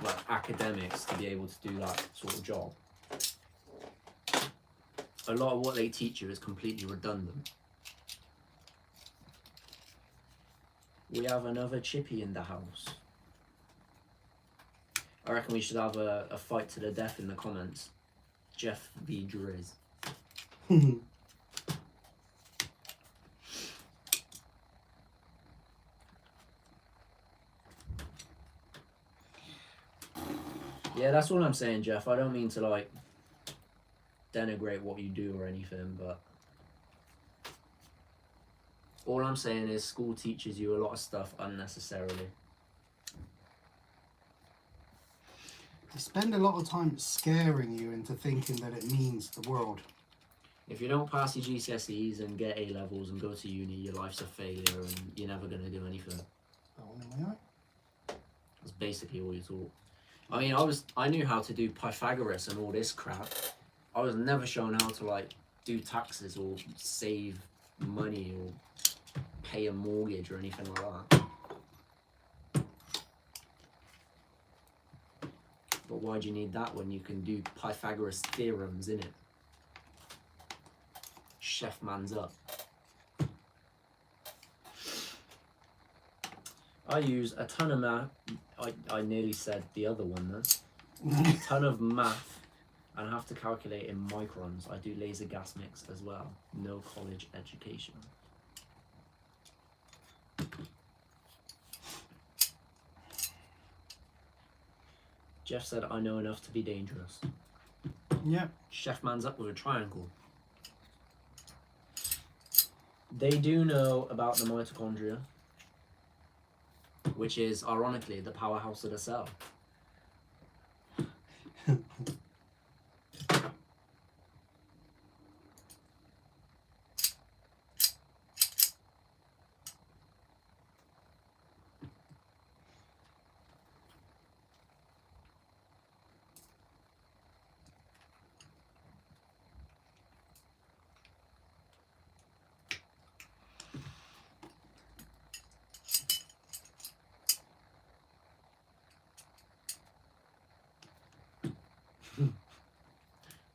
like academics to be able to do that sort of job. A lot of what they teach you is completely redundant. We have another Chippy in the house. I reckon we should have a fight to the death in the comments. Jeff v. Drizz. Yeah, that's all I'm saying, Jeff. I don't mean to like denigrate what you do or anything, but all I'm saying is school teaches you a lot of stuff unnecessarily. They spend a lot of time scaring you into thinking that it means the world. If you don't pass your GCSEs and get A levels and go to uni, your life's a failure and you're never going to do anything. That one in my eye. That's basically all you taught. I mean, I knew how to do Pythagoras and all this crap. I was never shown how to like do taxes or save money or pay a mortgage or anything like that. But why do you need that when you can do Pythagoras theorems in it? Chef man's up. I use a ton of math. I nearly said the other one there. A ton of math and have to calculate in microns. I do laser gas mix as well. No college education. Jeff said, I know enough to be dangerous. Yep. Chef man's up with a triangle. They do know about the mitochondria, which is, ironically, the powerhouse of the cell.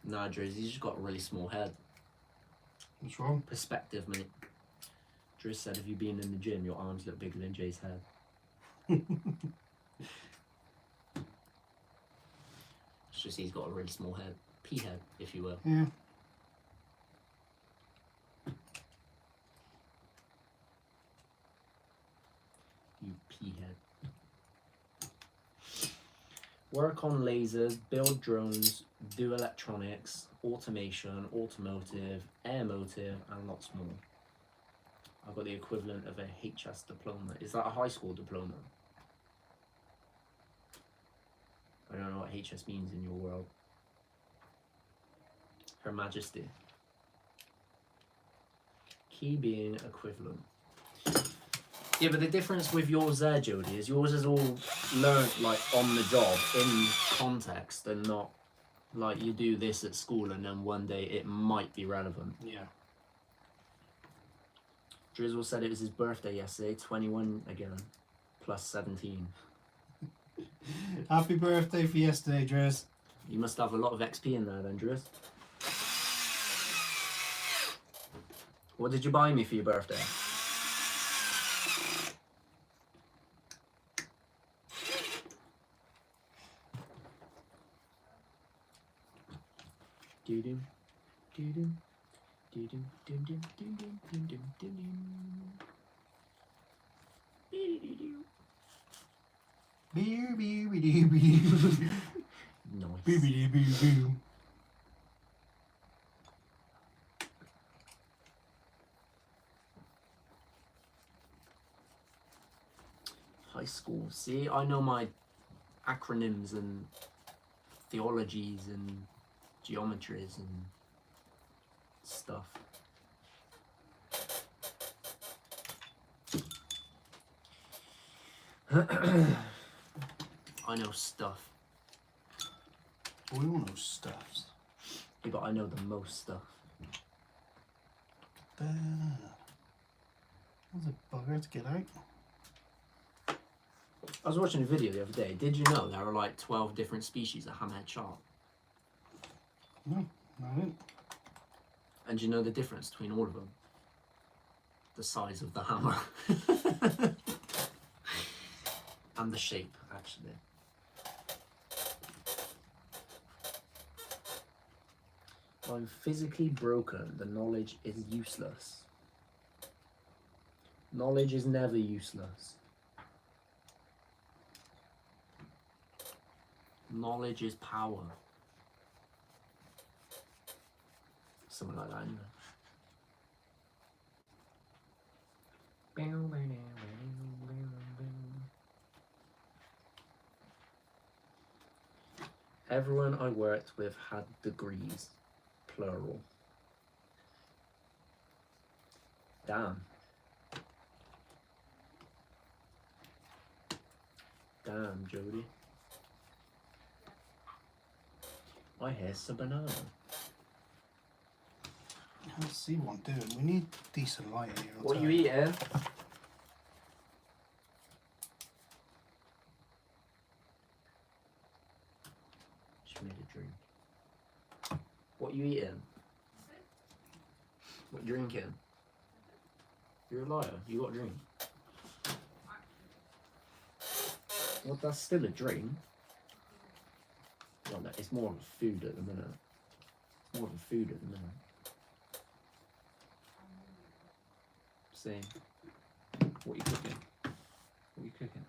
Nah, Driz, he's just got a really small head. What's wrong? Perspective, mate. Driz said, if you've been in the gym, your arms look bigger than Jay's head. It's just he's got a really small head. Pea head, if you will. Yeah. Work on lasers, build drones, do electronics, automation, automotive, air motive, and lots more. I've got the equivalent of a HS diploma. Is that a high school diploma? I don't know what HS means in your world. Her Majesty. Key being equivalent. Yeah, but the difference with yours there, Jodie, is yours is all learnt like on the job, in context, and not like you do this at school and then one day it might be relevant. Yeah. Drizzle said it was his birthday yesterday, 21 again, plus 17. Happy birthday for yesterday, Driz. You must have a lot of XP in there then, Driz. What did you buy me for your birthday? Do-do, do-do, do-do, do-do, do-do, do-do, do-do. Be-do-do-do. Beer, beer, beer, beer. Nice. Beer, beer, beer, beer. High school. See, I know my acronyms and theologies and geometries and stuff. I know stuff. We all know stuffs. Yeah, but I know the most stuff. That's a bugger to get out. I was watching a video the other day. Did you know there are like 12 different species of hammerhead shark? No, I didn't. And do you know the difference between all of them? The size of the hammer. And the shape, actually. I'm physically broken. The knowledge is useless. Knowledge is never useless. Knowledge is power. Something like that, anyway. Everyone I worked with had degrees, plural. Damn. Damn, Jodie. I hear a banana. Let's see what I'm doing. We need decent light here. What are you eating? She made a drink. What are you eating? What you drinking? You're a liar. You got a drink. Well, that's still a drink. Well, no, it's more of a food at the minute. It's more of a food at the minute. See? What are you cooking? What are you cooking?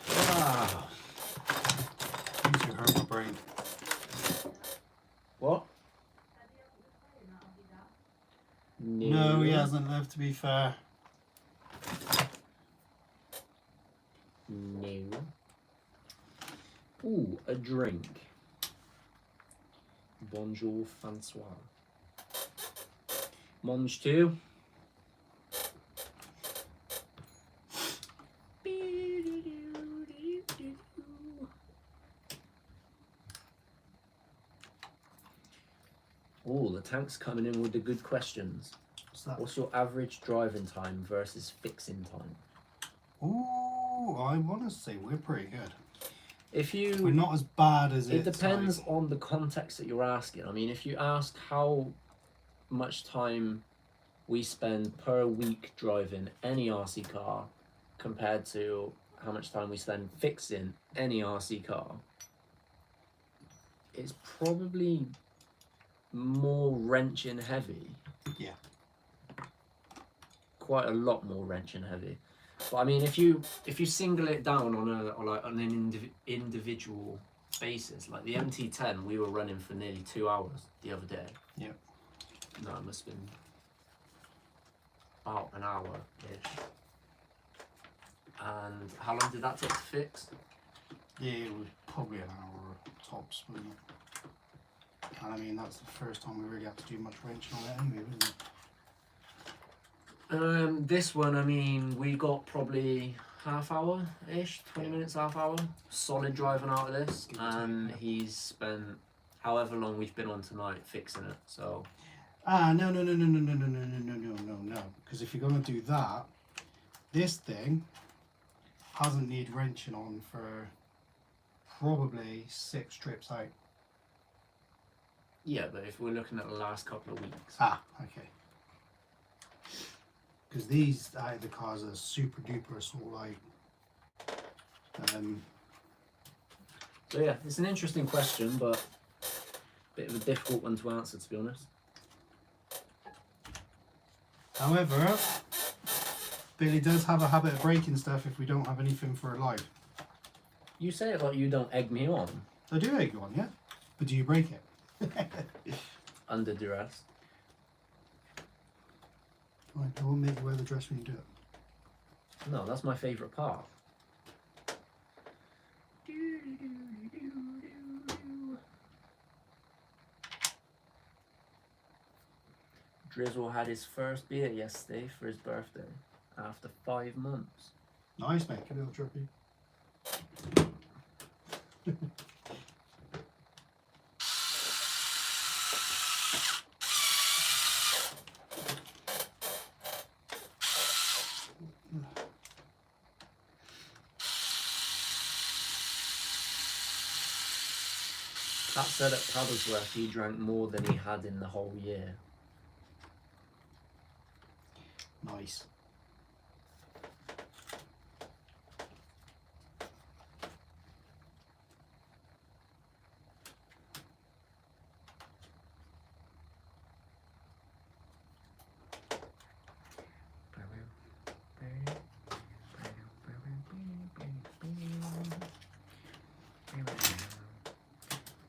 Ah. These are hurt my brain. What? No, he hasn't lived, to be fair. No. Ooh, a drink. Bonjour, Francois. Monge too. Oh, the tank's coming in with the good questions. What's that? What's your average driving time versus fixing time? Ooh, I want to say we're pretty good. If you, We're not as bad as it it's depends like, on the context that you're asking. I mean, if you ask how much time we spend per week driving any RC car compared to how much time we spend fixing any RC car, it's probably more wrenching heavy. yeah. quite a lot more wrenching heavy. But I mean, if you single it down on an individual basis, like the MT10, we were running for nearly 2 hours the other day. Yep. No, it must have been about an hour-ish. And how long did that take to fix? Yeah, it was probably an hour tops, wasn't it? And I mean, that's the first time we really had to do much wrenching on it anyway, wasn't it? This one, I mean, we got probably half hour-ish, 20 minutes, half hour, solid driving out of this, and he's spent however long we've been on tonight fixing it, so... No, because if you're going to do that, this thing hasn't need wrenching on for probably 6 trips out. Yeah, but if we're looking at the last couple of weeks... Okay. Because these out of the cars are super duper sort of like So yeah, it's an interesting question, but a bit of a difficult one to answer, to be honest. However, Billy does have a habit of breaking stuff if we don't have anything for her life. You say it like you don't egg me on. I do egg you on, yeah? But do you break it? Under duress. Right, I won't make you wear the dress when you do it. No, that's my favourite part. Drizzle had his first beer yesterday for his birthday, after 5 months. Nice, mate. Get a little trippy. Pat said at Paddlesworth he drank more than he had in the whole year. Nice.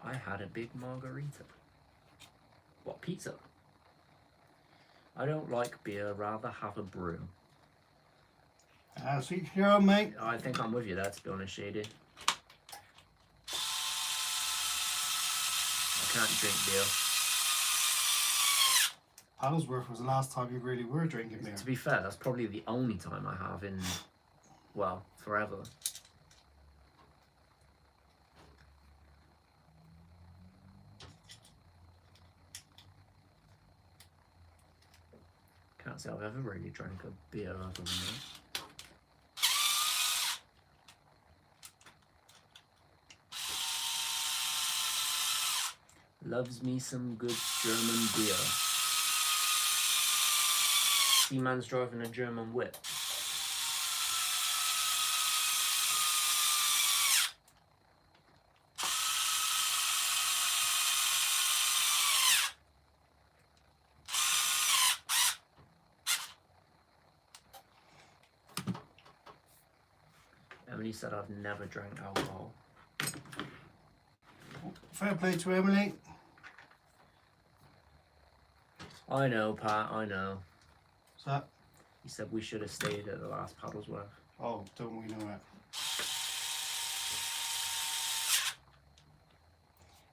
I had a big margarita. What, pizza? I don't like beer, rather have a brew. Sweet your own, mate. I think I'm with you there, to be honest, Shady. I can't drink beer. Paddlesworth was the last time you really were drinking beer. To be fair, that's probably the only time I have in, well, forever. Can't say I've ever really drank a beer other than that. Loves me some good German beer. Seaman's driving a German whip. Emily said I've never drank alcohol. Fair play to Emily. I know, Pat, I know. What's that? He said we should have stayed at the last Paddlesworth. Oh, don't we know it?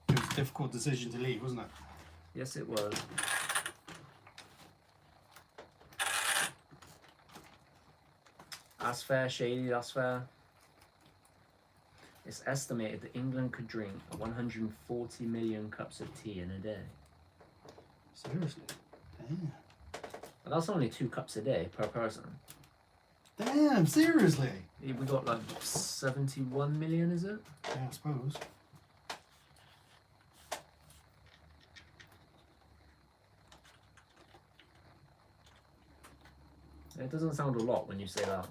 It was a difficult decision to leave, wasn't it? Yes, it was. That's fair, Shady, that's fair. It's estimated that England could drink 140 million cups of tea in a day. Seriously? Damn. But that's only 2 cups a day per person. Damn, seriously? We got like 71 million, is it? Yeah, I suppose. It doesn't sound a lot when you say that.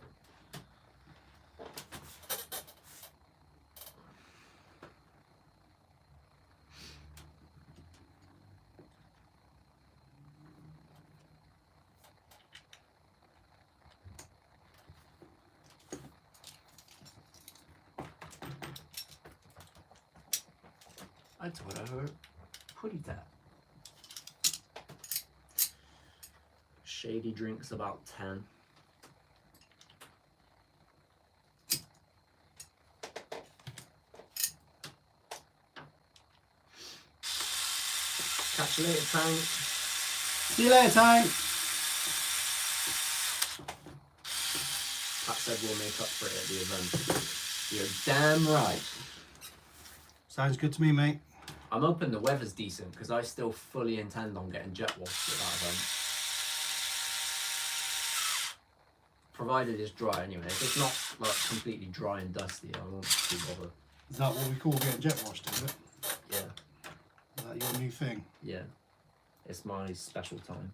I thought I heard pretty tap. Shady drinks about 10. Catch you later, Tank. See you later, Tank. Pat said we'll make up for it at the event. You're damn right. Sounds good to me, mate. I'm hoping the weather's decent because I still fully intend on getting jet washed at that event. Provided it's dry anyway. If it's not like completely dry and dusty, I won't be bothered. Is that what we call getting jet washed, is it? Yeah. Is that your new thing? Yeah. It's my special time.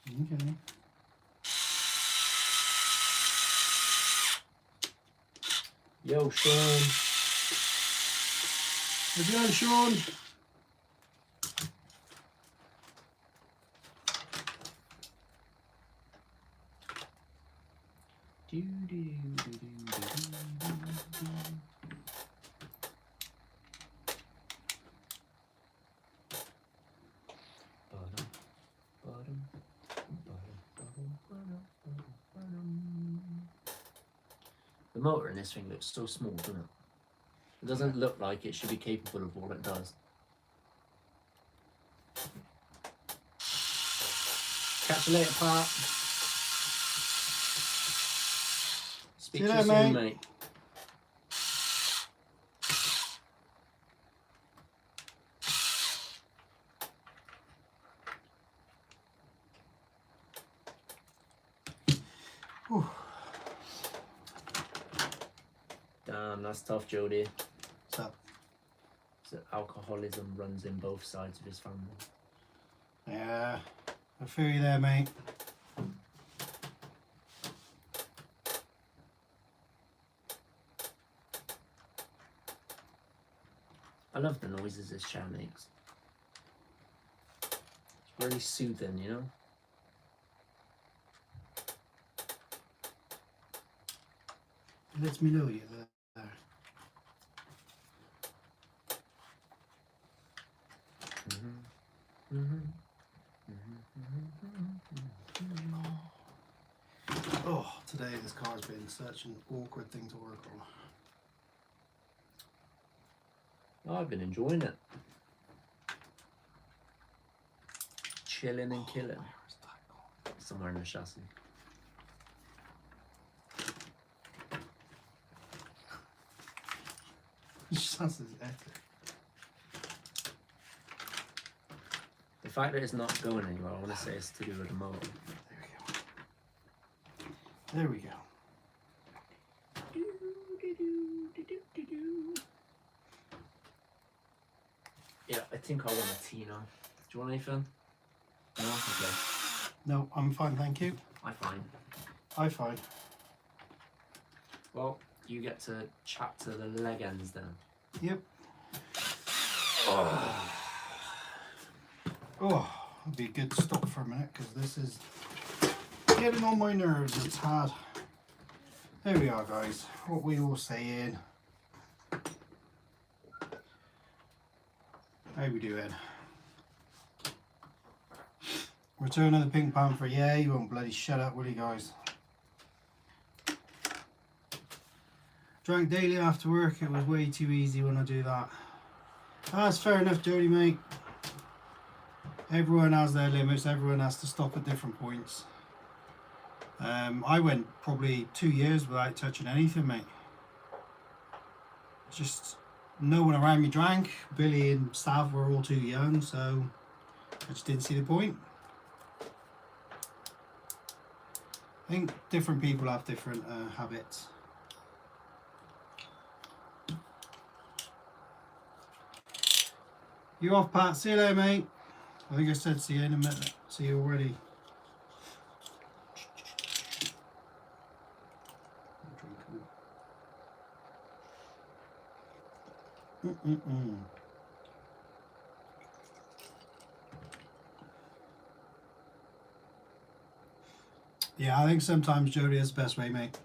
Okay. Yo, Sean. How's it going, Sean? The motor in this thing looks so small, doesn't it? It doesn't look like it should be capable of what it does. Catch you later, Pat. Speak to you soon, mate. Whew. Damn, that's tough, Jody. So, So alcoholism runs in both sides of his family. yeah, I feel you there, mate. I love the noises this chair makes. It's really soothing, you know? It lets me know you're there. Oh, today this car's been such an awkward thing to work on. Oh, I've been enjoying it. Chilling and killing. Where is that gone? Somewhere in the chassis. Chassis is epic. The fact that it's not going anywhere, I want to say it's to do with the motor. There we go. Yeah, I think I want a tea now. Do you want anything? No? Okay. No, I'm fine, thank you. I'm fine. I'm fine. Well, you get to chat to the leg ends then. Yep. Oh. Oh, it'd be good to stop for a minute because this is getting on my nerves a tad. There we are, guys. What we all saying. How we doing? Return of the Pink Panther. Yeah, you won't bloody shut up, will you, guys? Drank daily after work. It was way too easy when I do that. That's fair enough, Jody, mate. Everyone has their limits. Everyone has to stop at different points. I went probably 2 years without touching anything, mate. Just no one around me drank. Billy and Sav were all too young, so I just didn't see the point. I think different people have different habits. You off, Pat? See you later, mate. I think I said see you in a minute. See you already. Yeah, I think sometimes Jody is the best way, mate.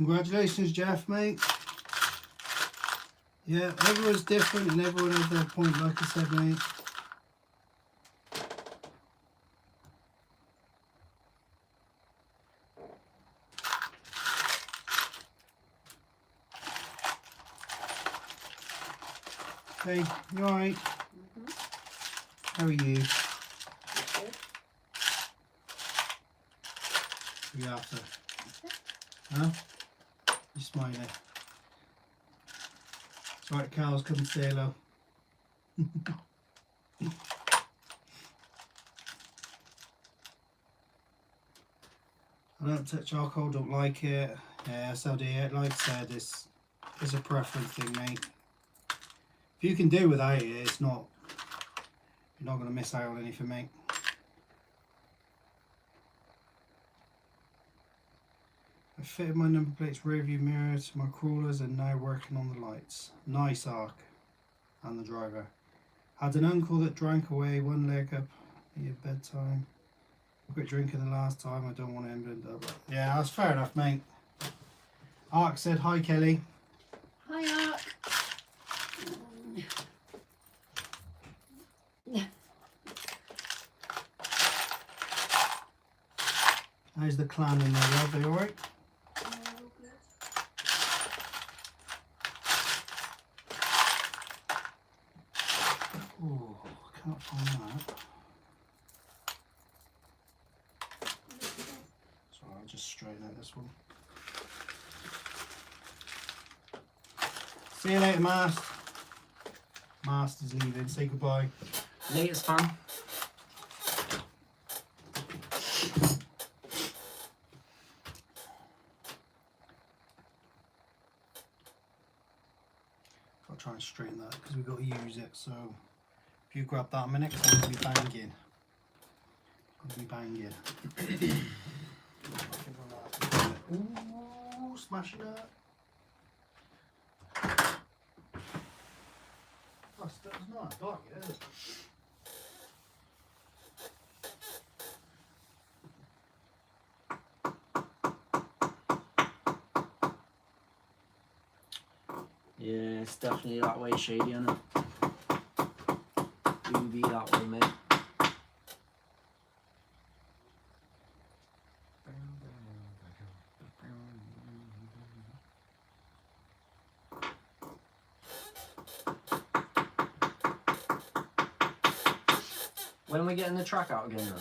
Congratulations, Jeff, mate. Yeah, everyone's different and everyone has their point, like I said, mate. Hey, you alright? How are you? You after? Huh? You smiling? It's alright, Carl's come and say hello. I don't touch alcohol, don't like it. Yeah, so do you. Like I said, it's a preference thing, mate. If you can do without it, it's not. You're not going to miss out on anything, mate. I fitted my number plates, rear view mirror to my crawlers and now working on the lights. Nice arc. And the driver. Had an uncle that drank away one leg up at bedtime. Quit drinking the last time, I don't want to end up. Yeah, that's fair enough, mate. Ark said hi, Kelly. Hi, Ark. How's the clan in there, love? They alright? Oh, I can't find that. So I'll just straighten out this one. See you later, Mast. Mast is leaving. Say goodbye. Latest fun. I'll try and straighten that because we've got to use it. So if you grab that a minute, because I'm going to be banging. Ooh, smashing that. That's not dark, is it? Yeah, it's definitely that way, shady, isn't it? Do be that way, mate. When are we getting the track out again, then?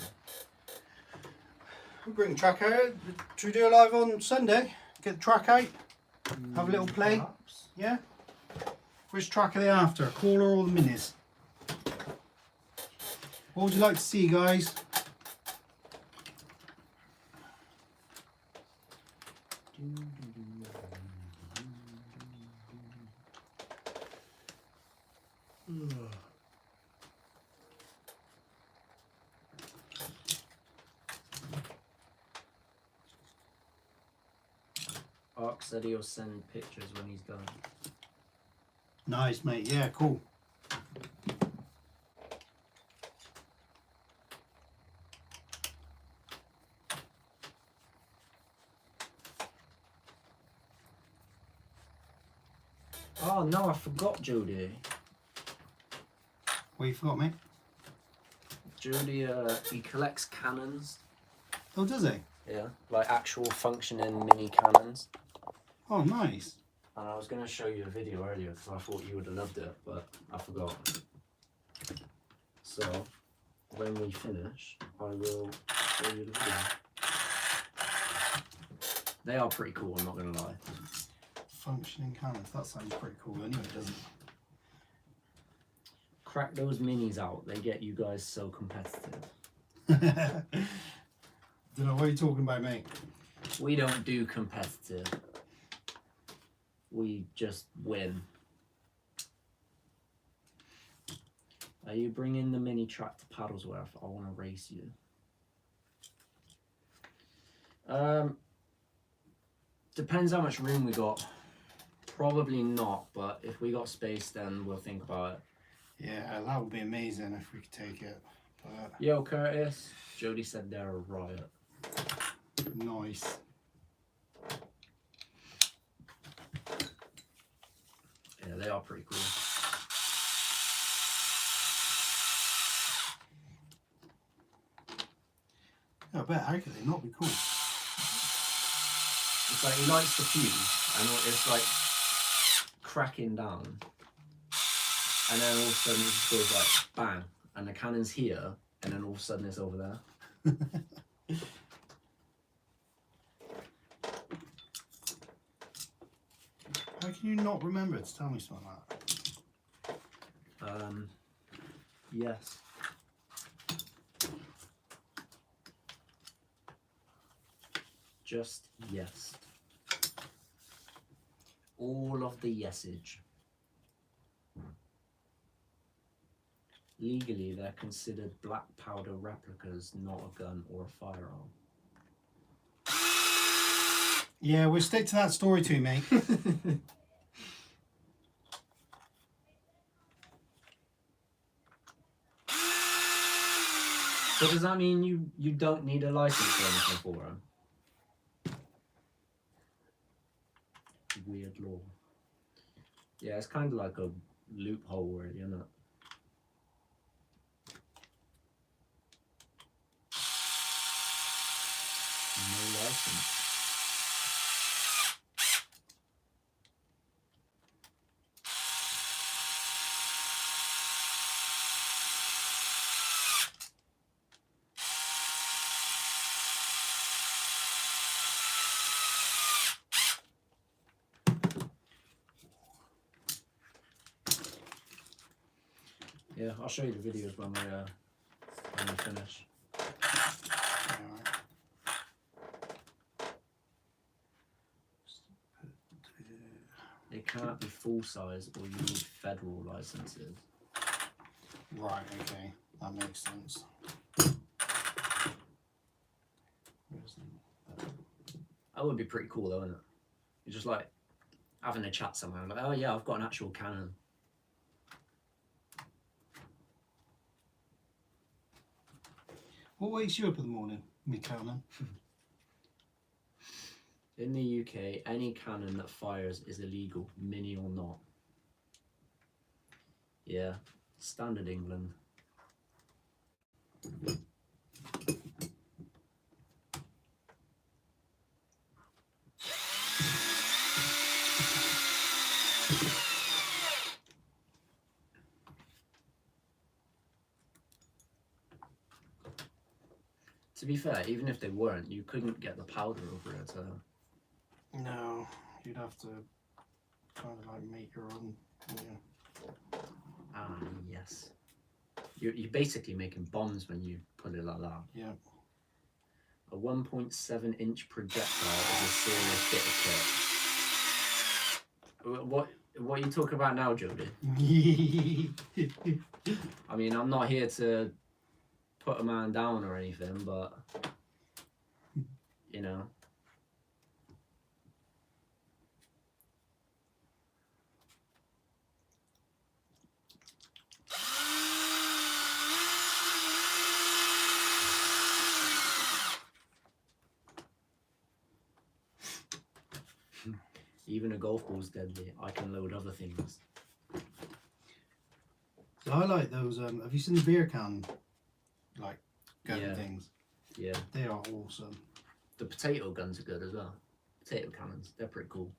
We'll bring the track out. Should we do a live on Sunday? Get the track out? Have a little play? Perhaps. Yeah? Which track are they after? Crawler or the minis? What would you like to see, guys? Ark said he'll send pictures when he's done. Nice, mate. Yeah, cool. Oh no, I forgot Jody. What you forgot, mate? Jody, he collects cannons. Oh, does he? Yeah, like actual functioning mini cannons. Oh, nice. And I was going to show you a video earlier because I thought you would have loved it, but I forgot. So, when we finish, I will show you the video. They are pretty cool, I'm not going to lie. Functioning cannons. That sounds pretty cool anyway, doesn't it? Crack those minis out, they get you guys so competitive. Don't know what you're talking about, mate. We don't do competitive. We just win. Are you bringing the mini track to Paddlesworth? I want to race you. Depends how much room we got. Probably not, but if we got space, then we'll think about it. Yeah, that would be amazing if we could take it. But Yo, Curtis. Jody said they're a riot. nice. Yeah, they are pretty cool. Yeah, I bet. How could they not be cool? It's like he lights the fuse, and it's like cracking down, and then all of a sudden it just goes like bang, and the cannon's here, and then all of a sudden it's over there. How can you not remember to tell me something like that? Yes. Just yes. All of the yesage. Legally, they're considered black powder replicas, not a gun or a firearm. Yeah, we'll stick to that story too, mate. So does that mean you don't need a license or anything for them? Weird law. Yeah, it's kind of like a loophole, really, isn't it? No license. Yeah, I'll show you the videos when we finish. Alright. It can't be full size, or you need federal licenses. Right, okay. That makes sense. That would be pretty cool though, wouldn't it? You're just like having a chat somewhere, like, oh yeah, I've got an actual cannon. What wakes you up in the morning, me cannon? In the UK, any cannon that fires is illegal, mini or not. Yeah, standard England. To be fair, even if they weren't, you couldn't get the powder over it. No, you'd have to kind of like make your own. Yeah. Ah, yes. You're basically making bombs when you put it like that. Yeah. A 1.7-inch projectile is a serious bit of kit. What are you talking about now, Jody? I mean, I'm not here to put a man down or anything, but you know. Even a golf ball's deadly. I can load other things. So I like those. Have you seen the beer can, like, gun Yeah. things? Yeah. They are awesome. The potato guns are good as well. Potato cannons, they're pretty cool.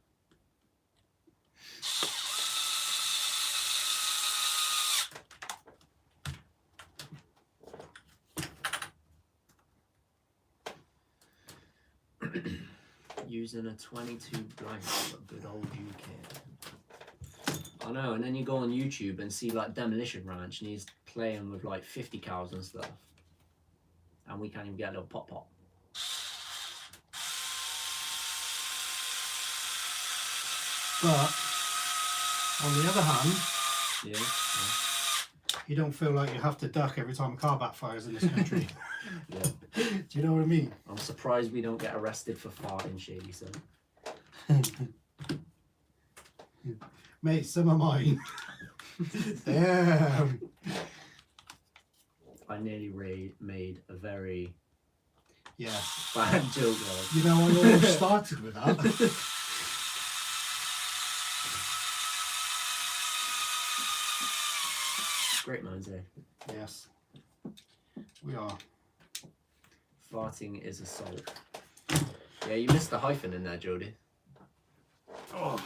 Using a 22 blank, but good old UK. I know, and then you go on YouTube and see like Demolition Ranch, and he's playing with like 50 cows and stuff, and we can't even get a little pop pop. But on the other hand, Yeah. you don't feel like you have to duck every time a car backfires in this country. Yeah. Do you know what I mean? I'm surprised we don't get arrested for farting, Shady. So Mate, some of mine. Damn. I nearly made a very Yeah. bad joke there. You know, I almost started with that. straight minds, eh? Yes. We are. Farting is assault. Yeah, you missed the hyphen in there, Jody. Oh.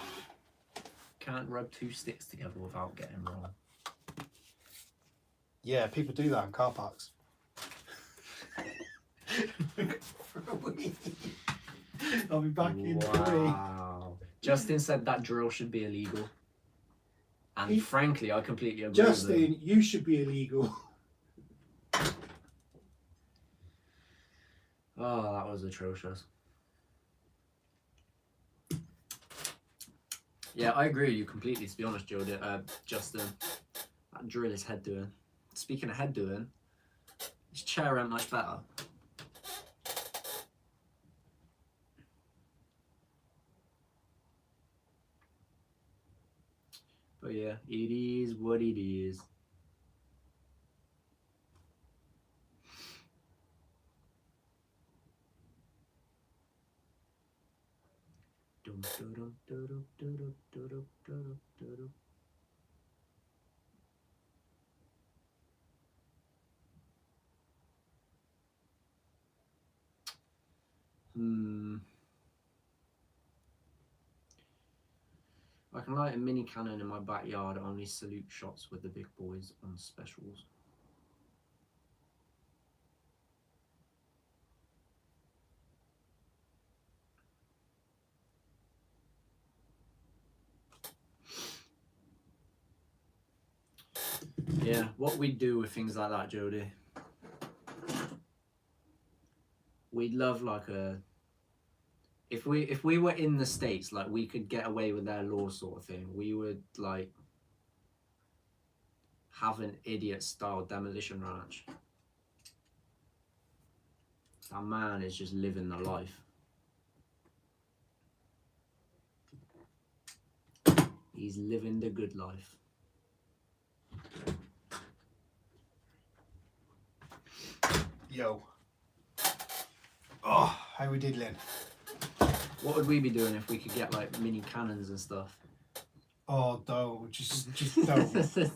Can't rub two sticks together without getting wrong. Yeah, people do that in car parks. I'll be back in 3. Wow. Justin said that drill should be illegal. And frankly, I completely agree with Justin, him. you should be illegal. Oh, that was atrocious. Yeah, I agree with you completely, to be honest, Jody. Justin. That drill is head doing. Speaking of head doing, his chair ain't much better. But yeah, it is what it is. I can light a mini cannon in my backyard, only salute shots with the big boys on specials. Yeah, what we'd do with things like that, Jody. We'd love like a... If we were in the States, like we could get away with their law sort of thing, we would like have an idiot style demolition ranch. That man is just living the life. He's living the good life. Yo. Oh, how we diddling? What would we be doing if we could get like mini cannons and stuff? Oh, no, just don't.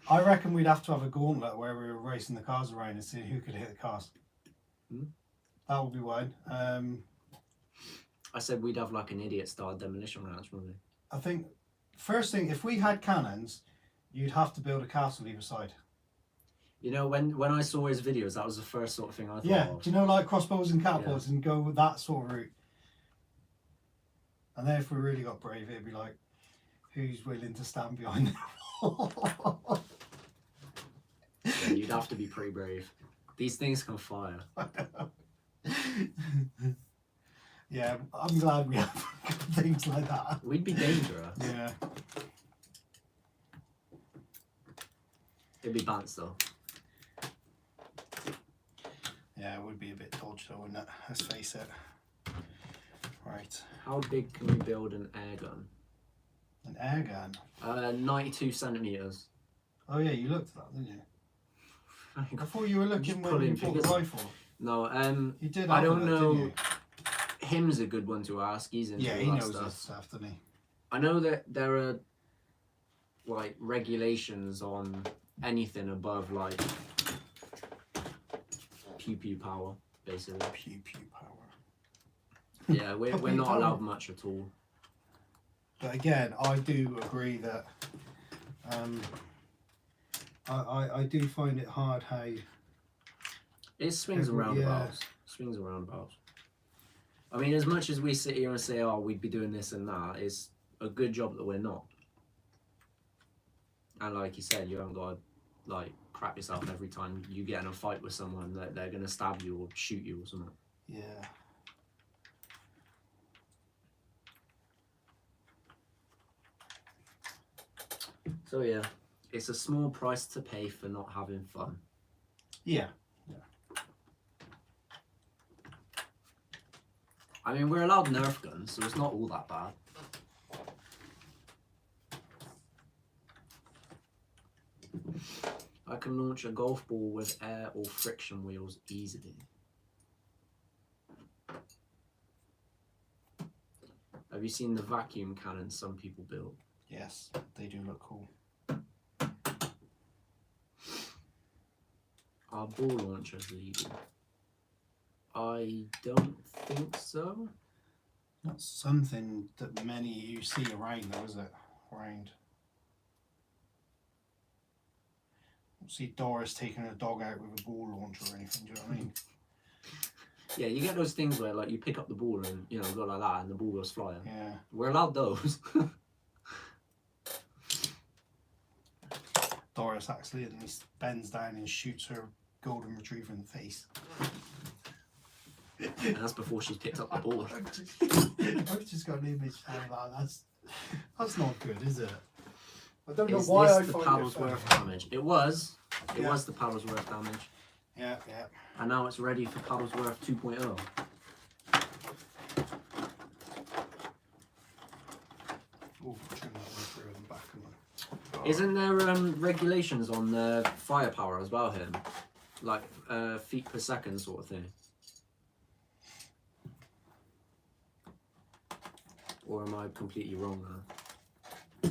I reckon we'd have to have a gauntlet where we were racing the cars around and seeing who could hit the cars. That would be one. I said we'd have like an idiot style demolition ranch, wouldn't we? I think first thing, if we had cannons, you'd have to build a castle either side. You know, when I saw his videos, that was the first sort of thing I thought Yeah, of. do you know, like crossbows and catapults, and go with that sort of route. And then if we really got brave, it'd be like, who's willing to stand behind the wall? Yeah, you'd have to be pretty brave. These things can fire. Yeah, I'm glad we have things like that. We'd be dangerous. Yeah. It'd be bants though. Yeah, it would be a bit dodgy though, wouldn't it? Let's face it. Right. How big can we build an air gun? An air gun? 92 centimeters. Oh yeah, you looked at that, didn't you? I thought you were looking when pulling you bought the figures. rifle. No, You did. I don't know. Didn't you? Him's a good one to ask. He's into Yeah, all he that knows stuff. his stuff, doesn't he? I know that there are like regulations on anything above like pew pew power, basically. Pew pew power. Yeah, we're Pew not power. allowed much at all. But again, I do agree that I do find it hard how It swings and roundabouts. Swings and roundabouts. I mean, as much as we sit here and say, oh, we'd be doing this and that, it's a good job that we're not. And like you said, you haven't got to like crap yourself every time you get in a fight with someone that they're going to stab you or shoot you or something. yeah. So yeah, it's a small price to pay for not having fun. Yeah. I mean, we're allowed Nerf guns, so it's not all that bad. I can launch a golf ball with air or friction wheels easily. Have you seen the vacuum cannons some people build? Yes, they do look cool. Are ball launchers legal? I don't think so. Not something that many you see around though, is it? Around. Don't see Doris taking her dog out with a ball launcher or anything, do you know what I mean? Yeah, you get those things where like you pick up the ball and you know go like that and the ball goes flying. Yeah. We're allowed those. Doris accidentally bends down and shoots her golden retriever in the face. And that's before she's picked up the ball. I've just got an image now that. That's not good, is it? I don't know Is why I this the find paddle's it funny. worth damage? It was. It Yeah. was the paddle's worth damage. Yeah, yeah. And now it's ready for paddle's worth 2.0. Oh, trim that one through the back of them. Isn't there regulations on firepower as well here? Like feet per second sort of thing? Or am I completely wrong now?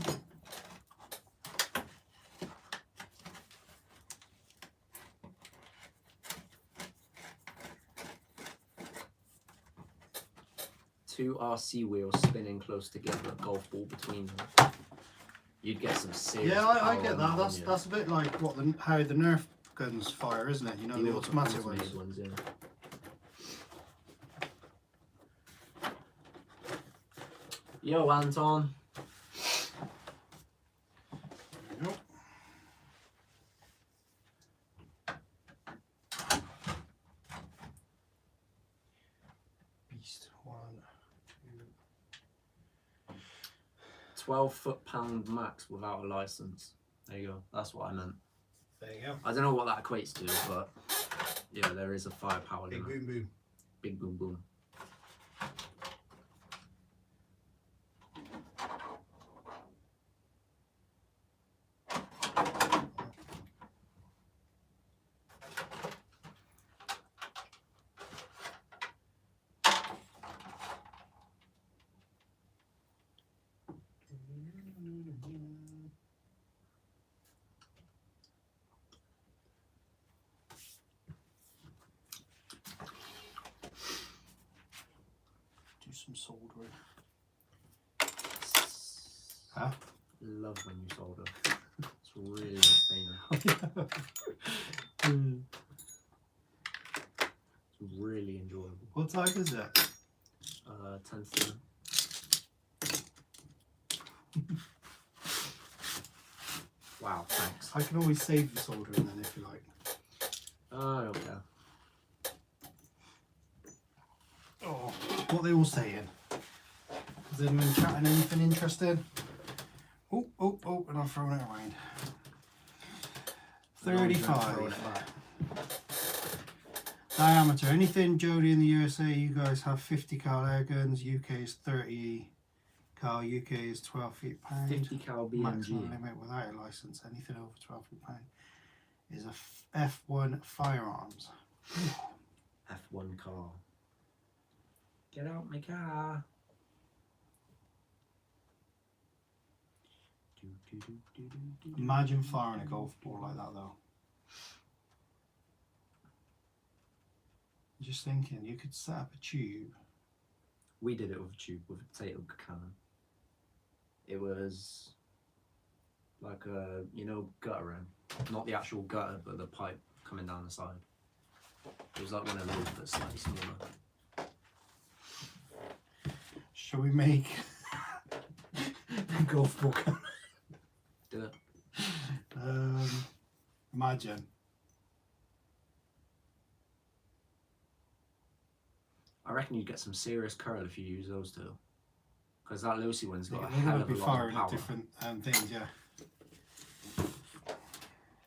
Two RC wheels spinning close together, a golf ball between them. You'd get some serious Yeah, I power get on that. one, That's yeah. that's a bit like what how the Nerf guns fire, isn't it? You know, the automatic ones. automated ones, yeah. Yo, Anton. There you go. Beast 1, 2. 12 foot-pound max without a license. There you go. That's what I meant. There you go. I don't know what that equates to, but yeah, there is a firepower Big limit. boom boom. Big boom boom. Do some soldering. Huh? Love when you solder. It's really entertaining. It's really enjoyable. What time is it? 10 to 10. Wow, thanks. I can always save the soldering then if you like. I don't care. Oh, what are they all saying? Is anyone chatting anything interesting? Oh, oh, oh, and I've thrown it around. Throwing 35. it back. Diameter. Anything Jody in the USA, you guys have 50 cal air guns, UK is 30 cal, UK is 12 feet pound. 50 cal Maximum BMG. limit without a license, anything over 12 feet pound is a F1 firearms. F1 car. Get out my car. Imagine firing a golf ball like that though. Just thinking, you could set up a tube. We did it with a tube, with a potato cannon. It was like a, you know, gutter end. Not the actual gutter, but the pipe coming down the side. It was like one of those, but slightly smaller. Shall we make a golf ball cannon? Do it. Imagine. I reckon you'd get some serious curl if you use those two. Because that Lucy one's got a They're hell going of to a be lot of firing power. at different things, yeah.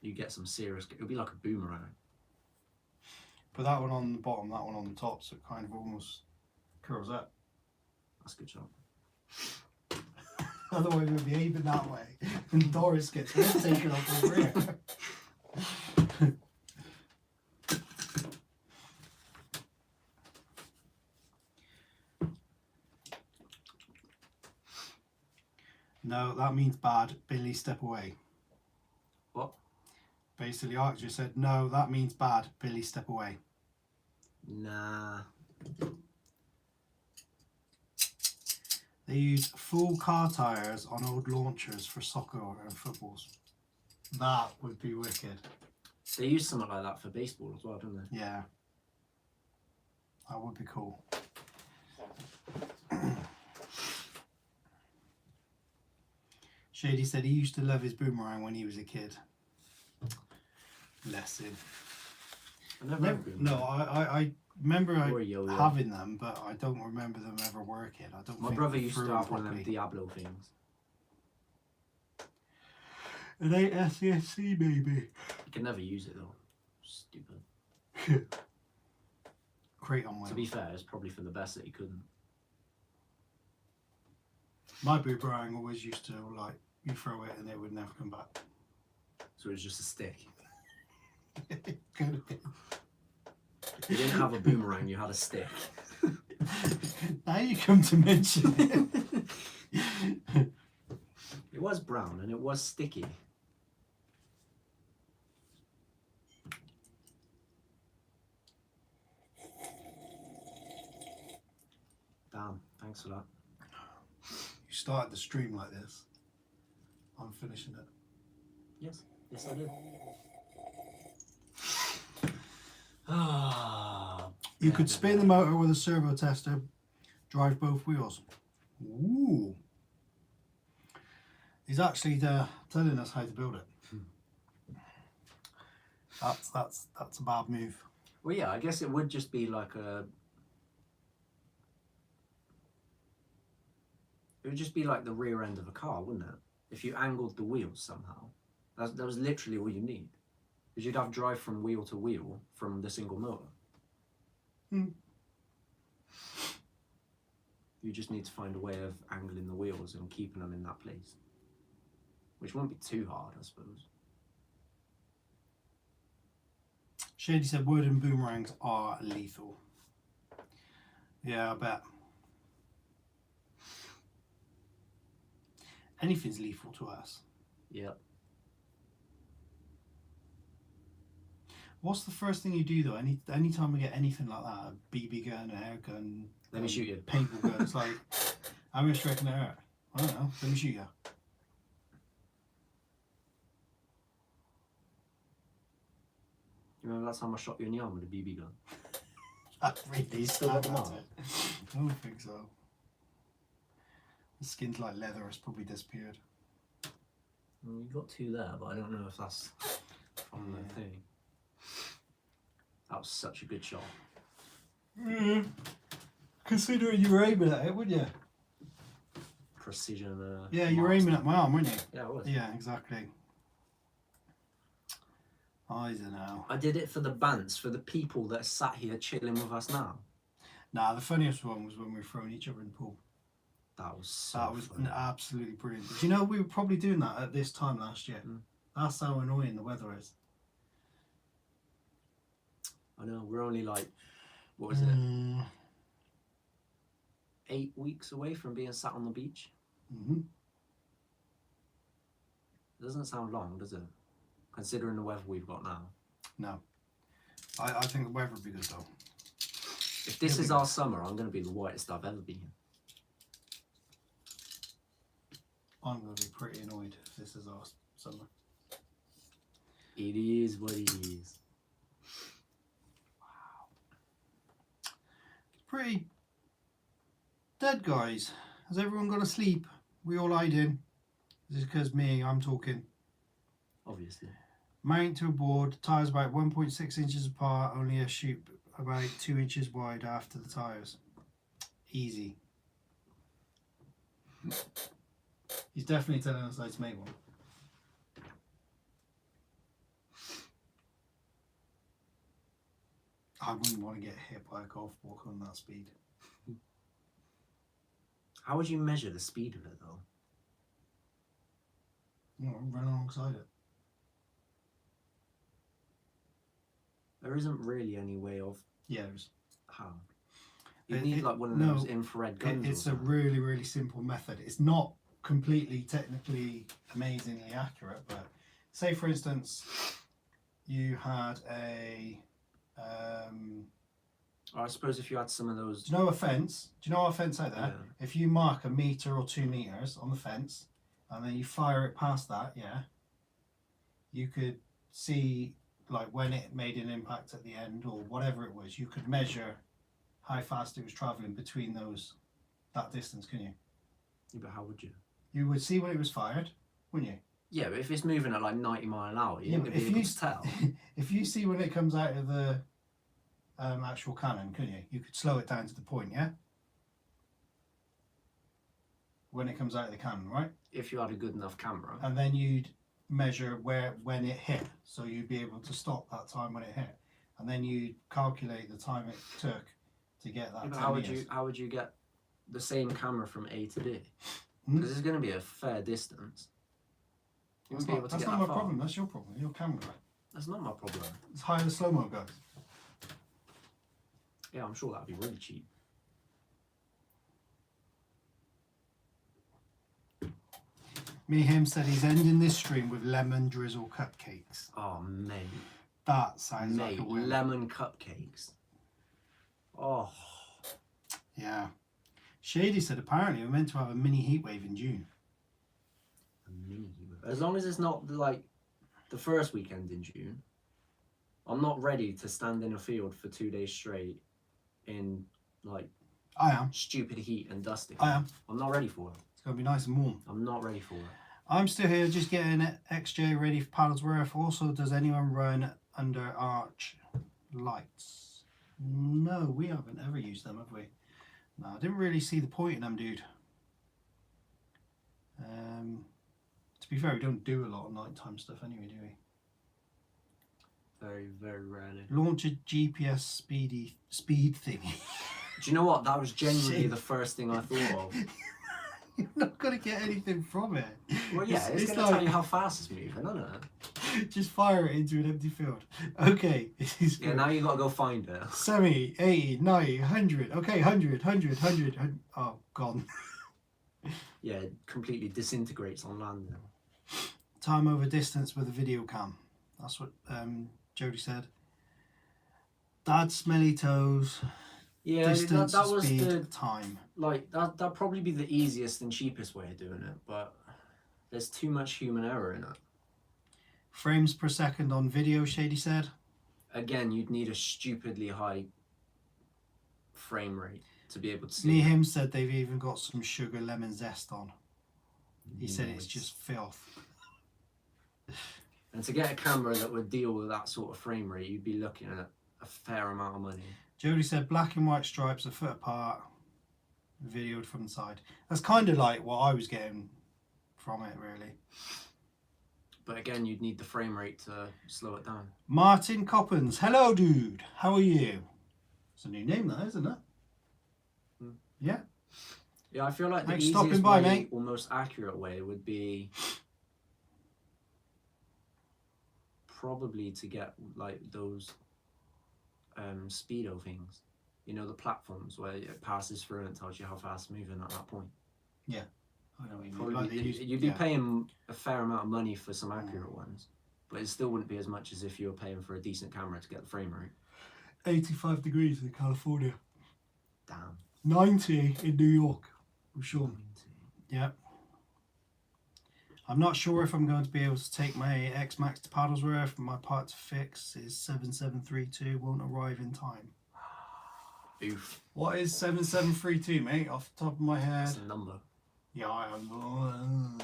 You get some serious, it would be like a boomerang. Put that one on the bottom, that one on the top, so it kind of almost curls up. That's a good shot. Otherwise we'll be aiming that way and Doris gets taken off over here. No, that means bad. Billy, step away. What? Basically, Archer said, no, that means bad. Billy, step away. Nah. They use full car tyres on old launchers for soccer and footballs. That would be wicked. They use something like that for baseball as well, don't they? Yeah. That would be cool. Shady said he used to love his boomerang when he was a kid. Bless him. I never had a boomerang. No, I remember Or a yo-yo. having them, but I don't remember them ever working. I don't. My think brother they used threw to them have one of them properly. Diablo things. It ain't SESC, baby. You can never use it though. Stupid. Crate on To be wheels. fair, it's probably for the best that he couldn't. My boomerang always used to, like, you throw it and it would never come back. So it was just a stick. Could have been. You didn't have a boomerang, you had a stick. Now you come to mention it. It was brown and it was sticky. Damn, thanks for that. You started the stream like this. I'm finishing it. Yes, yes I did. Ah, You could spin the motor with a servo tester, drive both wheels. Ooh. He's actually telling us how to build it. That's a bad move. Well, yeah, I guess it would just be like a. It would just be like the rear end of a car, wouldn't it? If you angled the wheels somehow. That was literally all you need. Because you'd have drive from wheel to wheel from the single motor. Hmm. You just need to find a way of angling the wheels and keeping them in that place. Which won't be too hard, I suppose. Shady said wooden boomerangs are lethal. Yeah, I bet. Anything's lethal to us. Yep. What's the first thing you do though? Anytime we get anything like that, a BB gun, a air gun, Let me shoot you. paintball gun, it's like, how much do you reckon it hurt? I don't know. Let me shoot you. You remember that time I shot you in the arm with a BB gun? That really You still got them sad, on? I don't think so. The skin's like leather. It's probably disappeared. Well, you got two there, but I don't know if that's from the thing. That was such a good shot. Considering you were aiming at it, wouldn't you? Precision. Yeah, you were aiming at my arm, weren't you? Yeah, I was. Yeah, exactly. I don't know. I did it for the bants, for the people that sat here chilling with us now. Nah, the funniest one was when we were throwing each other in the pool. That was so That was funny. absolutely brilliant. Do you know we were probably doing that at this time last year? Mm. That's how annoying the weather is. I know, we're only like, what was it, 8 weeks away from being sat on the beach? Mm-hmm. It doesn't sound long, does it? Considering the weather we've got now. No. I think the weather would be good though. If this It'll is be our good. summer, I'm going to be the whitest I've ever been. I'm going to be pretty annoyed if this is our summer. It is what it is. Pretty dead, guys. Has everyone gone to sleep? We all lied in. This is because I'm talking. Obviously. Mount to a board, tyres about 1.6 inches apart, only a chute about 2 inches wide after the tyres. Easy. He's definitely telling us how to make one. I wouldn't want to get hit by a golf ball on that speed. How would you measure the speed of it though? Well, run alongside it. There isn't really any way of Yeah, there's. how. You need like one of no, those infrared guns. It's or a something. really, really simple method. It's not completely technically amazingly accurate, but say for instance, you had a I suppose if you had some of those. do you know a fence? Do you know a fence out there? Yeah. If you mark 1 meter or 2 meters on the fence, and then you fire it past that, yeah, you could see like when it made an impact at the end or whatever it was. You could measure how fast it was traveling between that distance, couldn't you? Yeah, but how would you? You would see when it was fired, wouldn't you? Yeah, but if it's moving at like 90 mile an hour, you're Yeah, going but to be able to tell. if you see when it comes out of the actual cannon, couldn't you? You could slow it down to the point, yeah? When it comes out of the cannon, right? If you had a good enough camera. And then you'd measure when it hit, so you'd be able to stop that time when it hit, and then you'd calculate the time it took to get that. Yeah, but 10 meters. how would you get the same camera from A to B? Hmm? Because it's going to be a fair distance. You That's wouldn't be able to that's get not that my far. problem. That's your problem. Your camera. That's not my problem. It's higher the slow mo goes. Yeah, I'm sure that'd be really cheap. Me him said he's ending this stream with lemon drizzle cupcakes. Oh, mate. That sounds Mate, like a win. lemon cupcakes. Oh. Yeah. Shady said apparently we're meant to have a mini heat wave in June. As long as it's not like the first weekend in June. I'm not ready to stand in a field for 2 days straight in like I am. stupid heat and dusting. I am. I'm not ready for it. It's going to be nice and warm. I'm not ready for it. I'm still here just getting XJ ready for Paddlesworth. Also, does anyone run under arch lights? No, we haven't ever used them, have we? No, I didn't really see the point in them, dude. To be fair, we don't do a lot of nighttime stuff anyway, do we? Very, very rarely. Launch a GPS speed thingy. Do you know what? That was genuinely the first thing I thought of. You're not going to get anything from it. Well, yeah, it's going to like, tell you how fast it's moving, isn't it? Just fire it into an empty field. Okay. Yeah, now you've got to go find it. 70, 80, 90, 100. Okay, 100, 100. Oh, gone. Yeah, it completely disintegrates on landing. Time over distance with a video cam. That's what Jody said. Dad, smelly toes. Yeah, Distance, that was speed, the time. like that'd probably be the easiest and cheapest way of doing it, but there's too much human error in it. Frames per second on video, Shady said. Again, you'd need a stupidly high frame rate to be able to see. Me him said they've even got some sugar lemon zest on. He said it's Nice. just filth. And to get a camera that would deal with that sort of frame rate, you'd be looking at a fair amount of money. Jody said black and white stripes a foot apart, videoed from the side. That's kind of like what I was getting from it, really. But again, you'd need the frame rate to slow it down. Martin Coppens, hello dude, how are you? It's a new name that, isn't it? Hmm. Yeah. Yeah, I feel like the Thanks easiest stopping by, way, mate. or most accurate way, would be probably to get like those speedo things. You know, the platforms where it passes through and tells you how fast it's moving at that point. Yeah. I know what you mean. Probably, Like they use- you'd be yeah. paying a fair amount of money for some accurate ones, but it still wouldn't be as much as if you were paying for a decent camera to get the frame rate. 85 degrees in California. Damn. 90 in New York. I'm sure. Yeah. I'm not sure if I'm going to be able to take my X Maxx to Paddlesworth. My part to fix is 7732. Won't arrive in time. Oof. What is 7732, mate? Off the top of my head. That's a number. Yeah, I am.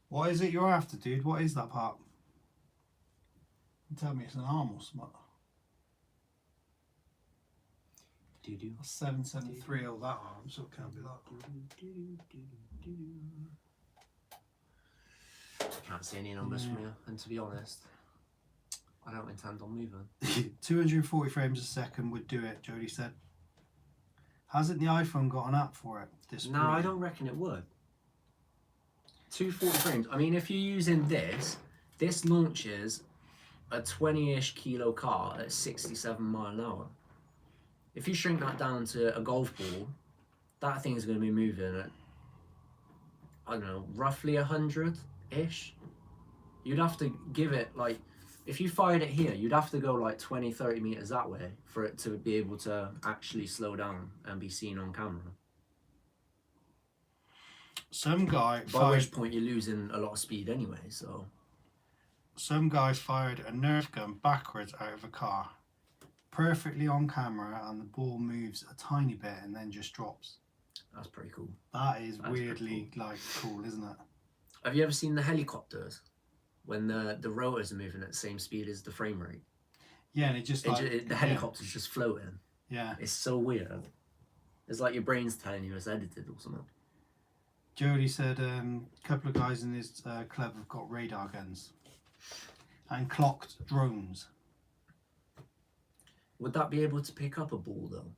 What is it you're after, dude? What is that part? You tell me it's an arm or something. Do-do. 773 or that arm, so it can't be that. Can't see any numbers from here, and to be honest, I don't intend on moving. 240 frames a second would do it, Jody said. Hasn't the iPhone got an app for it? No, I don't reckon it would. 240 frames. I mean, if you're using this launches a 20-ish kilo car at 67 mile an hour. If you shrink that down to a golf ball, that thing is going to be moving at, I don't know, roughly 100-ish. You'd have to give it like, if you fired it here, you'd have to go like 20, 30 meters that way for it to be able to actually slow down and be seen on camera. Some guy By which point you're losing a lot of speed anyway, so. Some guy fired a Nerf gun backwards out of a car, perfectly on camera, and the ball moves a tiny bit and then just drops. That's pretty cool. That is weirdly like cool, isn't it? Have you ever seen the helicopters when the rotors are moving at the same speed as the frame rate? Yeah, and the helicopter's just floating. Yeah. It's so weird. It's like your brain's telling you it's edited or something. Jody said a couple of guys in his club have got radar guns and clocked drones. Would that be able to pick up a ball though?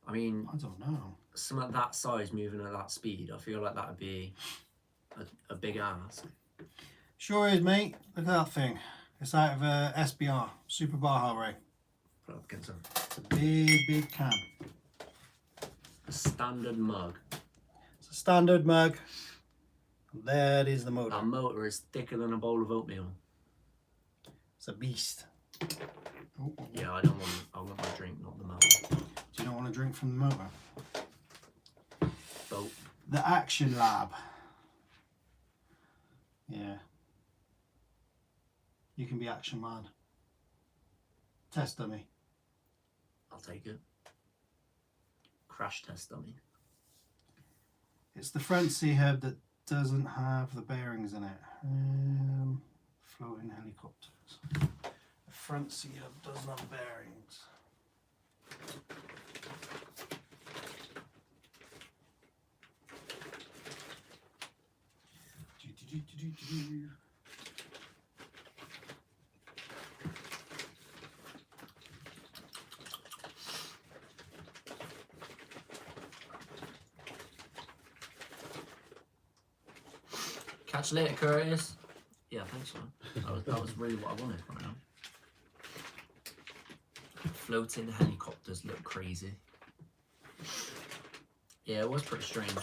I mean, I don't know. Something that size moving at that speed, I feel like that would be a big ask. Sure is, mate. Look at that thing. It's out of a SBR, Super Baja Ray. Put it up against them. It's a big can. A standard mug. It's a standard mug. And there is the motor. That motor is thicker than a bowl of oatmeal. It's a beast. Oh. Yeah, I want my drink, not the motor. Do you not want to drink from the motor? Boat. The Action Lab. Yeah. You can be action man. Test dummy. I'll take it. Crash test dummy. It's the front C-hub that doesn't have the bearings in it. Floating helicopters. The front C-hub doesn't have bearings. Catch you later, Curtis. Yeah, I think so. That was really what I wanted right now. Floating helicopters look crazy. Yeah, it was pretty strange.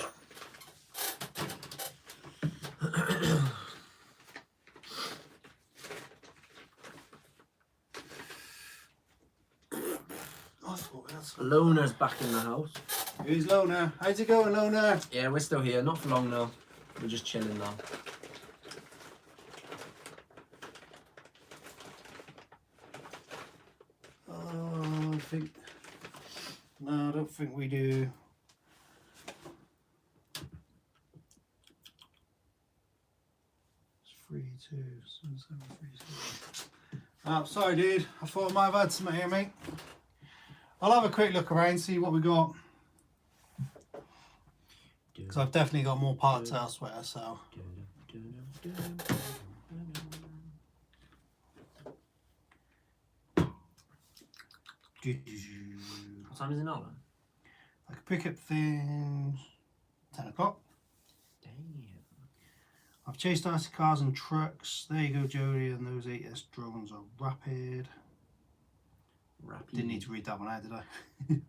Loner's back in the house. Who's Loner? How's it going, Loner? Yeah, we're still here. Not for long though. We're just chilling now. No, I don't think we do. It's 32737. Oh, sorry, dude. I thought I might have had something here, mate. I'll have a quick look around, see what we got. Because I've definitely got more parts elsewhere, so. What time is it now then? I could pick up things 10 o'clock. Damn. I've chased RC cars and trucks. There you go, Jody, and those 8S drones are rapid. Didn't need to read that one out, did I?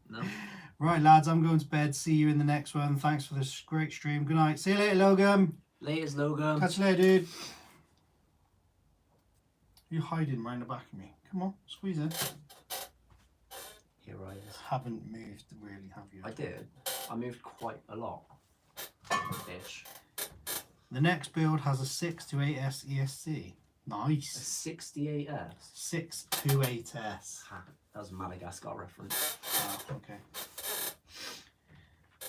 No. Right, lads, I'm going to bed. See you in the next one. Thanks for this great stream. Good night. See you later, Logan. Latest, Logan. Catch you later, dude. You're hiding right in the back of me. Come on, squeeze in. Here I is. Haven't moved, really, have you? I did. I moved quite a lot. Ish. The next build has a 6 to 8S ESC. A Nice. 68S. 6 to 8S. Ha, that was a Madagascar reference. Oh, okay.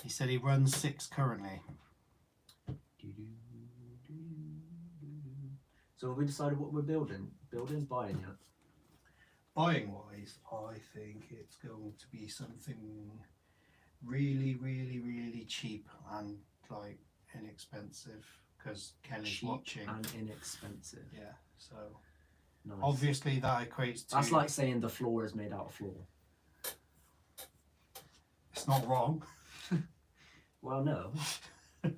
He said he runs 6 currently. So have we decided what we're building? Building, buying yet? Buying wise, I think it's going to be something really, really, really cheap and like inexpensive because Kelly's Cheap watching. and inexpensive. Yeah, so Nice. obviously that equates to. That's like saying the floor is made out of floor. It's not wrong. Well, no.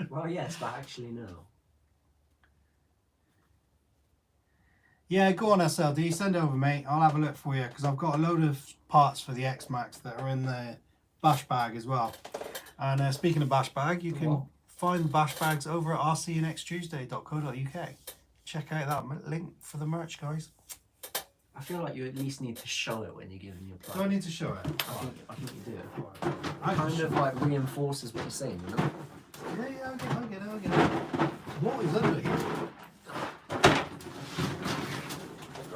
Well, yes, but actually no. Yeah, go on SLD, send it over, mate. I'll have a look for you because I've got a load of parts for the X-Max that are in the bash bag as well. And speaking of bash bag, you can find the bash bags over at RCunexttuesday.co.uk. check out that link for the merch, guys. I feel like you at least need to show it when you're giving your plug. Do I need to show it? I think you do. Right. Kind of like reinforces what you're saying, you know? Yeah, I get it. What is under here?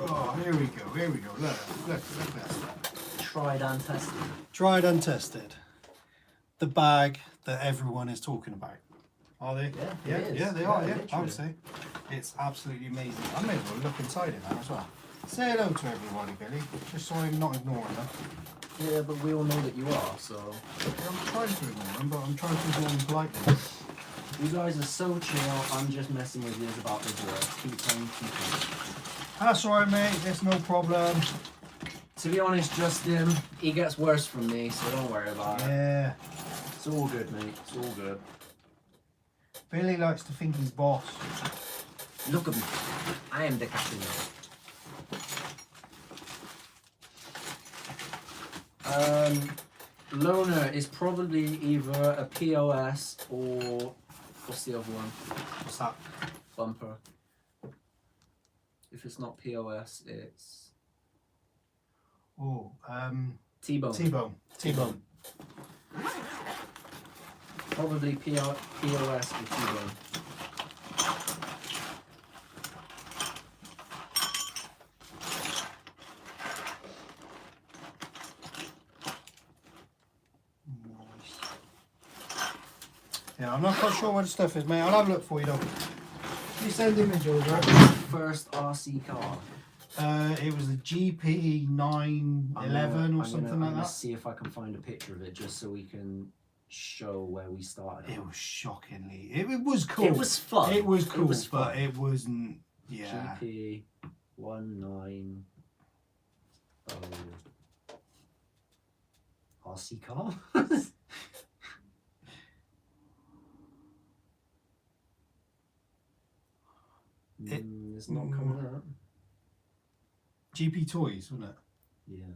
Oh, here we go. Look at this. Tried and tested. Tried and tested. The bag that everyone is talking about. Are they? Yeah, they are. Yeah, I literally. would say it's absolutely amazing. I may as well look inside it now as well. Say hello to everybody, Billy, just so I'm not ignoring them. Yeah, but we all know that you are, so... I'm trying to ignore them, but I'm trying to ignore them politely. You guys are so chill, I'm just messing with you about the work. Keep playing. That's alright, mate, there's no problem. To be honest, Justin, he gets worse from me, so don't worry about it. Yeah. It's all good, mate. It's all good. Billy likes to think he's boss. Look at me. I am the captain now. Loner is probably either a POS or what's the other one? What's that? Bumper. If it's not POS, it's Oh, T-bone. T-bone. Probably POS or T-bone. Yeah, I'm not quite sure what the stuff is, mate. I'll have a look for you, though. You send image over. First RC car. It was a GP 911 or something like I'm gonna that. see if I can find a picture of it just so we can show where we started. It was shockingly. It was cool. It was fun. It was cool, fun. but it wasn't. Yeah. GP 190 RC car. It's not coming up. GP Toys, wasn't it? Yeah.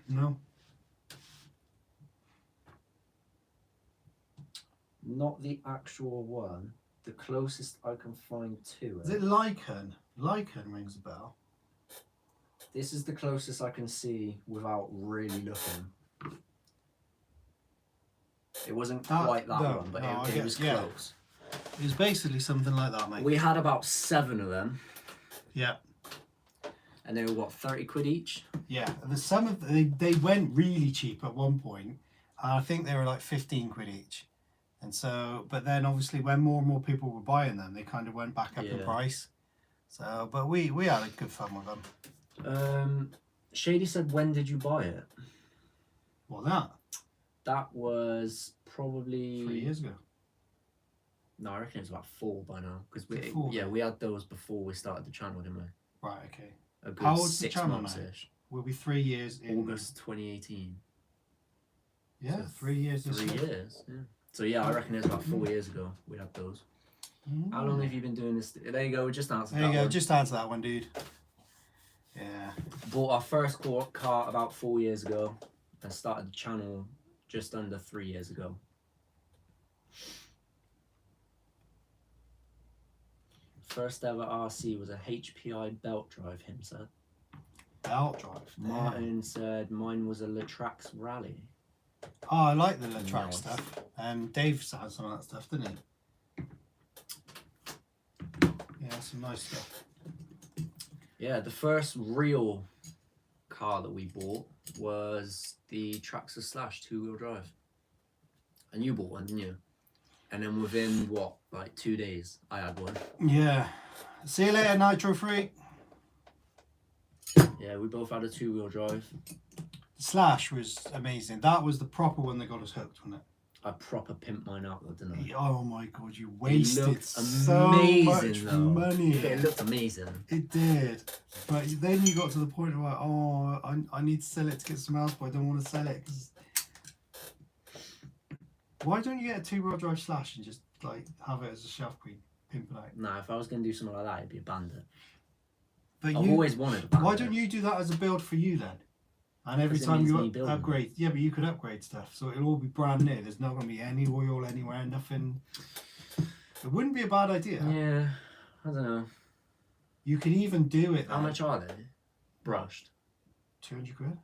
No. Not the actual one. The closest I can find to Is it. it Lycan? Lycan rings a bell. This is the closest I can see without really looking. It wasn't quite that one, but it was close. It was basically something like that, mate. We had about 7 of them. Yeah. And they were what, 30 quid each? Yeah. They went really cheap at one point. I think they were like 15 quid each. And so, but then obviously when more and more people were buying them, they kind of went back up in price. So, but we had a good fun with them. Shady said, when did you buy it? What, that? That was probably 3 years ago. No, I reckon it's about 4 by now. Because we had those before we started the channel, didn't we? Right, okay. A good How old's the 6 channel months-ish. We'll be 3 years in August 2018. Yeah, So 3 years. 3 years, yeah. So yeah, I reckon it's about 4 years ago we had those. How long have you been doing this? There you go, just answer that There you go, one. just answer that one, dude. Yeah. Bought our first car about 4 years ago and started the channel just under 3 years ago. First ever RC was a HPI belt drive, him said. Belt drive. Martin said mine was a Traxxas Rally. Oh, I like the Traxxas Nice. stuff. Dave had some of that stuff, didn't he? Yeah, some nice stuff. Yeah, the first real car that we bought was the Traxxas Slash 2-wheel drive. And you bought one, didn't you? And then within, what, like 2 days, I had one. Yeah. See you later, Nitro Freak. Yeah, we both had a 2-wheel drive. Slash was amazing. That was the proper one that got us hooked, wasn't it? I proper pimped mine out though, didn't I? Oh my god, you wasted so amazing, much though. money. It looked amazing. It did. But then you got to the point where, oh, I need to sell it to get some else, but I don't want to sell it. Cause... Why don't you get a 2-wheel drive Slash and just like have it as a shelf queen, pimp it out? Nah, if I was going to do something like that, it'd be a Bandit. But I've always wanted a Bandit. Why don't you do that as a build for you then? And every 'Cause it time means me you building upgrade, yeah, but you could upgrade stuff, so it'll all be brand new. There's not going to be any oil anywhere, nothing. It wouldn't be a bad idea. Yeah, I don't know. You can even do it. How much are they? Brushed. 200 quid.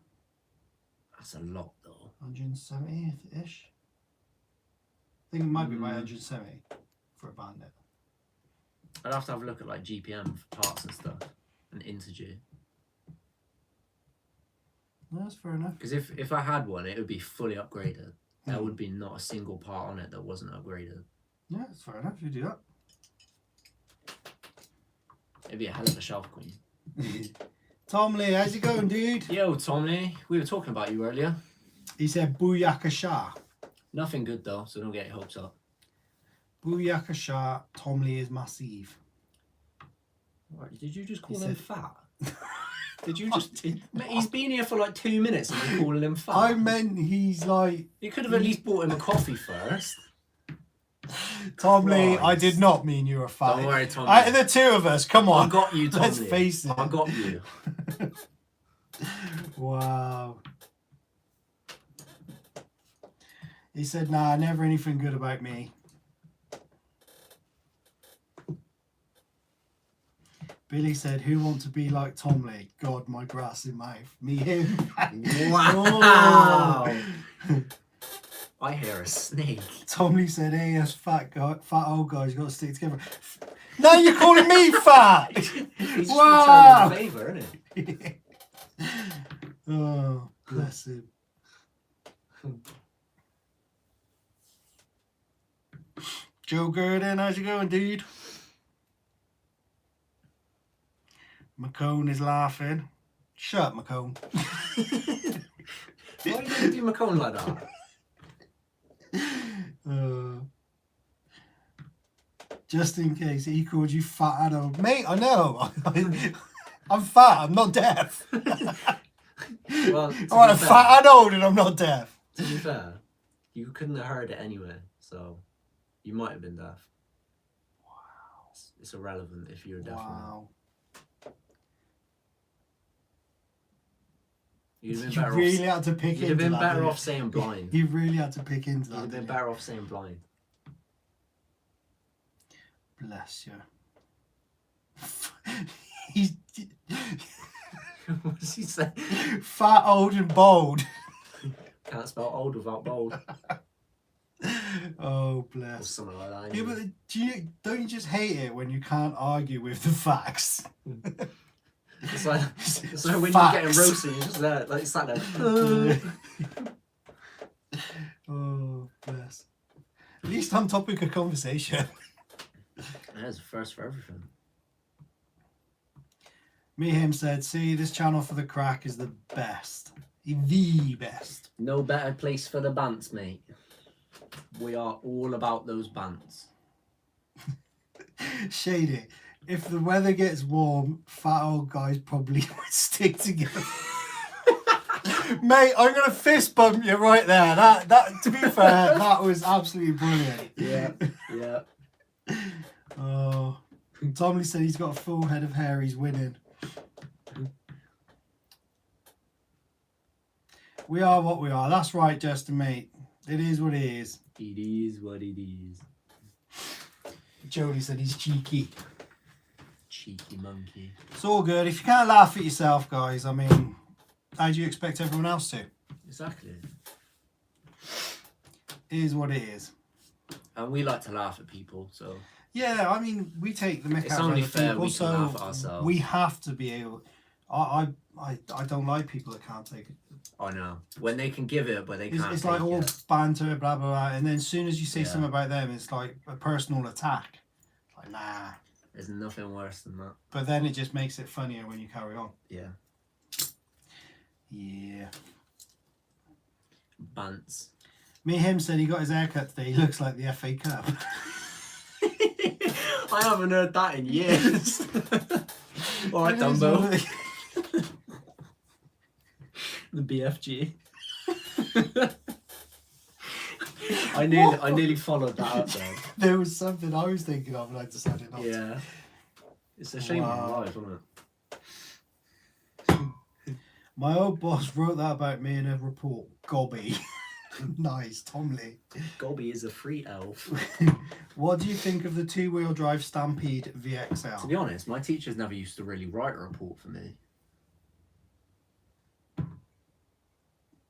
That's a lot though. 170 ish. I think it might be about 170 for a bandit. I'd have to have a look at like GPM for parts and stuff, and integer. No, that's fair enough. Because if I had one, it would be fully upgraded. There would be not a single part on it that wasn't upgraded. Yeah, that's fair enough. You do that. It'd be a hell of a shelf queen. Tom Lee, how's it going, dude? Yo, Tommy, we were talking about you earlier. He said Booyakasha. Nothing good though, so don't get your hopes up. Booyakasha, Tom Lee is massive. What, did you just call He him said- fat? Did you just... Mate, he's been here for like 2 minutes and you're calling him fat. I meant he's like... You could have at least bought him a coffee first. Tom Lee, I Christ. did not mean you were fat. Don't worry, Tom Out Lee. of the two of us, come on. I got you, Tom Let's Lee. face it. I got you. Wow. He said, nah, never anything good about me. Billy said, who wants to be like Tom Lee? God, my grass in mouth. Me, him. Wow. I hear a snake. Tom Lee said, hey, us fat old guys got to stick together. Now you're calling me fat! He's just Wow. returning the favour, isn't it? Oh, bless him. Joe Gurdon, how's it going, dude? McCone is laughing. Shut up, McCone. Why are you going to do McCone like that? Just in case he called you fat adult. Mate, I know. I'm fat, I'm not deaf. Well, to I'm be a fair- fat adult and I'm not deaf. To be fair, you couldn't have heard it anyway, so you might have been deaf. Wow. It's irrelevant if you're deaf or not. Wow. You'd have been You better really off. had to pick You'd have into been that, better didn't off saying blind. you? You really had to pick into You'd that. have been didn't better off saying blind. you? Bless you. He's What does he say? fat, old, and bold. Can't spell old without bold. Oh, Or bless. something like that. Yeah, but don't you just hate it when you can't argue with the facts? It's like when Facts. you're getting roasted, you're just there, like sat there. Oh, bless. At least I'm topic of conversation. There's a first for everything. Me him said, see, this channel for the crack is the best. The best. No better place for the bants, mate. We are all about those bants. Shady. If the weather gets warm, fat old guys probably would stick together. Mate, I'm gonna fist bump you right there. That to be fair, that was absolutely brilliant. Yeah, yeah. Oh, Tomley said he's got a full head of hair. He's winning. We are what we are. That's right, Justin, mate. It is what it is. It is what it is. Jody said he's cheeky. Cheeky monkey. It's all good. If you can't laugh at yourself, guys, I mean, how do you expect everyone else to? Exactly. It is what it is. And we like to laugh at people, so Yeah, I mean, we take the mick It's out of only other fair people, we can so laugh at ourselves. we have to be able. I don't like people that can't take it. I know. When they can give it, but they can't It's take like all it. banter, blah blah blah, and then as soon as you say Yeah. something about them, it's like a personal attack. Like nah. There's nothing worse than that. But then it just makes it funnier when you carry on. Yeah. Yeah. Bants. Me him said he got his haircut today. He looks like the FA Cup. I haven't heard that in years. Alright, It is Dumbo. what it- The BFG. I nearly followed that up there. There was something I was thinking of and I decided not to. Yeah. It's a shame Wow. on life, isn't it? My old boss wrote that about me in a report. Gobby. Nice, Tom Lee. Gobby is a free elf. What do you think of the two-wheel drive Stampede VXL? To be honest, my teachers never used to really write a report for me.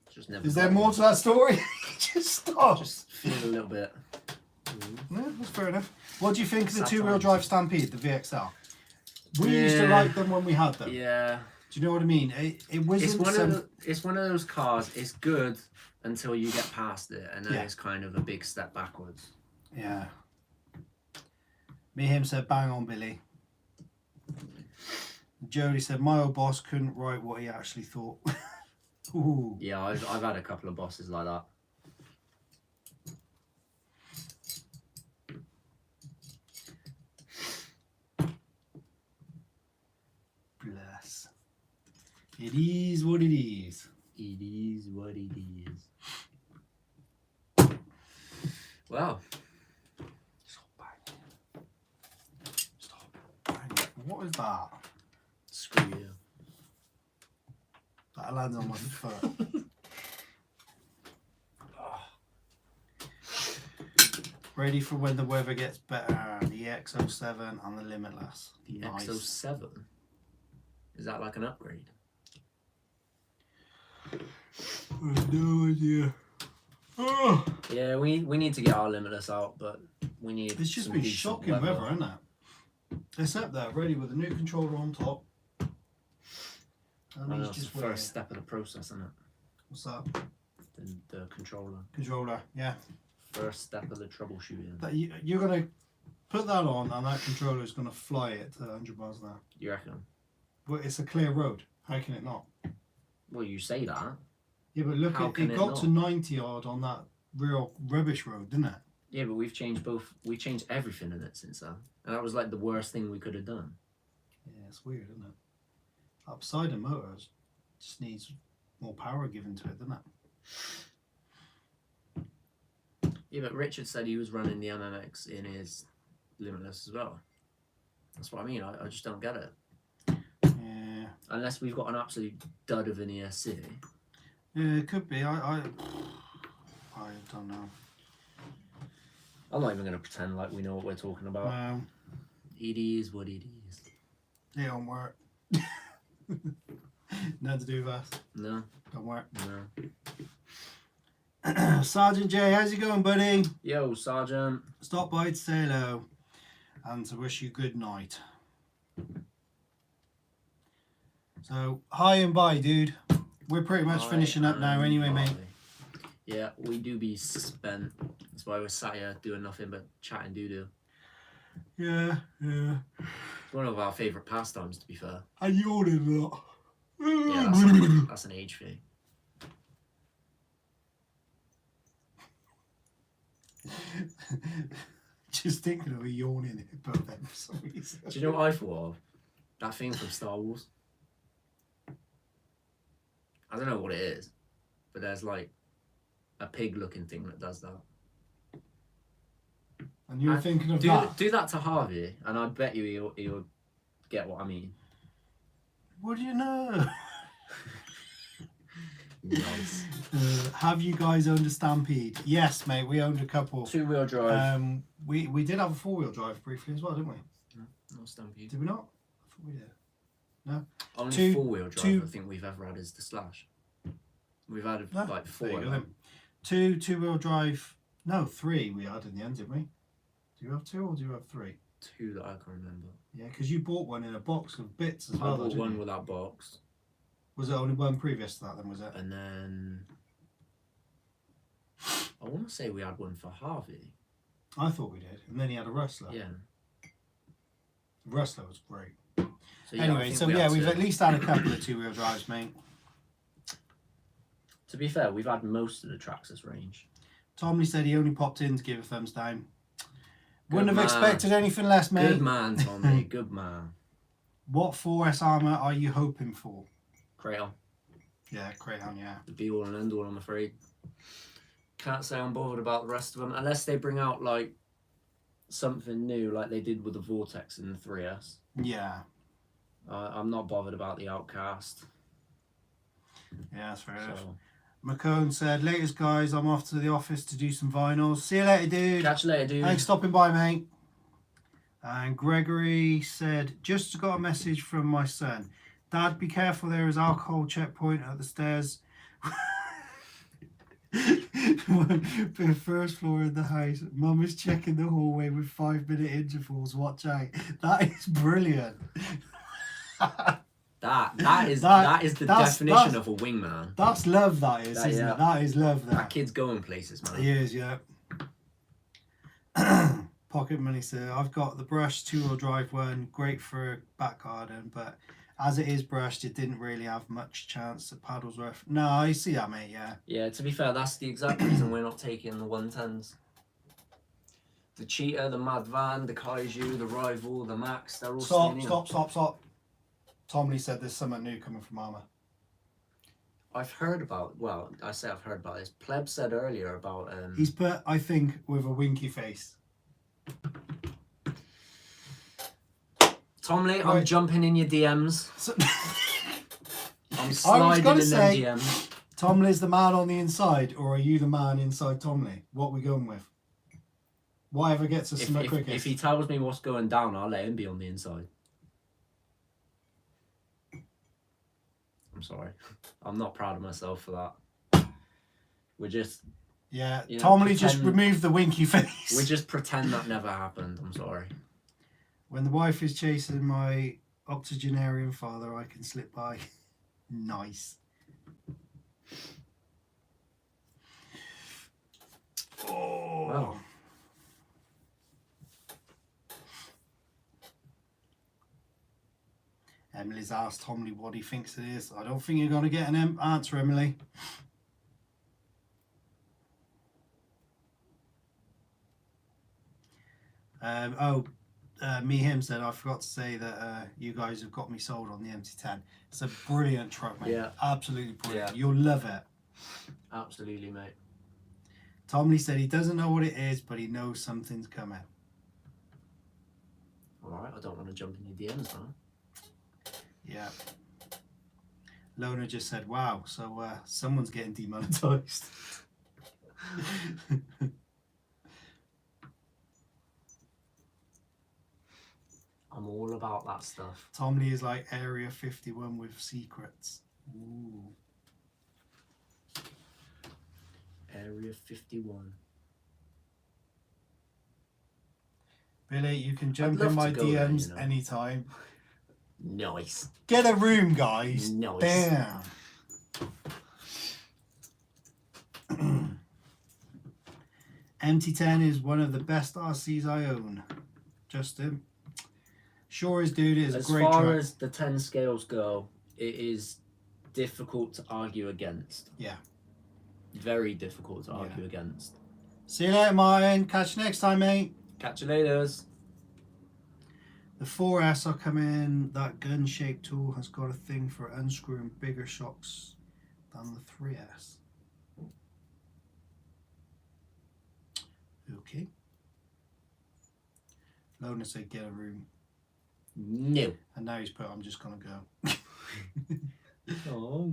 Just never. Is there more to that story? Just stop. Just feel a little bit. Yeah, that's fair enough. What do you think of the Sad two-wheel times. drive Stampede, the VXL? We used to like them when we had them. Yeah. Do you know what I mean? It wasn't. It's one of those cars. It's good until you get past it, and then Yeah. it's kind of a big step backwards. Yeah. Me and him said, bang on, Billy. Jody said, my old boss couldn't write what he actually thought. Ooh. Yeah, I've had a couple of bosses like that. Bless. It is what it is. It is what it is. Wow. Stop banging. Stop banging. What is that? Screw you. That lands on my foot. Ready for when the weather gets better. The X07 and the Limitless. The Nice. X07? Is that like an upgrade? I have no idea. Oh. Yeah, we need to get our Limitless out, but we need. It's just some been decent shocking weather, hasn't it? Except that, ready with a new controller on top. And I know, he's it's just the waiting. first step of the process, isn't it? What's that? The controller. Controller, yeah. First step of the troubleshooting. That you're going to put that on and that controller is going to fly it to 100 miles an hour. You reckon? But it's a clear road. How can it not? Well, you say that. Yeah, but look, How it can it got not? to 90 odd on that real rubbish road, didn't it? Yeah, but we've changed both. We changed everything in it since then, and that was like the worst thing we could have done. Yeah, it's weird, isn't it? Upside down motors just needs more power given to it, doesn't it? Yeah, but Richard said he was running the NMX in his Limitless as well. That's what I mean. I just don't get it. Yeah. Unless we've got an absolute dud of an ESC. Yeah, it could be. I don't know. I'm not even going to pretend like we know what we're talking about. No, It is what it is. it don't work. Nothing to do with us. No, Don't work. no. Sergeant J, how's it going, buddy? Yo, Sergeant. Stop by to say hello and to wish you good night. So, hi and bye, dude. We're pretty much finishing up now anyway, mate. Yeah, we do be spent. That's why we're sat here doing nothing but chatting doo-doo. Yeah. It's one of our favourite pastimes, to be fair. I yawned a lot. Yeah, that's an age thing. Just thinking of a yawning at both ends for some reason. Do you know what I thought of? That thing from Star Wars. I don't know what it is, but there's like a pig-looking thing that does that. And you were thinking of that? Do that to Harvey, and I bet you he'll get what I mean. What do you know? Nice. Have you guys owned a Stampede? Yes, mate. We owned a couple. Two-wheel drive. We did have a four-wheel drive briefly as well, didn't we? Not Stampede. Did we not? I thought we did. No. Only four-wheel drive I think we've ever had is the Slash. We've had like four. There you of go them. then. Two-wheel drive. No, three we had in the end, didn't we? Do you have two or do you have three? Two that I can remember. Yeah, because you bought one in a box of bits as I well. bought didn't one you? without box, Was it only one previous to that then, was it? and then I want to say we had one for Harvey. I thought we did. And then he had a Rustler. Yeah. The Rustler was great. So yeah, I Anyway, think so we yeah, had we've two. at least had a couple of two-wheel drives, mate. To be fair, we've had most of the Traxxas range. Tomley said he only popped in to give a thumbs down. Wouldn't have man. expected anything less, mate. Good man, Tommy. Good man. What 4S armour are you hoping for? Crayon. Yeah, Crayon, yeah. The be all and end all, I'm afraid. Can't say I'm bothered about the rest of them unless they bring out like something new, like they did with the Vortex in the 3S. Yeah. I'm not bothered about the Outcast. Yeah, that's fair enough. So, McCone said, latest guys, I'm off to the office to do some vinyls. See you later, dude. catch you later, dude. Thanks for stopping by, mate. And Gregory said, just got a message from my son. Dad, be careful, there is alcohol checkpoint at the stairs. The first floor of the house. Mum is checking the hallway with 5-minute intervals. Watch out. That is brilliant. That is the definition of a wingman. That's love, that is, isn't it? That is love, That kid's going places, man. He is, yeah. Pocket Money said, I've got the brush 2-wheel drive one, great for back garden, but as it is brushed, it didn't really have much chance at Paddlesworth. No, I see that, mate, yeah. Yeah, to be fair, that's the exact reason we're not taking the 110s. The Cheetah, the Mad Van, the Kaiju, the Rival, the Maxx, they're all Stop. Tom Lee said there's something new coming from Armour. I've heard about, well, I say I've heard about this. Pleb said earlier about... He's put, I think, with a winky face. Tom Lee, I'm jumping in your DMs. So, I'm sliding in them DMs. Tom Lee's the man on the inside, or are you the man inside Tom Lee? What are we going with? Whatever gets us some quickest. If he tells me what's going down, I'll let him be on the inside. I'm sorry. I'm not proud of myself for that. We're just... Yeah, you know, Tom Lee just removed the winky face. We just pretend that never happened. I'm sorry. When the wife is chasing my octogenarian father, I can slip by. Nice. Oh. Wow. Emily's asked Tom Lee what he thinks it is. I don't think you're going to get an answer, Emily. Him said, I forgot to say that you guys have got me sold on the MT10. It's a brilliant truck, mate. Yeah. Absolutely brilliant. Yeah. You'll love it. Absolutely, mate. Tom Lee said he doesn't know what it is, but he knows something's coming. Alright, I don't want to jump in your DMs, man. Yeah. Lona just said, wow, so someone's getting demonetized. I'm all about that stuff. Tom Lee is like Area 51 with secrets. Ooh. Area 51. Billy, you can jump in my DMs there, anytime. Nice. Get a room, guys. Nice. Damn. MT10 is one of the best RCs I own. Justin. Sure is, dude. It is a great track. As far as the 10 scales go, it is difficult to argue against. Yeah. Very difficult to argue against. See you later, Martin. Catch you next time, mate. Catch you later. The 4S are coming. That gun-shaped tool has got a thing for unscrewing bigger shocks than the 3S. Okay. Lona said get a room. No. And now he's put, I'm just going to go. Oh.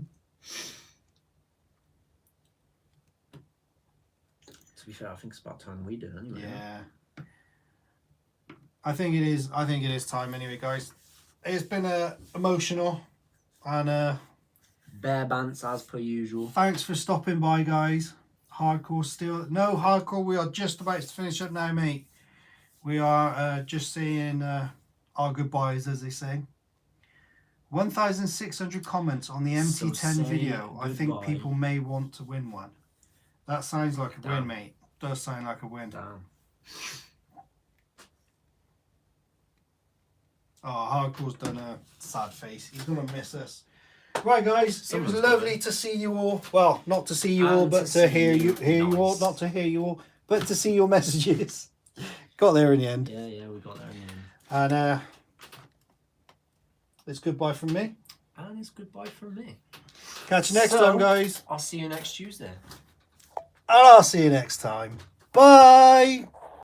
To be fair, I think it's about time we did anyway. Yeah. I think it is time anyway, guys. It's been emotional and bare bants as per usual. Thanks for stopping by, guys. Hardcore still no hardcore. We are just about to finish up now, mate. We are just saying our goodbyes, as they say. 1,600 comments on the MT10 video. Goodbye. I think people may want to win one. That sounds like a win, mate. Does sound like a win. Damn. Oh, Hardcore's done a sad face. He's gonna miss us. Right, guys. It was lovely to see you all. Well, not to see you all, but to hear you all. Not to hear you all, but to see your messages. Got there in the end. Yeah, we got there in the end. And it's goodbye from me. And it's goodbye from me. Catch you next time, guys. I'll see you next Tuesday. And I'll see you next time. Bye.